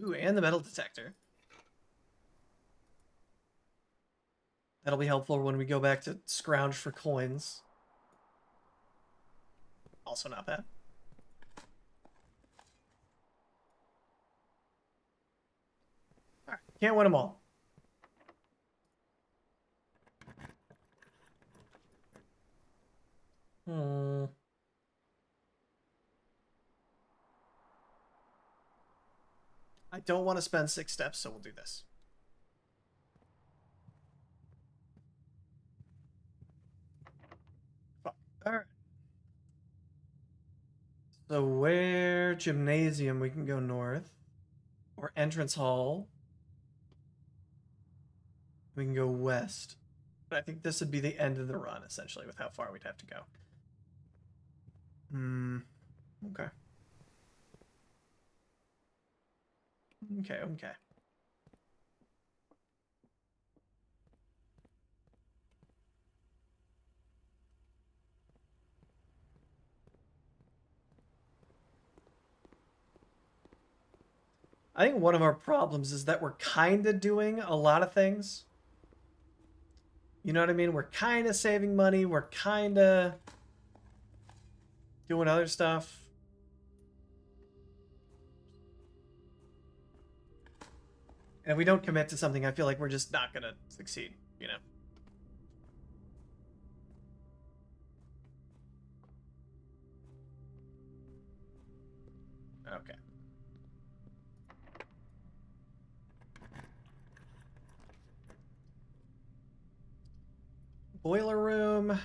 Ooh, and the metal detector. That'll be helpful when we go back to scrounge for coins. Also not bad. All right, can't win them all. I don't want to spend 6 steps, so we'll do this. Fuck. All right. So where gymnasium, we can go north. Or entrance hall, we can go west. But I think this would be the end of the run, essentially, with how far we'd have to go. Okay. Okay. I think one of our problems is that we're kind of doing a lot of things. You know what I mean? We're kind of saving money. We're kind of doing other stuff. And if we don't commit to something, I feel like we're just not going to succeed, you know? Okay. Boiler room.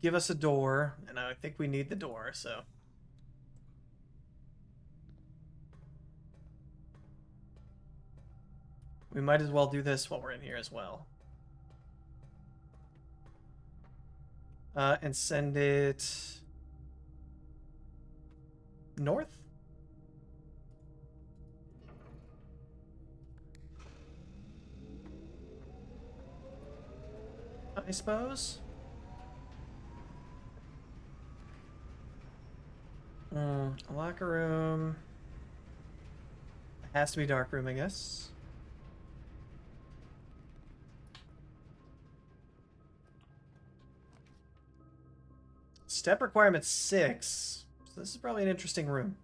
Give us a door, and I think we need the door, so... we might as well do this while we're in here as well. And send it... north? I suppose? Locker room... it has to be dark room, I guess. Step requirement 6. So this is probably an interesting room.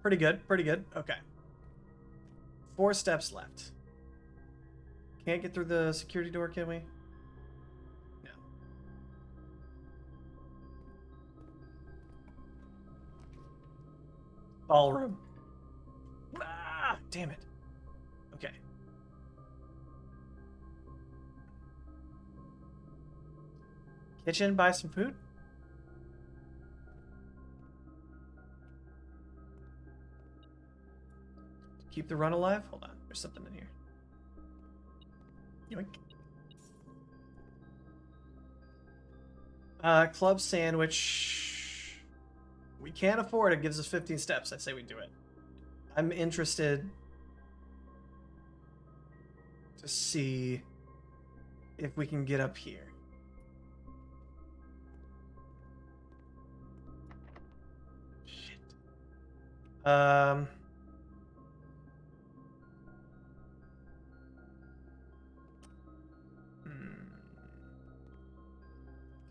Pretty good. Okay. 4 steps left. Can't get through the security door, can we? No. Ballroom. Ah, damn it. Okay. Kitchen, buy some food. Keep the run alive. Hold on. There's something in here. Yoink. Club sandwich. We can't afford it. Gives us 15 steps. I say we do it. I'm interested to see if we can get up here. Shit.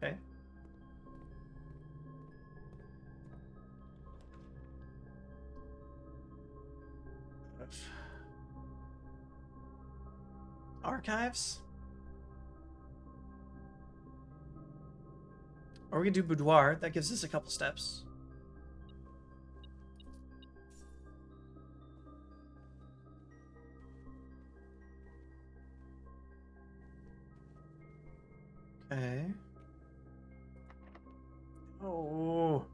Okay. Archives? Or we could do boudoir. That gives us a couple steps. Okay. Oh.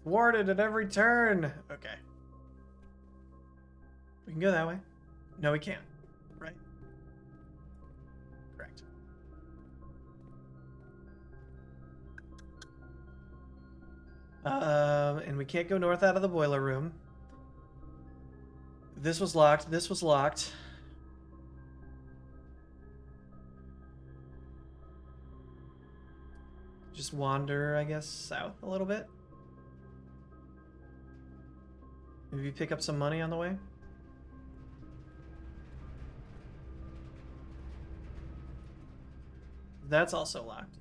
Thwarted at every turn. Okay. We can go that way. No, we can't. Right? Correct. And we can't go north out of the boiler room. This was locked. This was locked. Just wander, I guess, south a little bit. Maybe pick up some money on the way. That's also locked.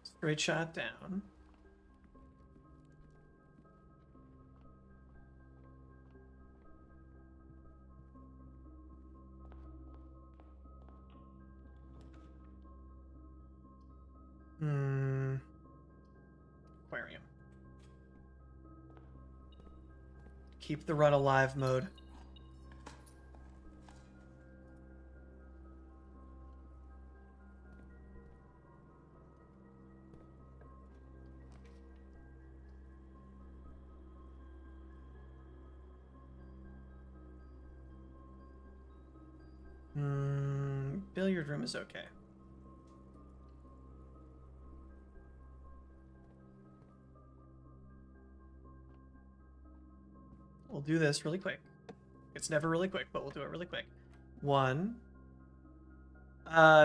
Straight shot down. Aquarium. Keep the run alive mode. Billiard room is okay. We'll do this really quick. It's never really quick, but we'll do it really quick. 1.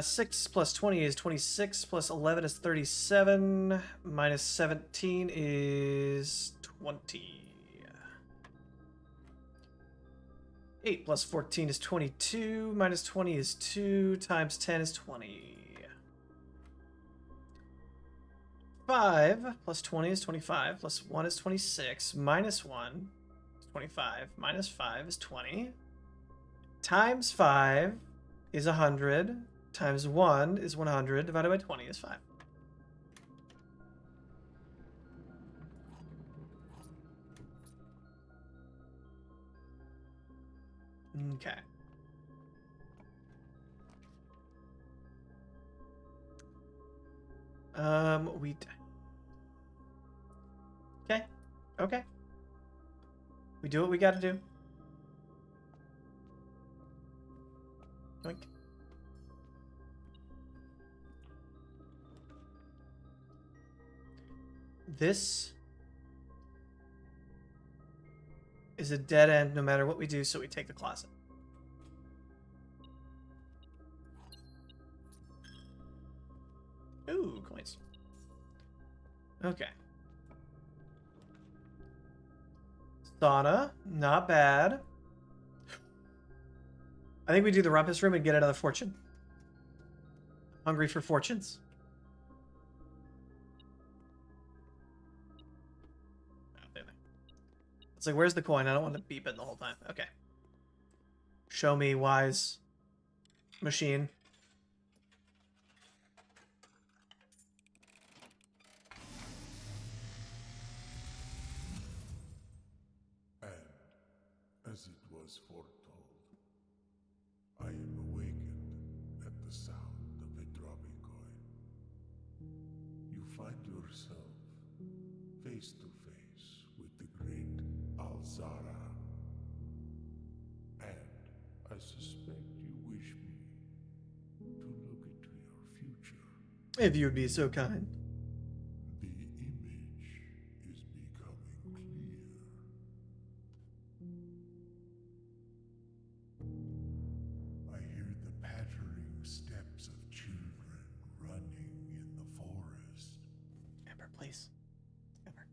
6 plus 20 is 26, plus 11 is 37, minus 17 is 20. 8 plus 14 is 22, minus 20 is 2, times 10 is 20. 5 plus 20 is 25, plus 1 is 26, minus 1 is 25, minus 5 is 20, times 5 is 100, times 1 is 100, divided by 20 is 5. Okay. Okay. We do what we gotta do. Oink. This is a dead end no matter what we do, so we take the closet. Ooh, coins. Okay. Sauna, not bad. I think we do the rumpus room and get another fortune. Hungry for fortunes. It's like, where's the coin? I don't want to beep it the whole time. Okay. Show me, wise machine. And as it was foretold, I am awakened at the sound of a dropping coin. find yourself face to face with the great Alzara. And I suspect you wish me to look into your future. If you would be so kind. The image is becoming clear. I hear the pattering steps of children running in the forest. Ember, please. Ember.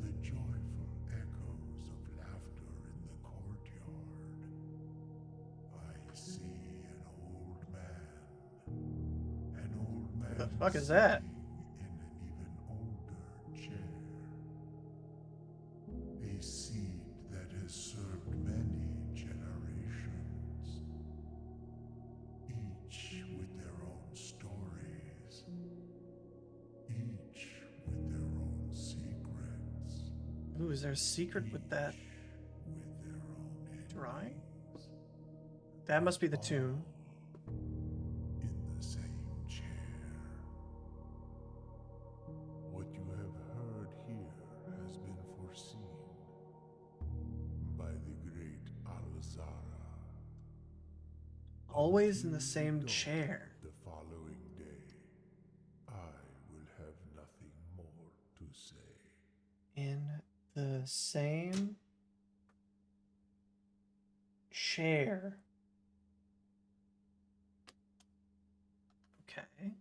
The joyful echoes of laughter in the courtyard. I see an old man. An old What the man fuck is sitting that? in an even older chair. A seed that has served many generations, each with their own stories, each with their own secrets, Ooh, is there a secret with that each with their own drawing? endings, That must be the all tune. in the same chair. What you have heard here has been foreseen by the great Alzara. Always in the Until the same dawn chair. of the following day, I will have nothing more to say. In the same chair. Okay.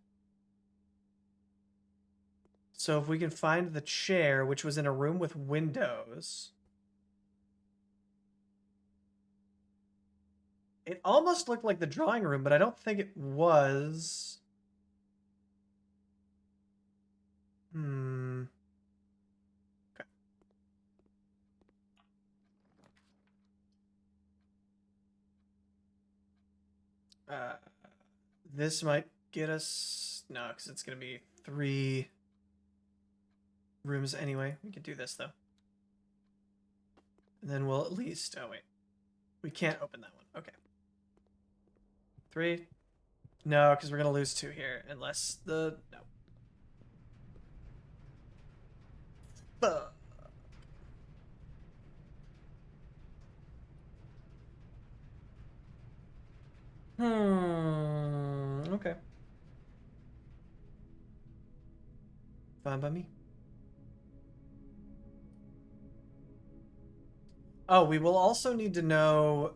So if we can find the chair, which was in a room with windows. It almost looked like the drawing room, but I don't think it was. Hmm. Okay. Uh, this might get us... No, because it's going to be 3 rooms anyway. We could do this, though. And then we'll at least... Oh, wait. We can't open that one. Okay. 3. No, because we're going to lose 2 here. Unless the... No. Fuck. Okay. Fine by me. Oh, we will also need to know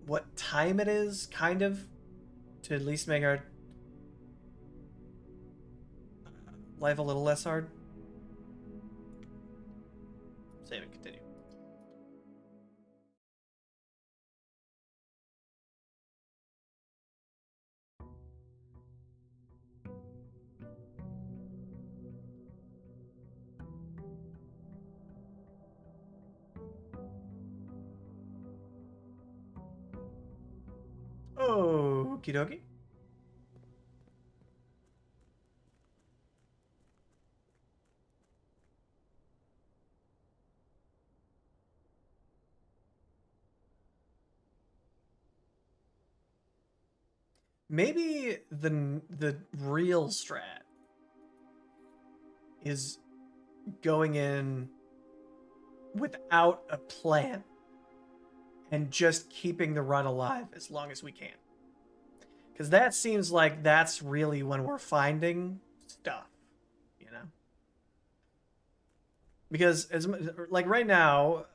what time it is, kind of, to at least make our life a little less hard. Save and continue. Okie dokie. Maybe the real strat is going in without a plan and just keeping the run alive as long as we can. Because that seems like that's really when we're finding stuff, you know? Because as like right now,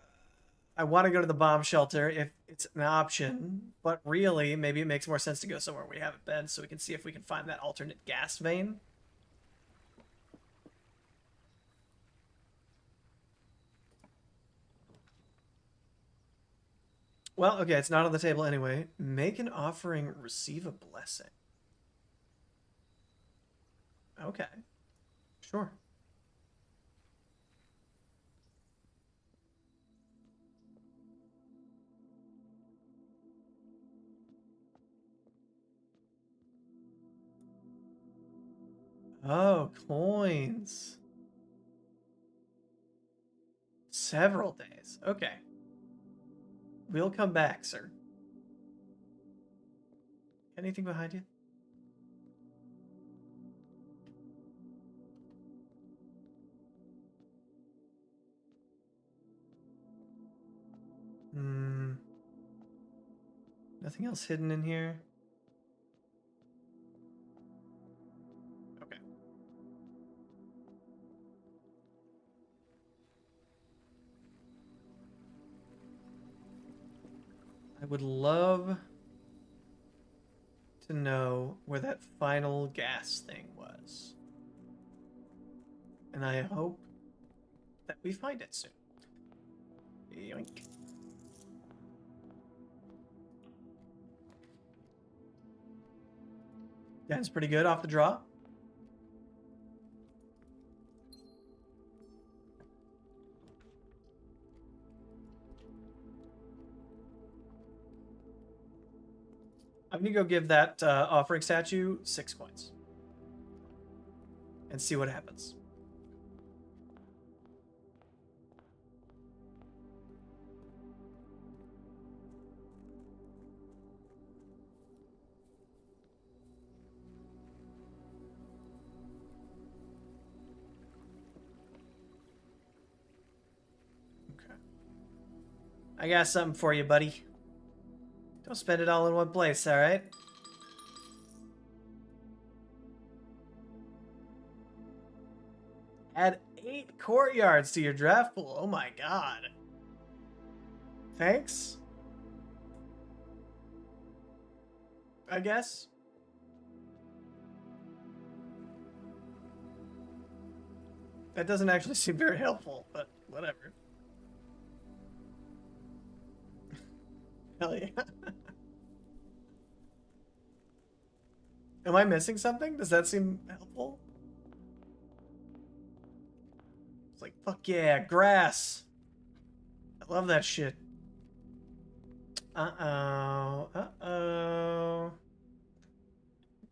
I want to go to the bomb shelter if it's an option, but really, maybe it makes more sense to go somewhere we haven't been so we can see if we can find that alternate gas vein. Well, okay, it's not on the table anyway. Make an offering, receive a blessing. Okay, sure. Oh, coins. Several days. Okay. We'll come back, sir. Anything behind you? Nothing else hidden in here. Okay. I would love to know where that final gas thing was. And I hope that we find it soon. Yoink. That's pretty good off the draw. I'm gonna go give that offering statue 6 coins and see what happens. Okay. I got something for you, buddy. Don't spend it all in one place, all right? Add 8 courtyards to your draft pool. Oh my god. Thanks? I guess. That doesn't actually seem very helpful, but whatever. Hell yeah. Am I missing something? Does that seem helpful? It's like, fuck yeah, grass. I love that shit. Uh-oh. Uh-oh.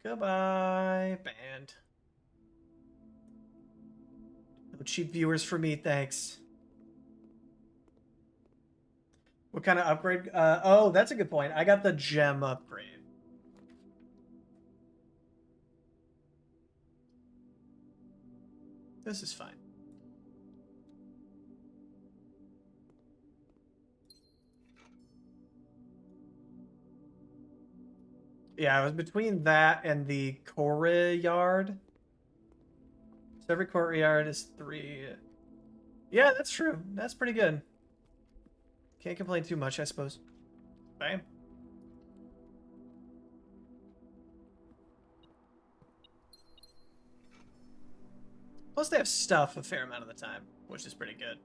Goodbye, band. No cheap viewers for me, thanks. What kind of upgrade? Oh, that's a good point. I got the gem upgrade. This is fine. Yeah, I was between that and the courtyard. So every courtyard is 3. Yeah, that's true. That's pretty good. Can't complain too much, I suppose. Bam. Plus, they have stuff a fair amount of the time, which is pretty good.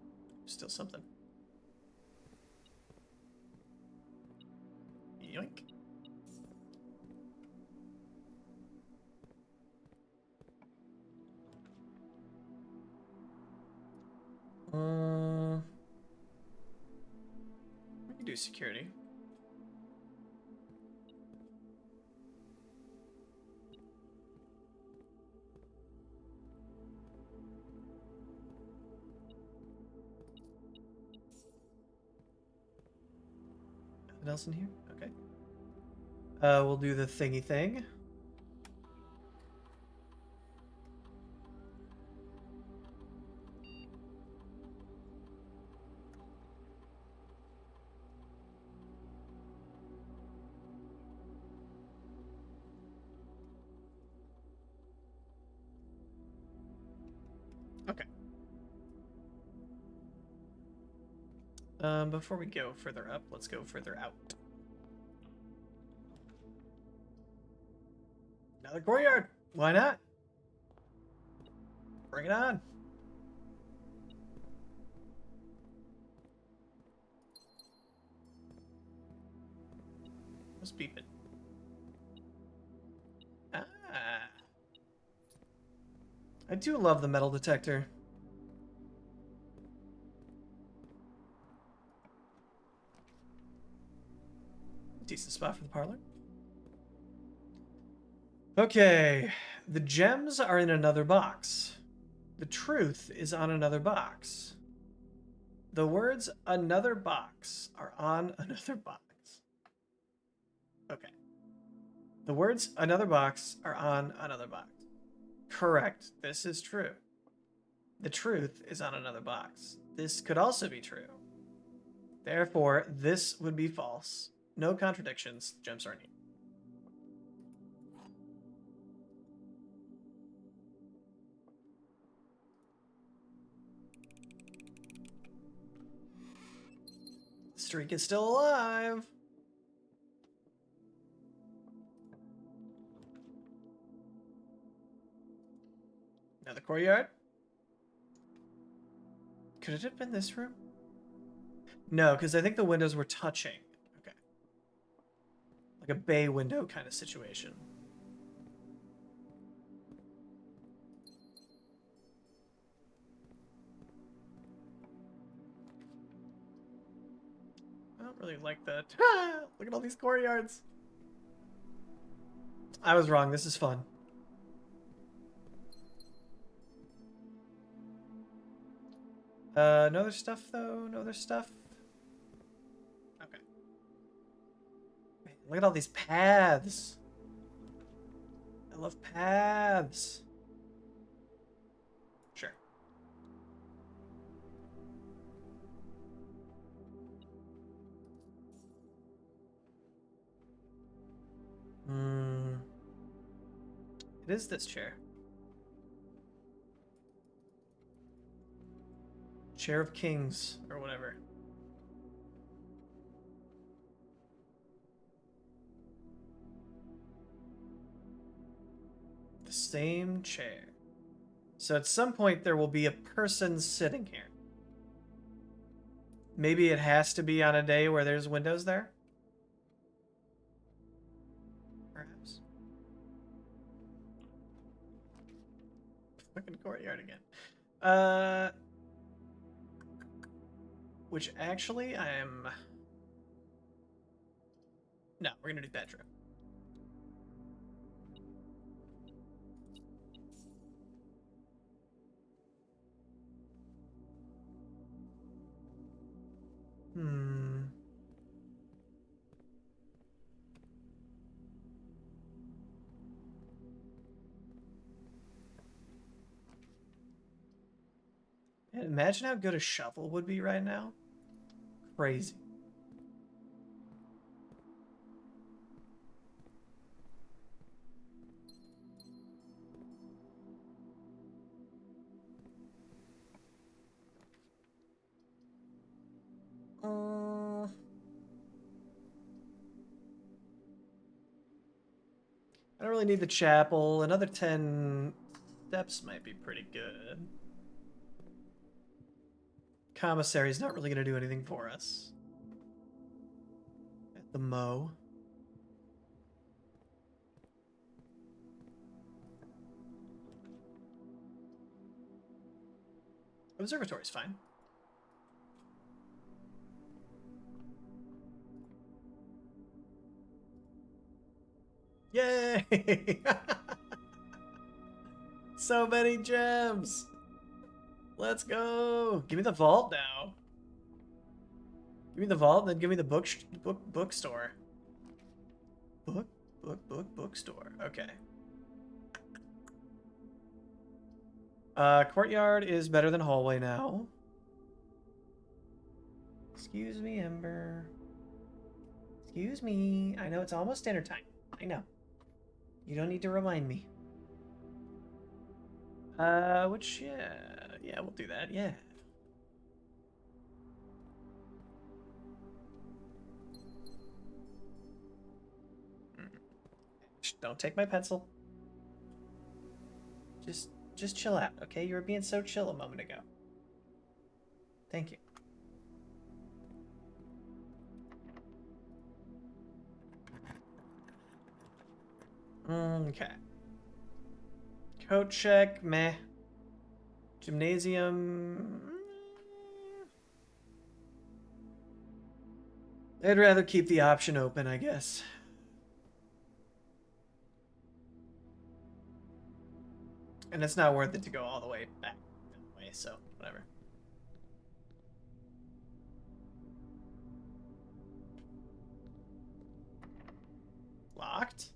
Still something. Yoink. We can do security. Nothing else in here? Okay. We'll do the thingy thing. Okay. Before we go further up, let's go further out. Another courtyard. Why not? Bring it on. What's beeping? Ah. I do love the metal detector. Decent spot for the parlor. Okay. The gems are in another box. The truth is on another box. The words another box are on another box. Okay. The words another box are on another box. Correct. This is true. The truth is on another box. This could also be true. Therefore, this would be false. No contradictions. Gems are neat. Streak is still alive. Now the courtyard. Could it have been this room? No, because I think the windows were touching. Okay. Like a bay window kind of situation. I don't really like that. Look at all these courtyards. I was wrong. This is fun. No other stuff, though? No other stuff? Okay. Man, look at all these paths. I love paths. Sure. Hmm. It is this chair. Chair of Kings, or whatever. The same chair. So at some point there will be a person sitting here. Maybe it has to be on a day where there's windows there? Perhaps. Fucking courtyard again. Which actually I am... No, we're gonna do bedroom. Hmm. Man, imagine how good a shovel would be right now. Crazy. I don't really need the chapel. Another 10 steps might be pretty good. Commissary's not really going to do anything for us. At the Mo. Observatory's fine. Yay! So many gems! Let's go! Give me the vault now. Give me the vault, then give me the bookstore. Bookstore. Okay. Courtyard is better than hallway now. Excuse me, Ember. Excuse me. I know it's almost dinner time. I know. You don't need to remind me. Which, yeah, we'll do that, yeah. Shh, don't take my pencil. Just chill out, okay? You were being so chill a moment ago. Thank you. Okay. Coat check, meh. Gymnasium. I'd rather keep the option open, I guess. And it's not worth it to go all the way back that way, so whatever. Locked?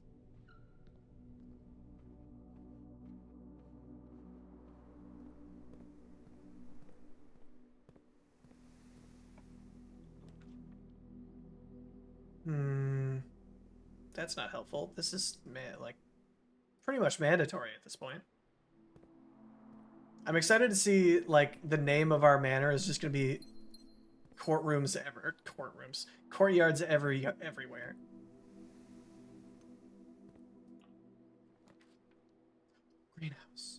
Hmm. that's not helpful. This is like pretty much mandatory at this point. I'm excited to see like the name of our manor is just gonna be courtyards everywhere. Greenhouse,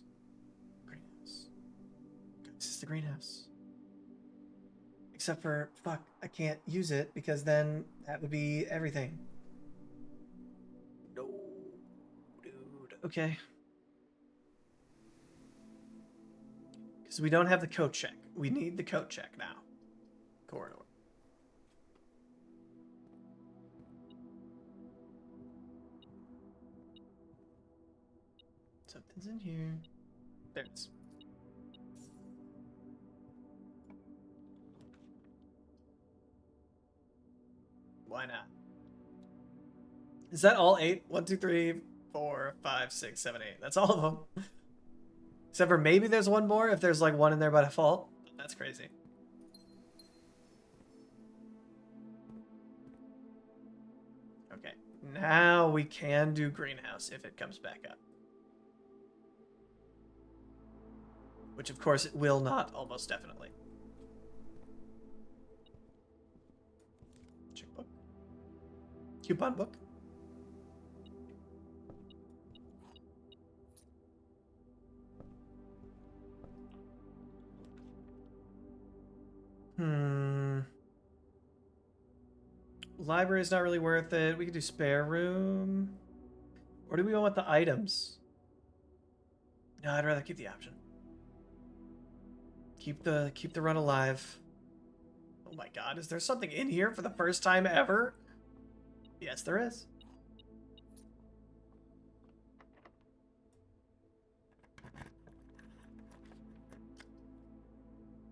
greenhouse. This is the greenhouse. Except for fuck, I can't use it because then that would be everything. No, dude. Okay. Because we don't have the coat check. We need the coat check now. Corridor. Something's in here. There it is. Why not? Is that all 8? 1, 2, 3, 4, 5, 6, 7, 8. That's all of them. Except for maybe there's one more if there's like one in there by default. That's crazy. Okay. Now we can do greenhouse if it comes back up. Which of course it will not, almost definitely. Checkbook. Coupon book. Library's not really worth it. We could do spare room. Or do we want the items? No, I'd rather keep the option. Keep the run alive. Oh my god, is there something in here for the first time ever? Yes, there is.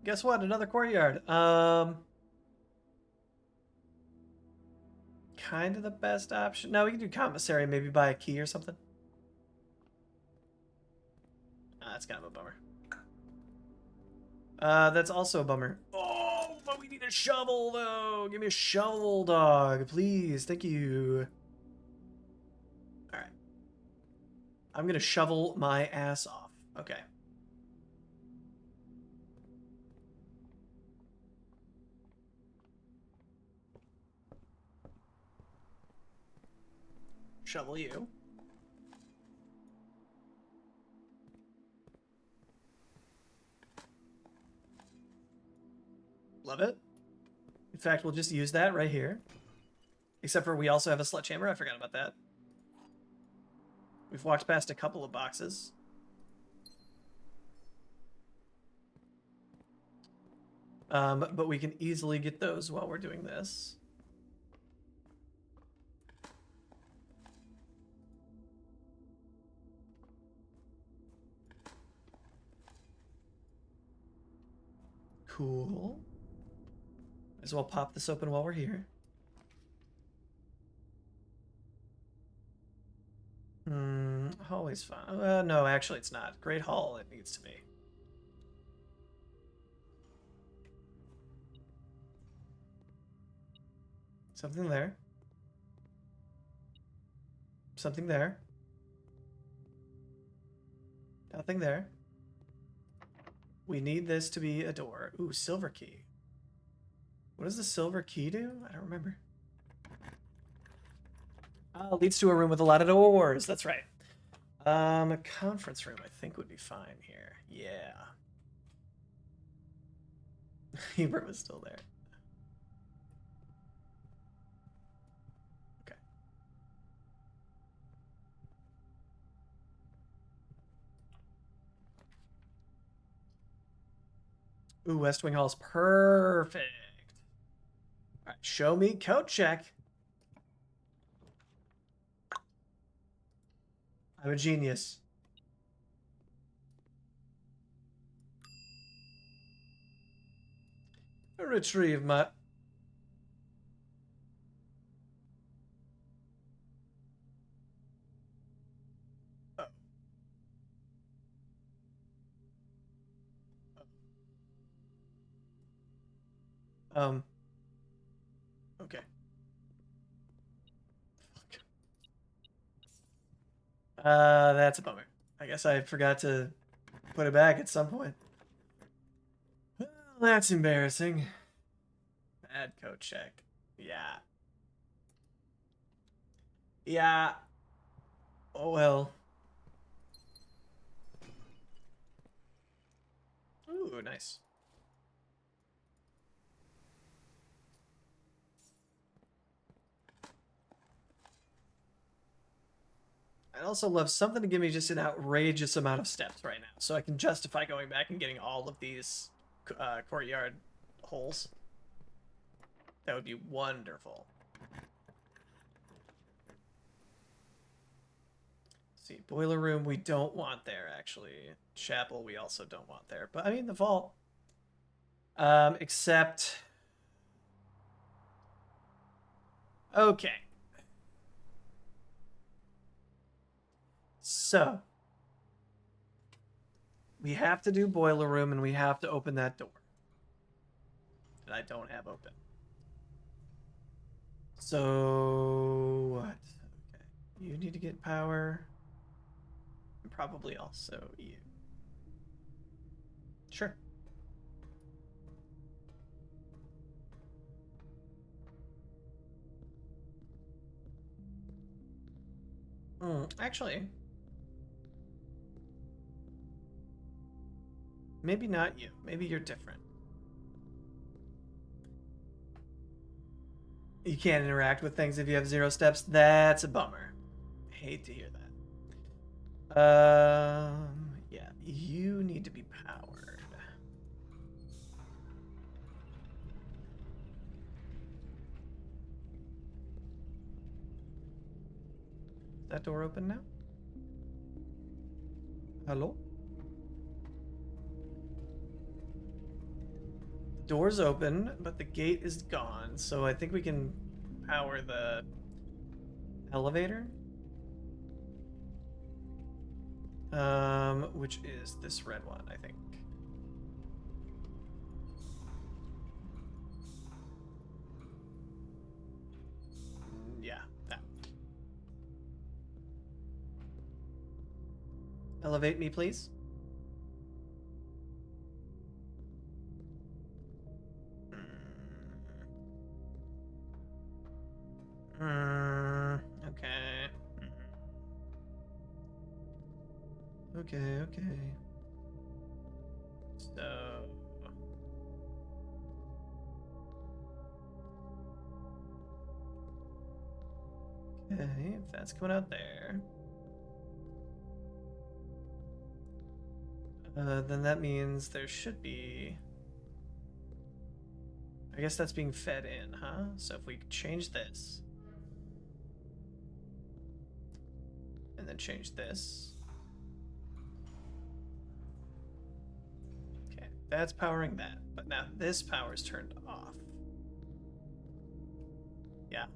Guess what? Another courtyard. Kind of the best option. No, we can do commissary, maybe buy a key or something. That's kind of a bummer. That's also a bummer. Oh, but we need a shovel, though. Give me a shovel, dog. Please. Thank you. All right. I'm going to shovel my ass off. Okay. Shovel you. Love it. In fact, we'll just use that right here. Except for we also have a sledgehammer. I forgot about that. We've walked past a couple of boxes. But we can easily get those while we're doing this. Cool. Might as well pop this open while we're here. Hallway's fine. No, actually it's not. Great Hall it needs to be. Something there. Something there. Nothing there. We need this to be a door. Ooh, silver key. What does the silver key do? I don't remember. Oh, leads to a room with a lot of doors. That's right. A conference room I think would be fine here. Yeah. Hubert was still there. Okay. Ooh, West Wing Hall's perfect. All right, show me coat check. I'm a genius. Retrieve my... Oh. Okay. That's a bummer. I guess I forgot to put it back at some point. Well, that's embarrassing. Bad code check. Yeah. Yeah. Oh well. Ooh, nice. I'd also love something to give me just an outrageous amount of steps right now, so I can justify going back and getting all of these courtyard holes. That would be wonderful. See, boiler room we don't want there, actually. Chapel we also don't want there. But, I mean, the vault. Except... Okay. So, we have to do boiler room, and we have to open that door. That I don't have open. So, what? Okay. You need to get power. And probably also you. Sure. Actually, maybe not you. Maybe you're different. You can't interact with things if you have 0 steps. That's a bummer. I hate to hear that. Yeah, you need to be powered. Is that door open now? Hello? The door's open, but the gate is gone, so I think we can power the elevator. Which is this red one, I think. Yeah, that. Elevate me, please. Okay. Okay, okay. So... Okay, if that's coming out there... then that means there should be... I guess that's being fed in, huh? So if we change this... And then change this... Okay, that's powering that. But now this power is turned off. Yeah.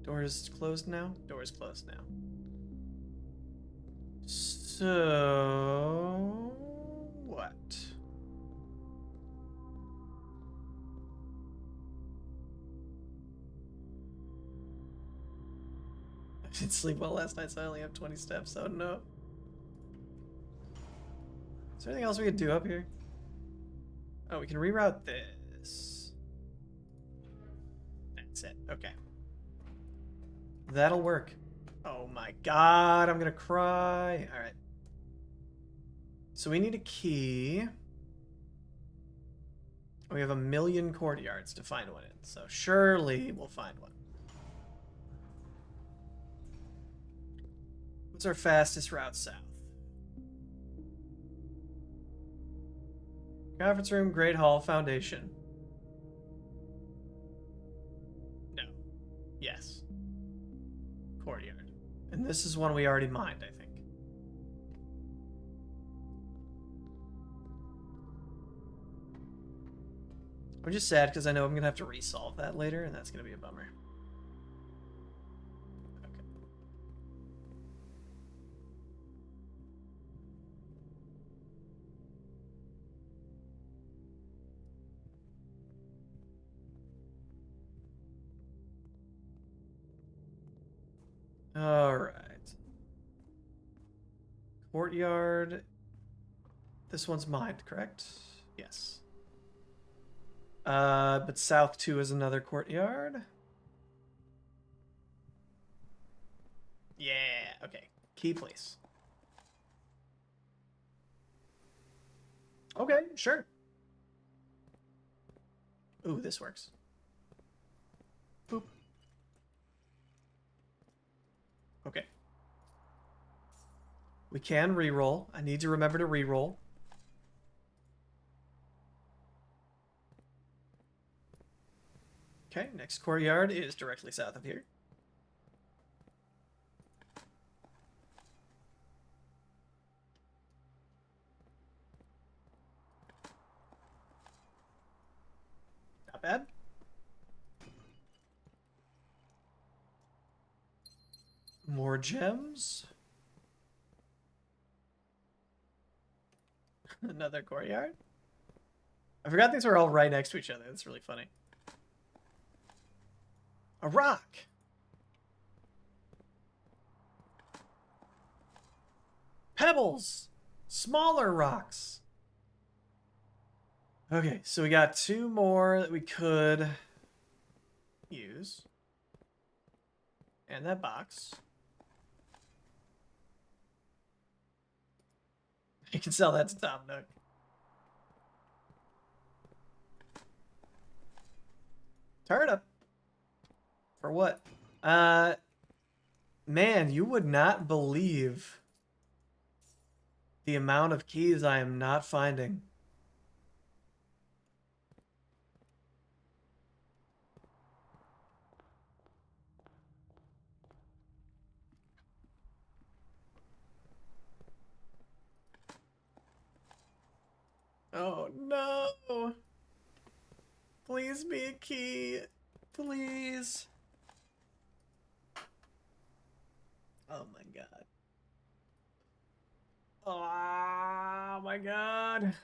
Door is closed now? Door is closed now. So... What? I didn't sleep well last night, so I only have 20 steps. Oh no. Is there anything else we could do up here? Oh, we can reroute this. That's it. Okay. That'll work. Oh my god, I'm gonna cry. Alright. So we need a key. We have 1,000,000 courtyards to find one in, so surely we'll find one. What's our fastest route south? Conference room, Great Hall, Foundation. No. Yes. Courtyard. And this is one we already mined, I think. I'm just sad because I know I'm going to have to resolve that later, and that's going to be a bummer. All right. Courtyard. This one's mine, correct? Yes. But south 2 is another courtyard. Yeah, okay. Key place. Okay, sure. Ooh, this works. Boop. Okay. We can re-roll. I need to remember to re-roll. Okay, next courtyard is directly south of here. Not bad. More gems. Another courtyard. I forgot these were all right next to each other. That's really funny. A rock. Pebbles. Smaller rocks. Okay, so we got 2 more that we could use. And that box. You can sell that to Tom Nook. Turnip. For what? Man, you would not believe the amount of keys I am not finding. Oh no. Please be a key. Please. Oh my god. Oh my god.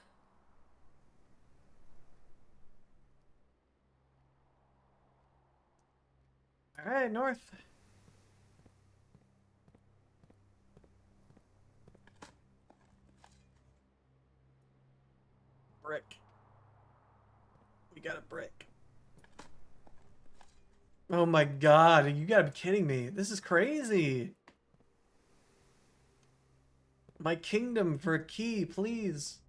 All right, north. Brick. We got a brick. Oh my god, you gotta be kidding me. This is crazy. My kingdom for a key, please.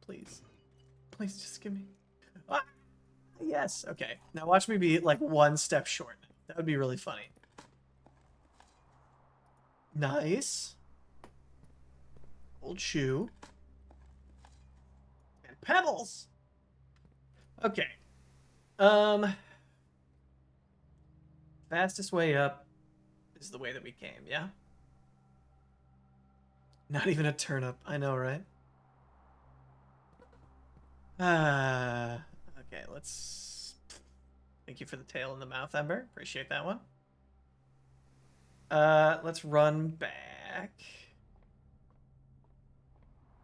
Please. Please just give me. Ah, yes, okay. Now watch me be like 1 step short. That would be really funny. Nice. Old shoe. And pebbles. Okay. Um, fastest way up is the way that we came, yeah? Not even a turnip. I know, right? Okay, let's... Thank you for the tail in the mouth, Ember. Appreciate that one. Let's run back.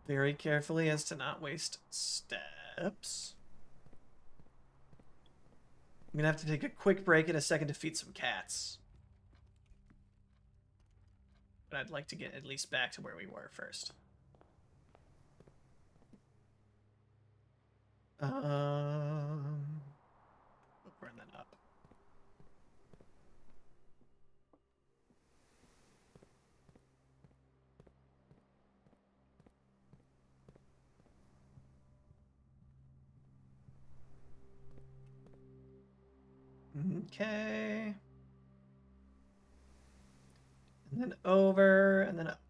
Very carefully as to not waste steps. I'm gonna have to take a quick break in a second to feed some cats. But I'd like to get at least back to where we were first. We'll burn that up. Okay. And then over, and then up.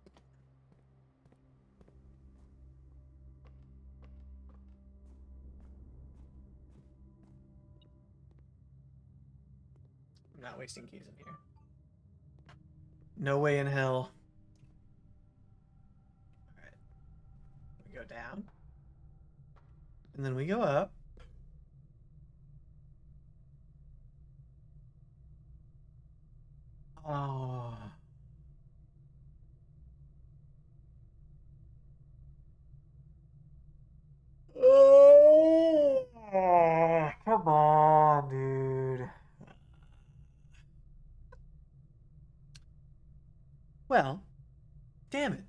I'm not wasting keys in here. No way in hell. Alright. We go down. And then we go up. Oh. Oh, come on, dude. Well, damn it.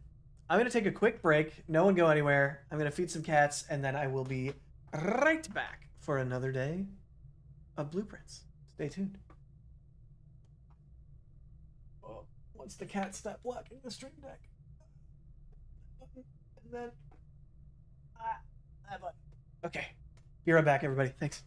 I'm going to take a quick break. No one go anywhere. I'm going to feed some cats, and then I will be right back for another day of blueprints. Stay tuned. Oh, once the cat stop blocking the stream deck. And then. Button. Okay. Be right back, everybody. Thanks.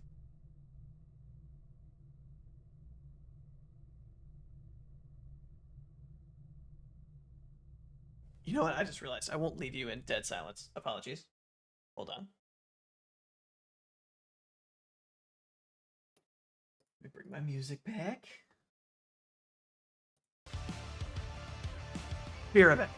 You know what? I just realized I won't leave you in dead silence. Apologies. Hold on. Let me bring my music back. Be right back.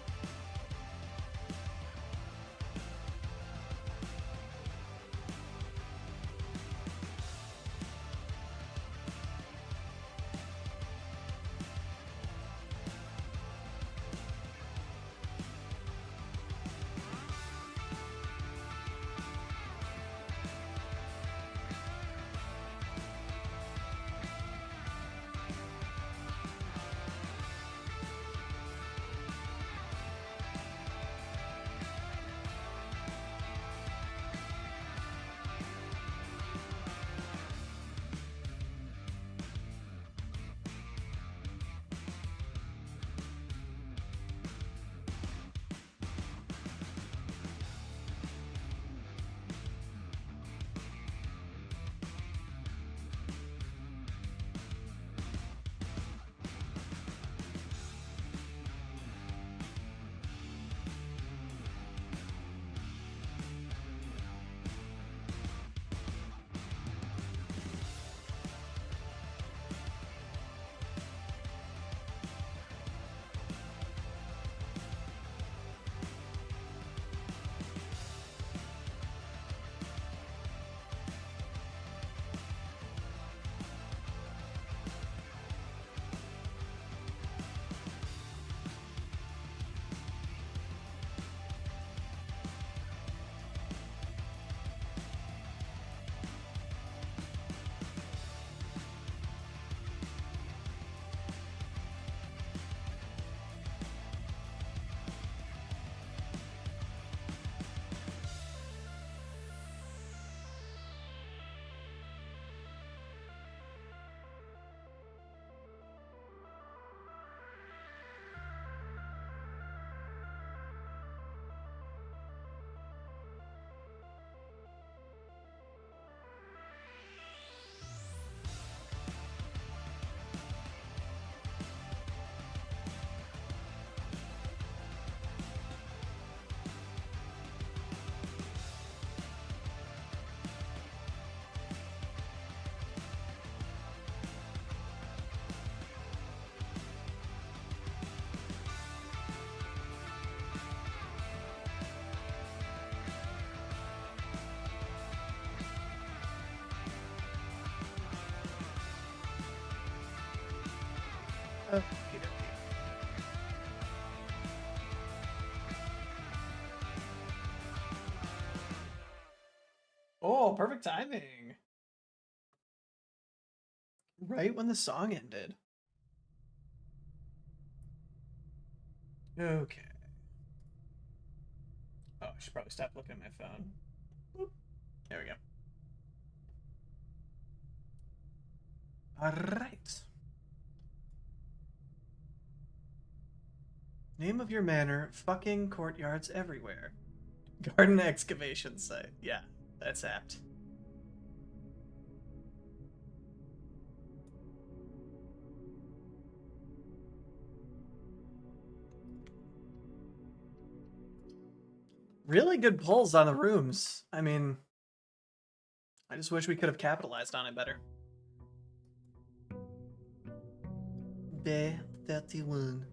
Okay. Oh, perfect timing. Right when the song ended. Okay. Oh, I should probably stop looking at my phone. Boop. There we go. All right. Name of your manor, fucking courtyards everywhere. Garden excavation site. Yeah, that's apt. Really good pulls on the rooms. I mean, I just wish we could have capitalized on it better. B31.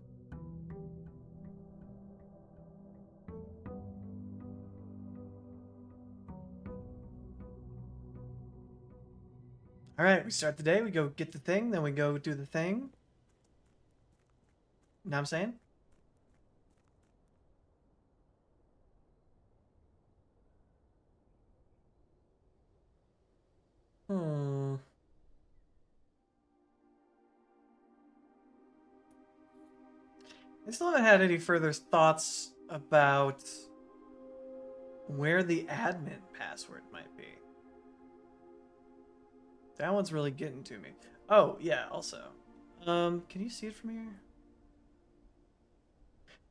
All right, we start the day. We go get the thing, then we go do the thing. Know what I'm saying? Hmm. I still haven't had any further thoughts about where the admin password might be. That one's really getting to me. Oh, yeah, also. Can you see it from here?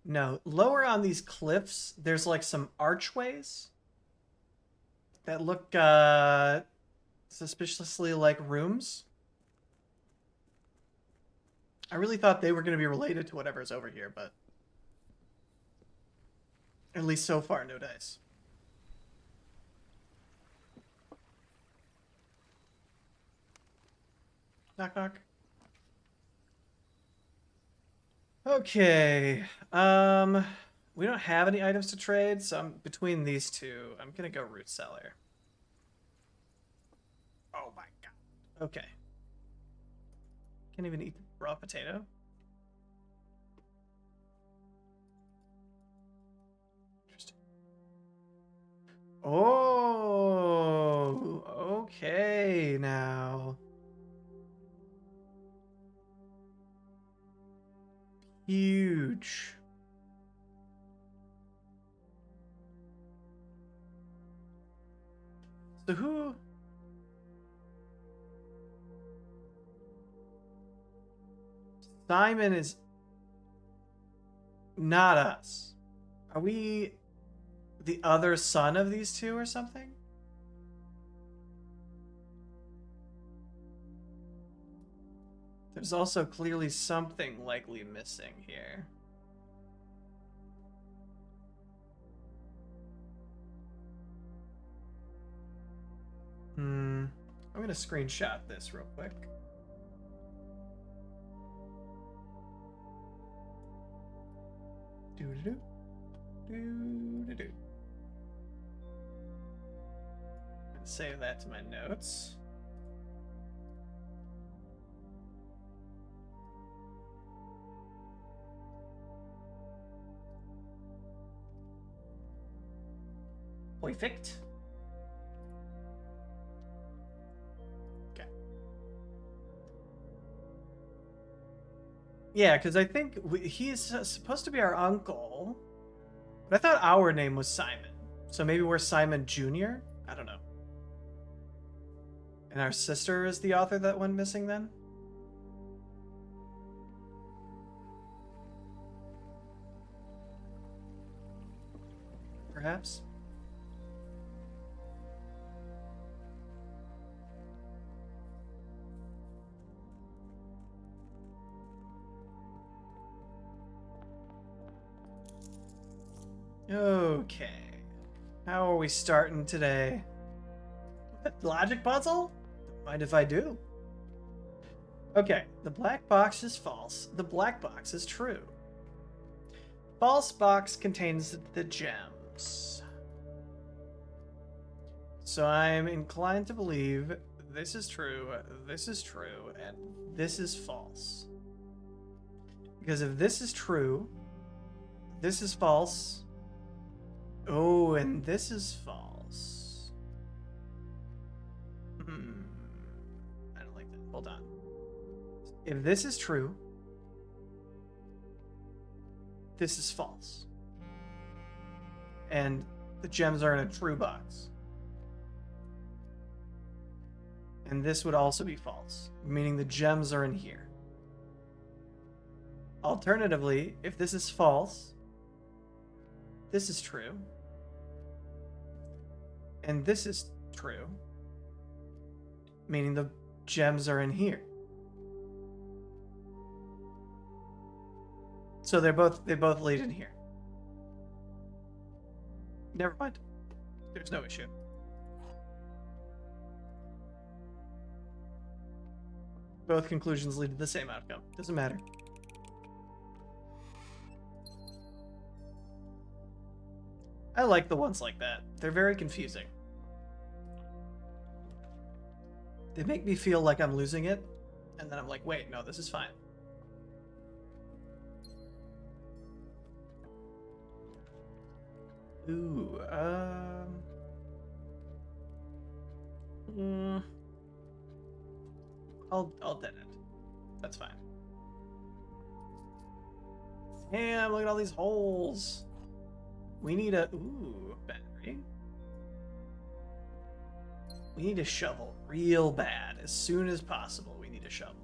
No. Lower on these cliffs, there's like some archways that look suspiciously like rooms. I really thought they were going to be related to whatever's over here, but at least so far, no dice. Knock, knock. Okay. We don't have any items to trade, so I'm between these two. I'm gonna go root cellar. Oh my god. Okay. Can't even eat the raw potato. Interesting. Oh, okay now. Huge. So who? Simon is not us. Are we the other son of these two or something? There's also clearly something likely missing here. I'm gonna screenshot this real quick. Do-do-do. Do-do-do. Save that to my notes. Perfect. Okay. Yeah, because I think he's supposed to be our uncle. But I thought our name was Simon. So maybe we're Simon Jr.? I don't know. And our sister is the author that went missing then? Perhaps? Okay. How are we starting today? Logic puzzle? Don't mind if I do. Okay, the black box is false. The black box is true. False box contains the gems. So I'm inclined to believe this is true, and this is false. Because if this is true, this is false. Oh, and this is false. I don't like that. Hold on. If this is true, this is false. And the gems are in a true box. And this would also be false, meaning the gems are in here. Alternatively, if this is false, this is true. And this is true, meaning the gems are in here. So they both lead in here. Never mind. There's no issue. Both conclusions lead to the same outcome. Doesn't matter. I like the ones like that. They're very confusing. They make me feel like I'm losing it, and then I'm like, wait, no, this is fine. Ooh, I'll dead it. That's fine. Damn, look at all these holes. We need a... Ooh, battery. We need a shovel real bad. As soon as possible, we need a shovel.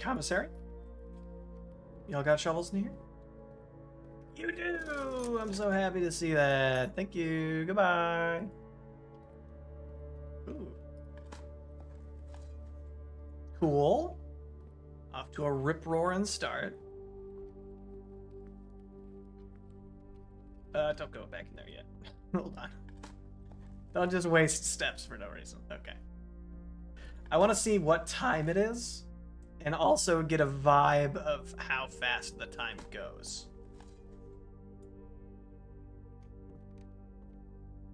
Commissary? Y'all got shovels in here? You do! I'm so happy to see that. Thank you. Goodbye. Ooh. Cool. Off to a rip-roaring start. Don't go back in there yet. Hold on. Don't just waste steps for no reason. Okay. I want to see what time it is, and also get a vibe of how fast the time goes.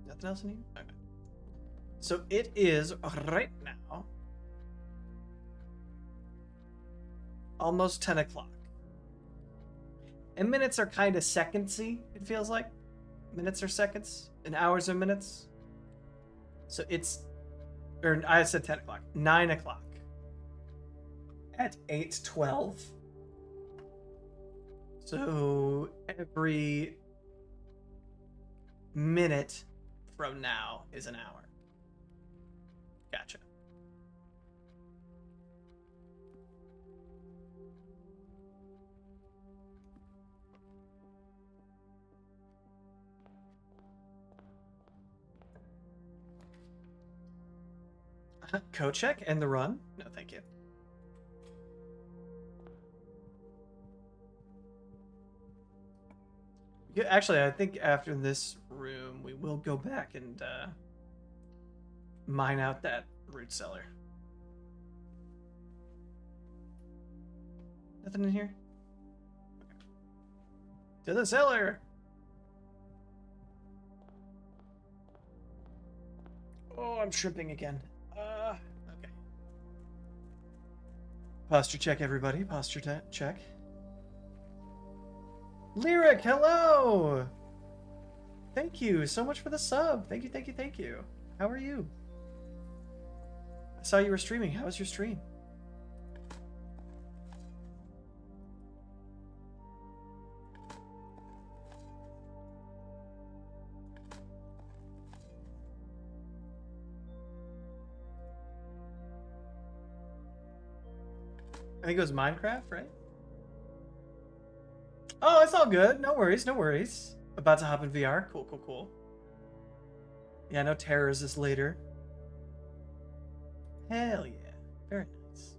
Nothing else in here? Okay. So it is right now almost 10 o'clock. And minutes are kind of secondsy, it feels like. Minutes are seconds, and hours are minutes. So it's, or I said 10 o'clock, 9 o'clock. At 8:12. So every minute from now is an hour. Gotcha. Code check and the run? No, thank you. Yeah, actually, I think after this room, we will go back and mine out that root cellar. Nothing in here? Okay. To the cellar! Oh, I'm shrimping again. Okay. Posture check, everybody. Posture check. Lyric, hello! Thank you so much for the sub. Thank you, thank you, thank you. How are you? I saw you were streaming. How was your stream? I think it was Minecraft, right? Oh, it's all good. No worries, no worries. About to hop in VR. Cool, cool, cool. Yeah, no terrors is later. Hell yeah. Very nice.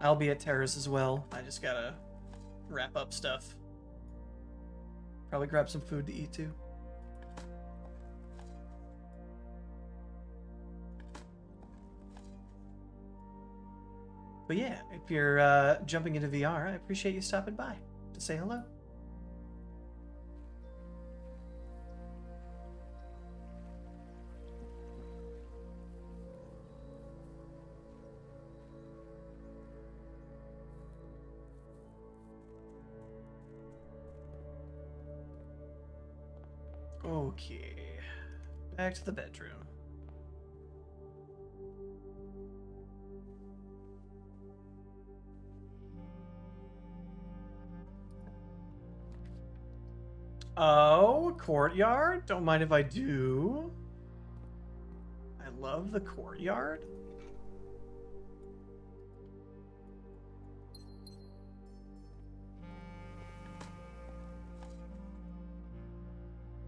I'll be at terrace as well. I just gotta wrap up stuff. Probably grab some food to eat too. But yeah, if you're jumping into VR, I appreciate you stopping by to say hello. Okay, back to the bedroom. Oh, courtyard? Don't mind if I do. I love the courtyard.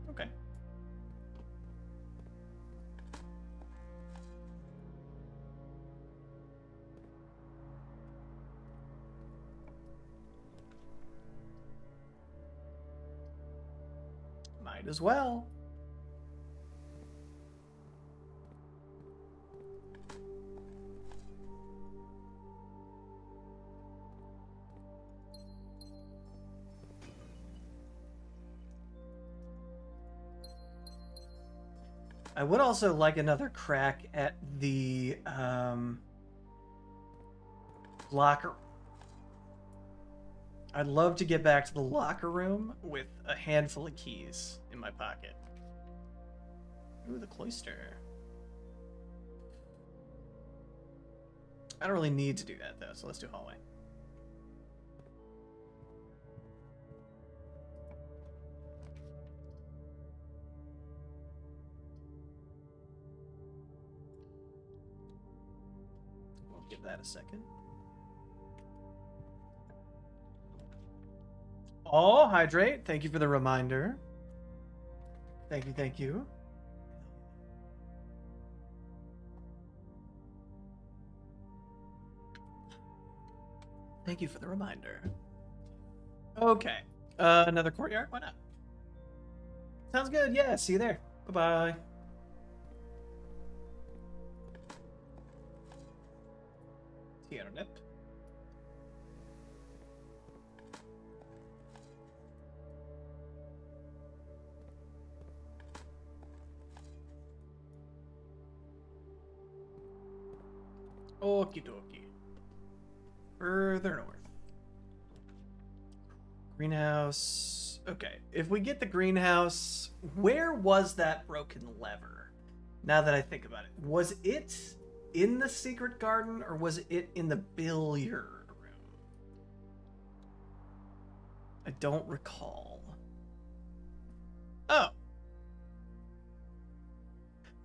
Okay. Might as well. I would also like another crack at the locker. I'd love to get back to the locker room with a handful of keys in my pocket. Ooh, the cloister. I don't really need to do that though, so let's do hallway. We'll give that a second. Oh, hydrate. Thank you for the reminder. Thank you, thank you. Thank you for the reminder. Okay. Another courtyard? Why not? Sounds good. Yeah, see you there. Bye-bye. See you, internet. Okie dokie. Further north. Greenhouse. Okay, if we get the greenhouse, where was that broken lever? Now that I think about it, was it in the secret garden or was it in the billiard room? I don't recall. Oh.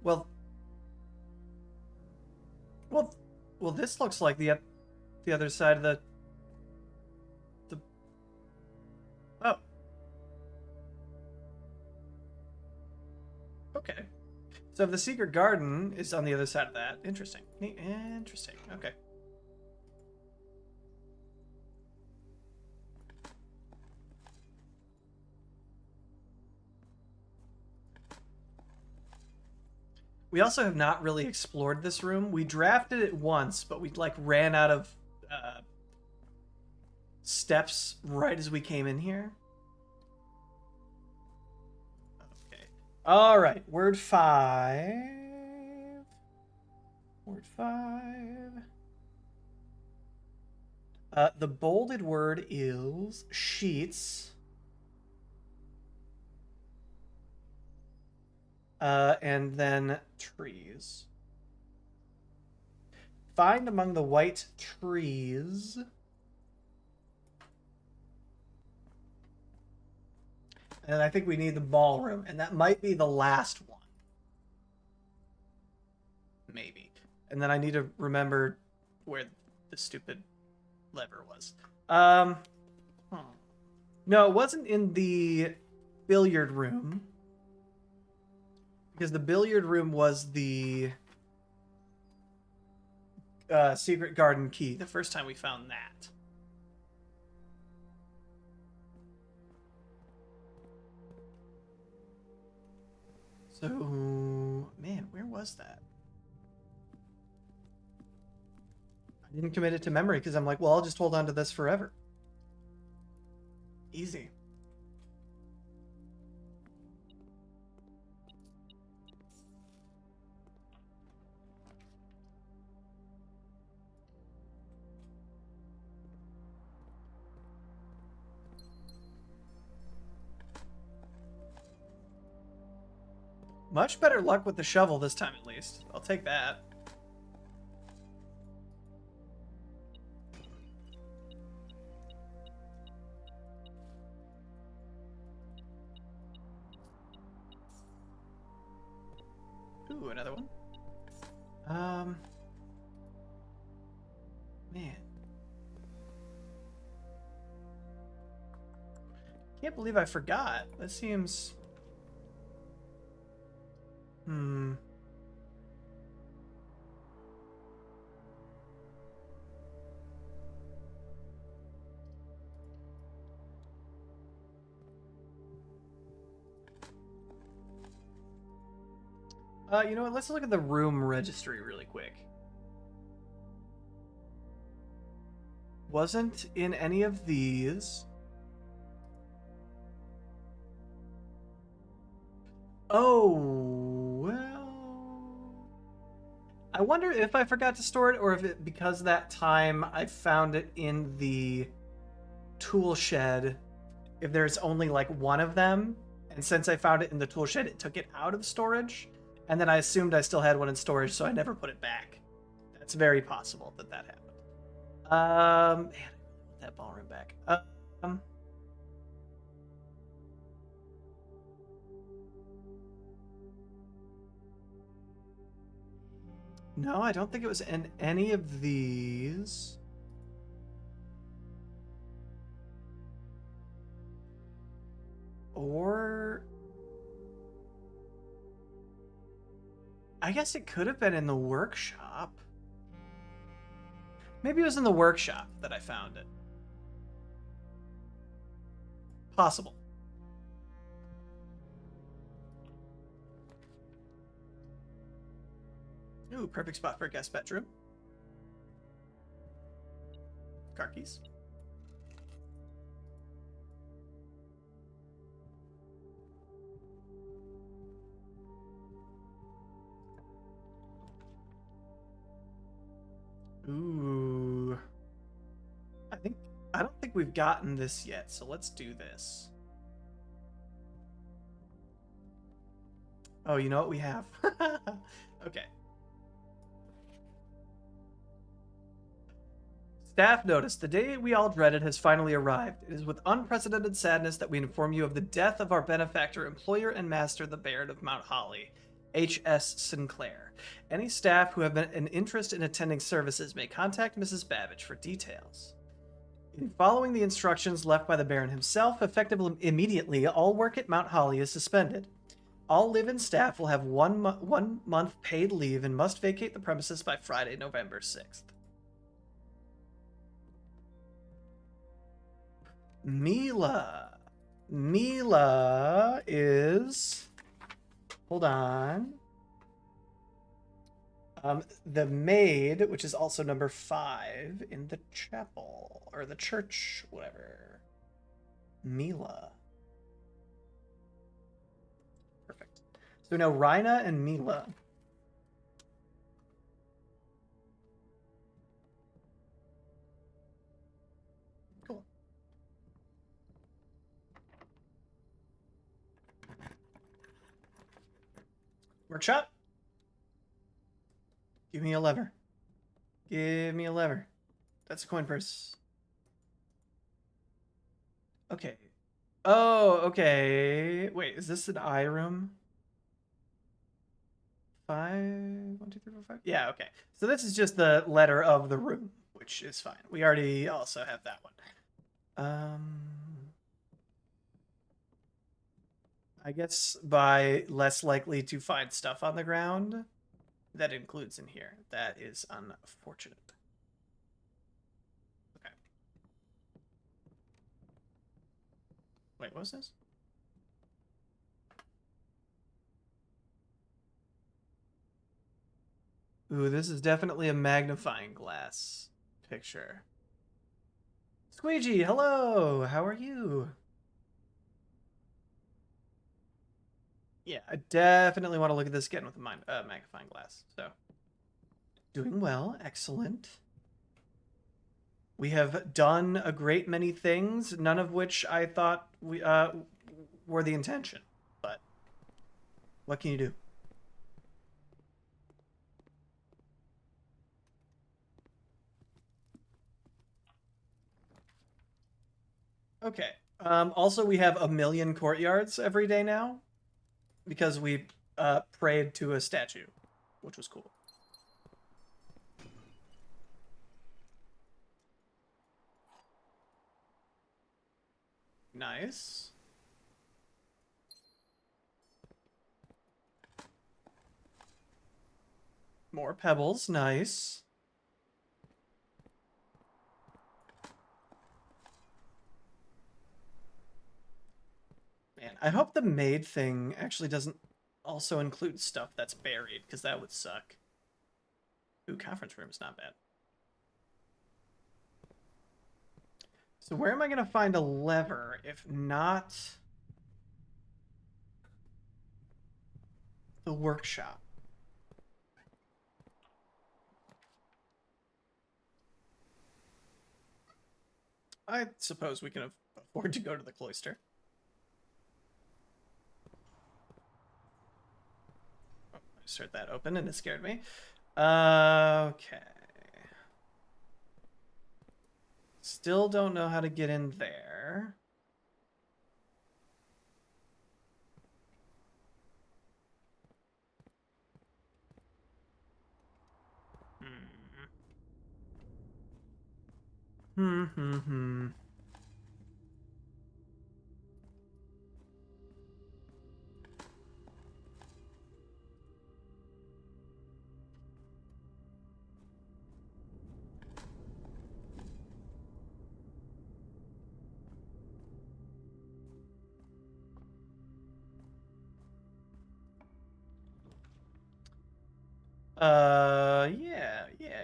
Well. Well, this looks like the other side of the. Oh. Okay. So if the secret garden is on the other side of that, interesting. Interesting. Okay. We also have not really explored this room. We drafted it once, but we like ran out of steps right as we came in here. Okay. All right. Word 5. Word 5. The bolded word is sheets. And then trees. Find among the white trees. And I think we need the ballroom, and that might be the last one. Maybe. And then I need to remember where the stupid lever was. No, it wasn't in the billiard room. Because the billiard room was the secret garden key the first time we found that. So, man, where was that? I didn't commit it to memory because I'm like, well, I'll just hold on to this forever. Easy. Much better luck with the shovel this time, at least. I'll take that. Ooh, another one. Man. Can't believe I forgot. That seems... you know what? Let's look at the room registry really quick. Wasn't in any of these. Oh, well. I wonder if I forgot to store it or if it because that time I found it in the tool shed if there's only like one of them. And since I found it in the tool shed, it took it out of storage. And then I assumed I still had one in storage, so I never put it back. It's very possible that that happened. Man, I really want that ballroom back. Um, no, I don't think it was in any of these. Or I guess it could have been in the workshop. Maybe it was in the workshop that I found it. Possible. Ooh, perfect spot for a guest bedroom. Car keys. Ooh. I don't think we've gotten this yet, so let's do this. Oh, you know what we have? Okay. Staff notice the day we all dreaded has finally arrived. It is with unprecedented sadness that we inform you of the death of our benefactor, employer, and master, the Baron of Mount Holly, H.S. Sinclair. Any staff who have an interest in attending services may contact Mrs. Babbage for details. In following the instructions left by the Baron himself, effective immediately, all work at Mount Holly is suspended. All live-in staff will have 1 month paid leave and must vacate the premises by Friday, November 6th. Mila. Mila is... Hold on. The maid, which is also number 5 in the chapel, or the church, whatever. Mila. Perfect. So now Rhina and Mila. Cool. Workshop. Give me a lever. Give me a lever. That's a coin purse. Okay. Oh, okay. Wait, is this an I room? 5, 1, 2, 3, 4, 5. Yeah, okay. So this is just the letter of the room, which is fine. We already also have that one. I guess by less likely to find stuff on the ground, that includes in here. That is unfortunate. Okay. Wait, what was this? Ooh, this is definitely a magnifying glass picture. Squeegee, hello. How are you? Yeah, I definitely want to look at this again with a magnifying glass. So, doing well, excellent. We have done a great many things, none of which I thought we were the intention. But what can you do? Okay. Also, we have a million courtyards every day now because we prayed to a statue, which was cool. Nice. More pebbles. Nice. Man, I hope the maid thing actually doesn't also include stuff that's buried, because that would suck. Ooh, conference room's not bad. So where am I going to find a lever if not the workshop? I suppose we can afford to go to the cloister. Oh, I just heard that open and it scared me. Okay. Still don't know how to get in there. Hmm.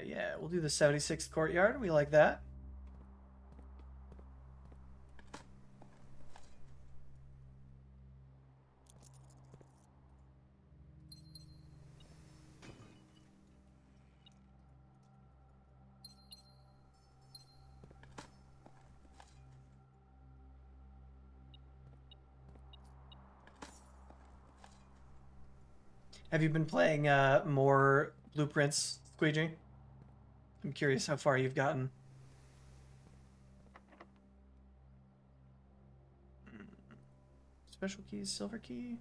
Yeah. We'll do the 76th courtyard. We like that. Have you been playing more blueprints, Squeegee? I'm curious how far you've gotten. Special keys, silver key.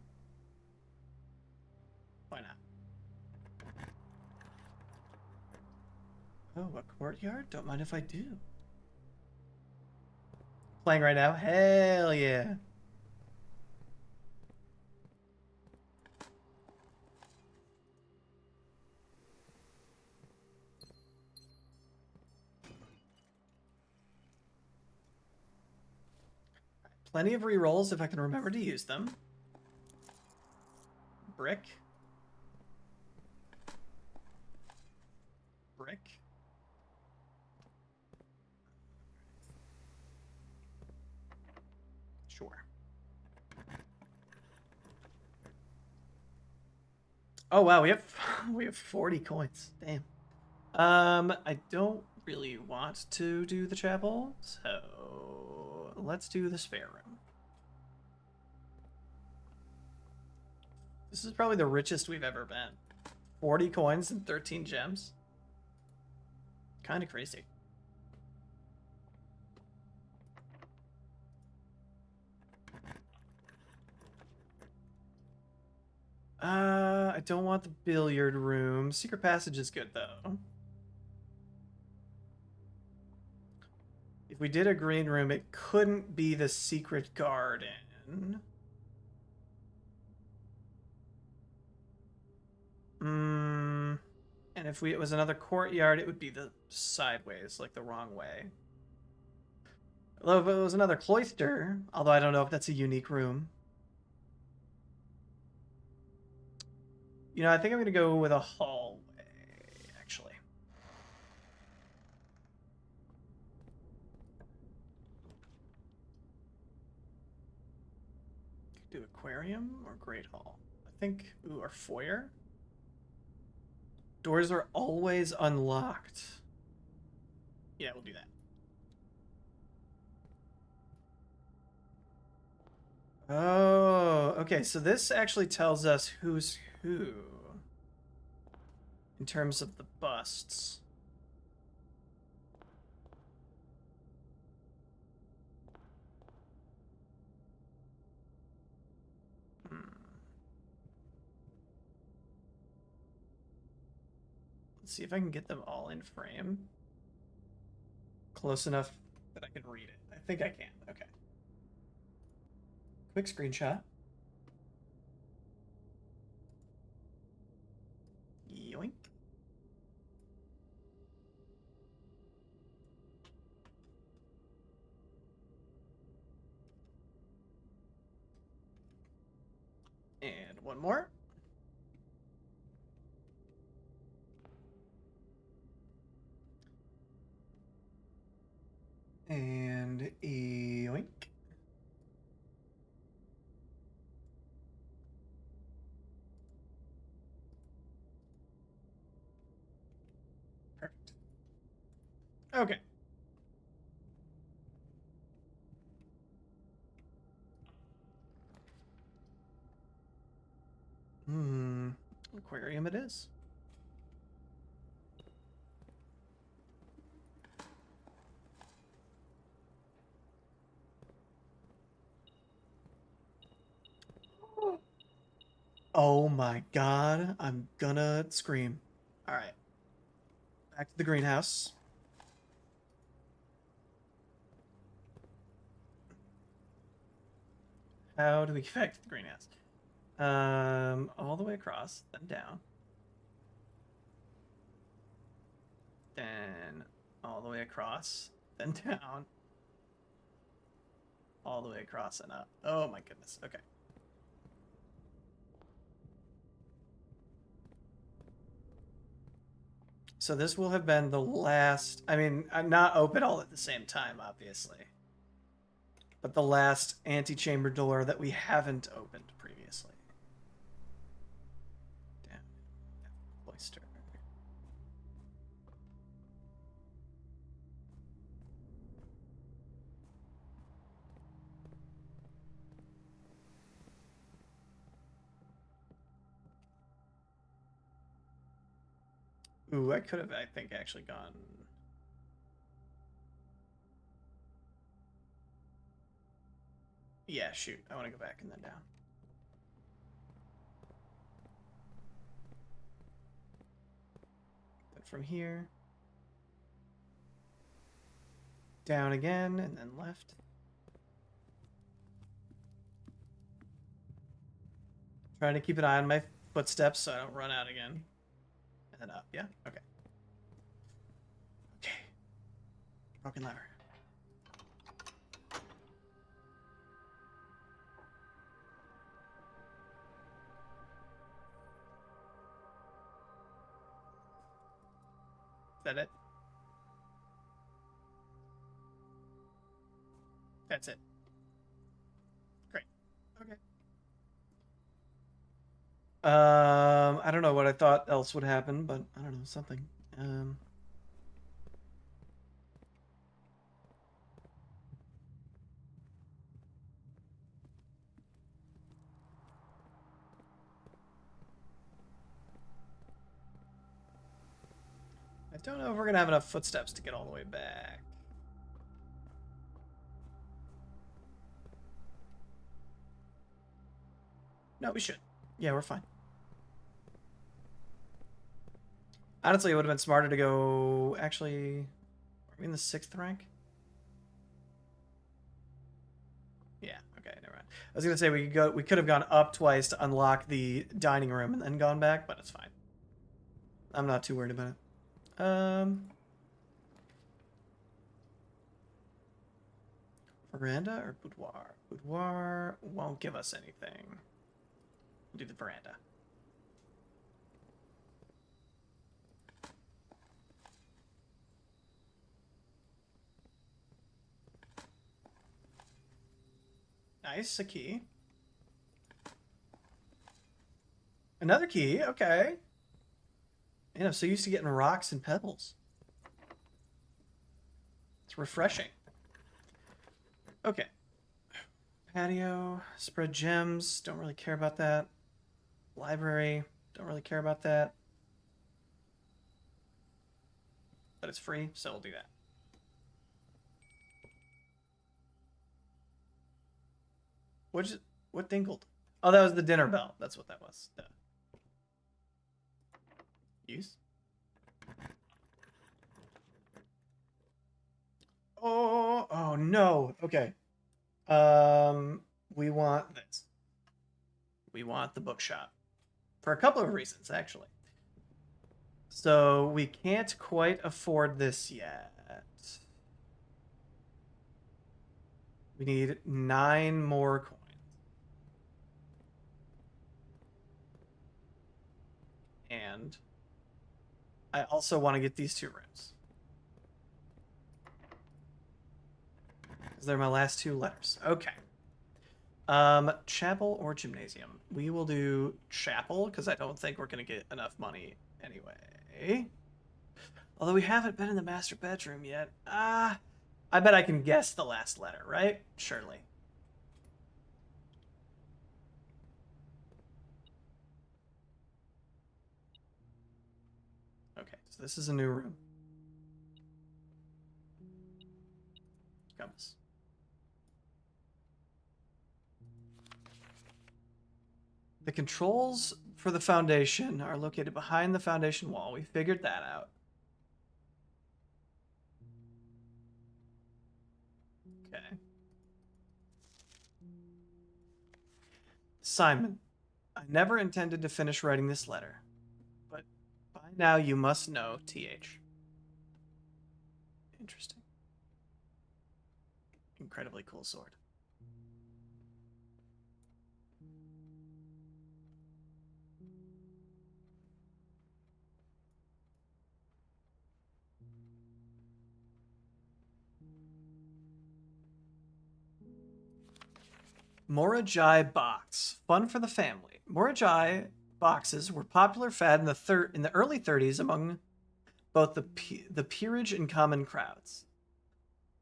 Why not? Oh, a courtyard? Don't mind if I do. Playing right now? Hell yeah. Plenty of rerolls if I can remember to use them. Brick. Brick. Sure. Oh wow, we have 40 coins. Damn. I don't really want to do the chapel, so let's do the spare room. This is probably the richest we've ever been. 40 coins and 13 gems. Kind of crazy. I don't want the billiard room. Secret passage is good though. If we did a green room, it couldn't be the secret garden. And if it was another courtyard, it would be the sideways, like the wrong way. Although if it was another cloister, although I don't know if that's a unique room. You know, I think I'm gonna go with a hallway, actually. Do aquarium or great hall? I think, ooh, or foyer? Doors are always unlocked. Yeah, we'll do that. Oh, okay. So this actually tells us who's who in terms of the busts. Hmm. Let's see if I can get them all in frame. Close enough that I can read it. I think I can. Okay. Quick screenshot. Yoink. And one more. And yoink. Perfect. Okay. aquarium it is. Oh my god, I'm gonna scream. All right, back to the greenhouse. How do we get back to the greenhouse? All the way across, then down. Then all the way across, then down. All the way across and up. Oh my goodness. Okay. So this will have been the last. I mean, I'm not open all at the same time, obviously. But the last antechamber door that we haven't opened previously. Damn. Cloister. Ooh, I could have, I think, actually gone. Yeah, shoot. I want to go back and then down. Then from here, down again, and then left. Trying to keep an eye on my footsteps so I don't run out again. And then up. Yeah? Okay. Okay. Broken lever. Is that it? That's it. Great. Okay. I don't know what I thought else would happen, but I don't know, something. I don't know if we're gonna have enough footsteps to get all the way back. No, we should. Yeah, we're fine. Honestly, it would have been smarter to go. Actually, are we in the 6th rank? Yeah. Okay. Never mind. I was gonna say we could go. We could have gone up twice to unlock the dining room and then gone back, but it's fine. I'm not too worried about it. Veranda or boudoir? Boudoir won't give us anything. We'll do the veranda. Nice, a key. Another key, okay. Man, I'm so used to getting rocks and pebbles. It's refreshing. Okay. Patio, spread gems, don't really care about that. Library, don't really care about that. But it's free, so we'll do that. What dingled? Oh, that was the dinner bell. That's what that was. Duh. Use? Oh no. Okay. We want this. We want the bookshop. For a couple of reasons, actually. So we can't quite afford this yet. We need 9 more coins. And I also want to get these 2 rooms. Because they're my last 2 letters. Okay. Chapel or gymnasium? We will do chapel because I don't think we're gonna get enough money anyway. Although we haven't been in the master bedroom yet. I bet I can guess the last letter, right? Surely. So this is a new room. Comes. The controls for the foundation are located behind the foundation wall. We figured that out. Okay. Simon, I never intended to finish writing this letter, but by now you must know, TH. Interesting. Incredibly cool sword. Morajai box. Fun for the family. Morajai boxes were popular fad in the early 30s among both the peerage and common crowds.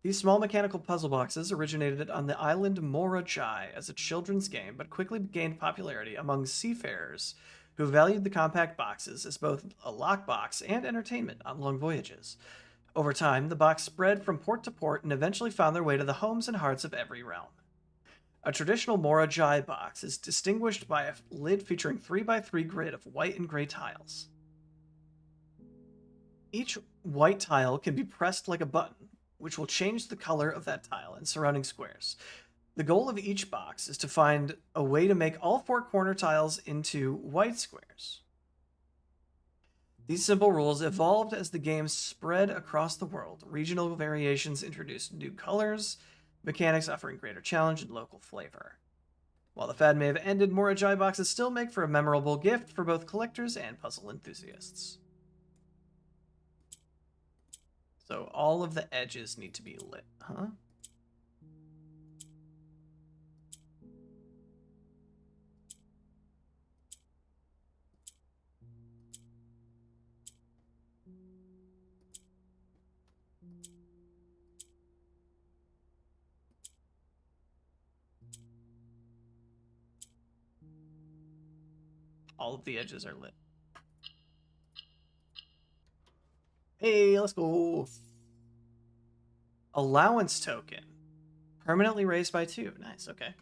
These small mechanical puzzle boxes originated on the island Morajai as a children's game, but quickly gained popularity among seafarers who valued the compact boxes as both a lockbox and entertainment on long voyages. Over time, the box spread from port to port and eventually found their way to the homes and hearts of every realm. A traditional Morajai box is distinguished by a lid featuring 3x3 grid of white and gray tiles. Each white tile can be pressed like a button, which will change the color of that tile and surrounding squares. The goal of each box is to find a way to make all four corner tiles into white squares. These simple rules evolved as the game spread across the world. Regional variations introduced new colors, mechanics offering greater challenge and local flavor. While the fad may have ended, Morajai boxes still make for a memorable gift for both collectors and puzzle enthusiasts. So all of the edges need to be lit, huh? All of the edges are lit. Hey, let's go. Allowance token. Permanently raised by 2. Nice, okay.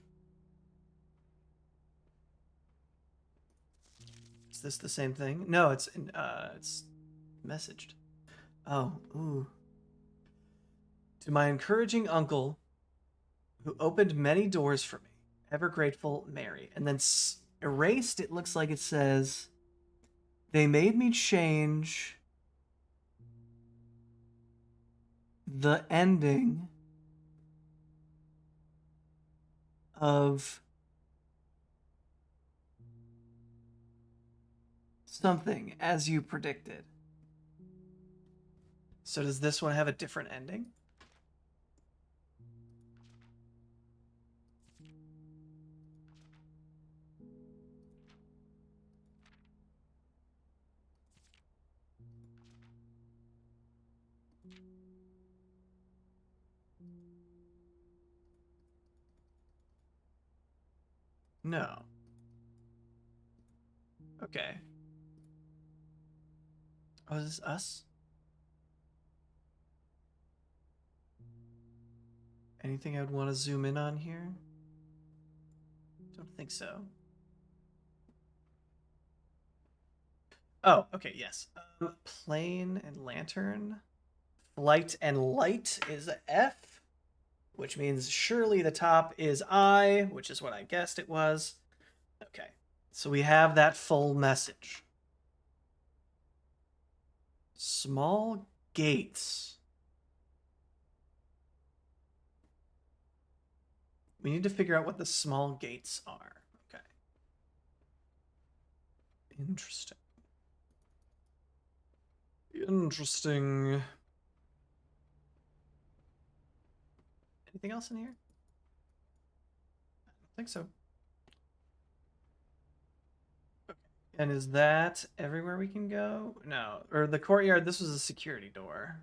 Is this the same thing? No, it's messaged. Oh, ooh. To my encouraging uncle, who opened many doors for me, ever grateful, Mary. And then erased, it looks like it says, they made me change the ending of something as you predicted. So does this one have a different ending? No. Okay. Oh, is this us? Anything I would want to zoom in on here? Don't think so. Oh, okay, yes. Plane and lantern. Flight and light is F, which means surely the top is I, which is what I guessed it was. Okay, so we have that full message. Small gates. We need to figure out what the small gates are. Okay. Interesting. Interesting. Anything else in here? I don't think so. Okay. And is that everywhere we can go? No. Or the courtyard, this was a security door.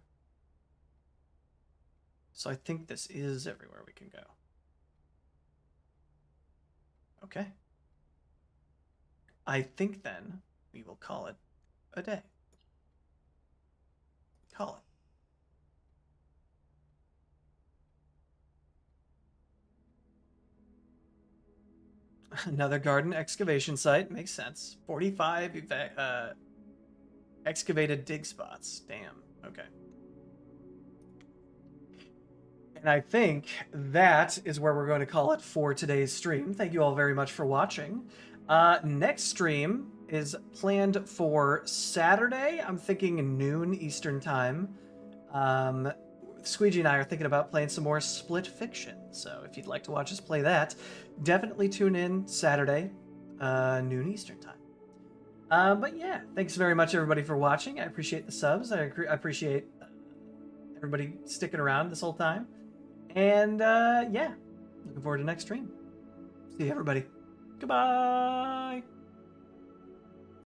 So I think this is everywhere we can go. Okay. I think then we will call it a day. Call it. Another garden excavation site. Makes sense. 45 excavated dig spots. Damn. Okay. And I think that is where we're going to call it for today's stream. Thank you all very much for watching. Next stream is planned for Saturday. I'm thinking noon Eastern time. Squeegee and I are thinking about playing some more Split Fiction. So if you'd like to watch us play that, definitely tune in Saturday, noon Eastern time. But yeah, thanks very much everybody for watching. I appreciate the subs. I appreciate everybody sticking around this whole time. And yeah, looking forward to next stream. See you, everybody. Goodbye.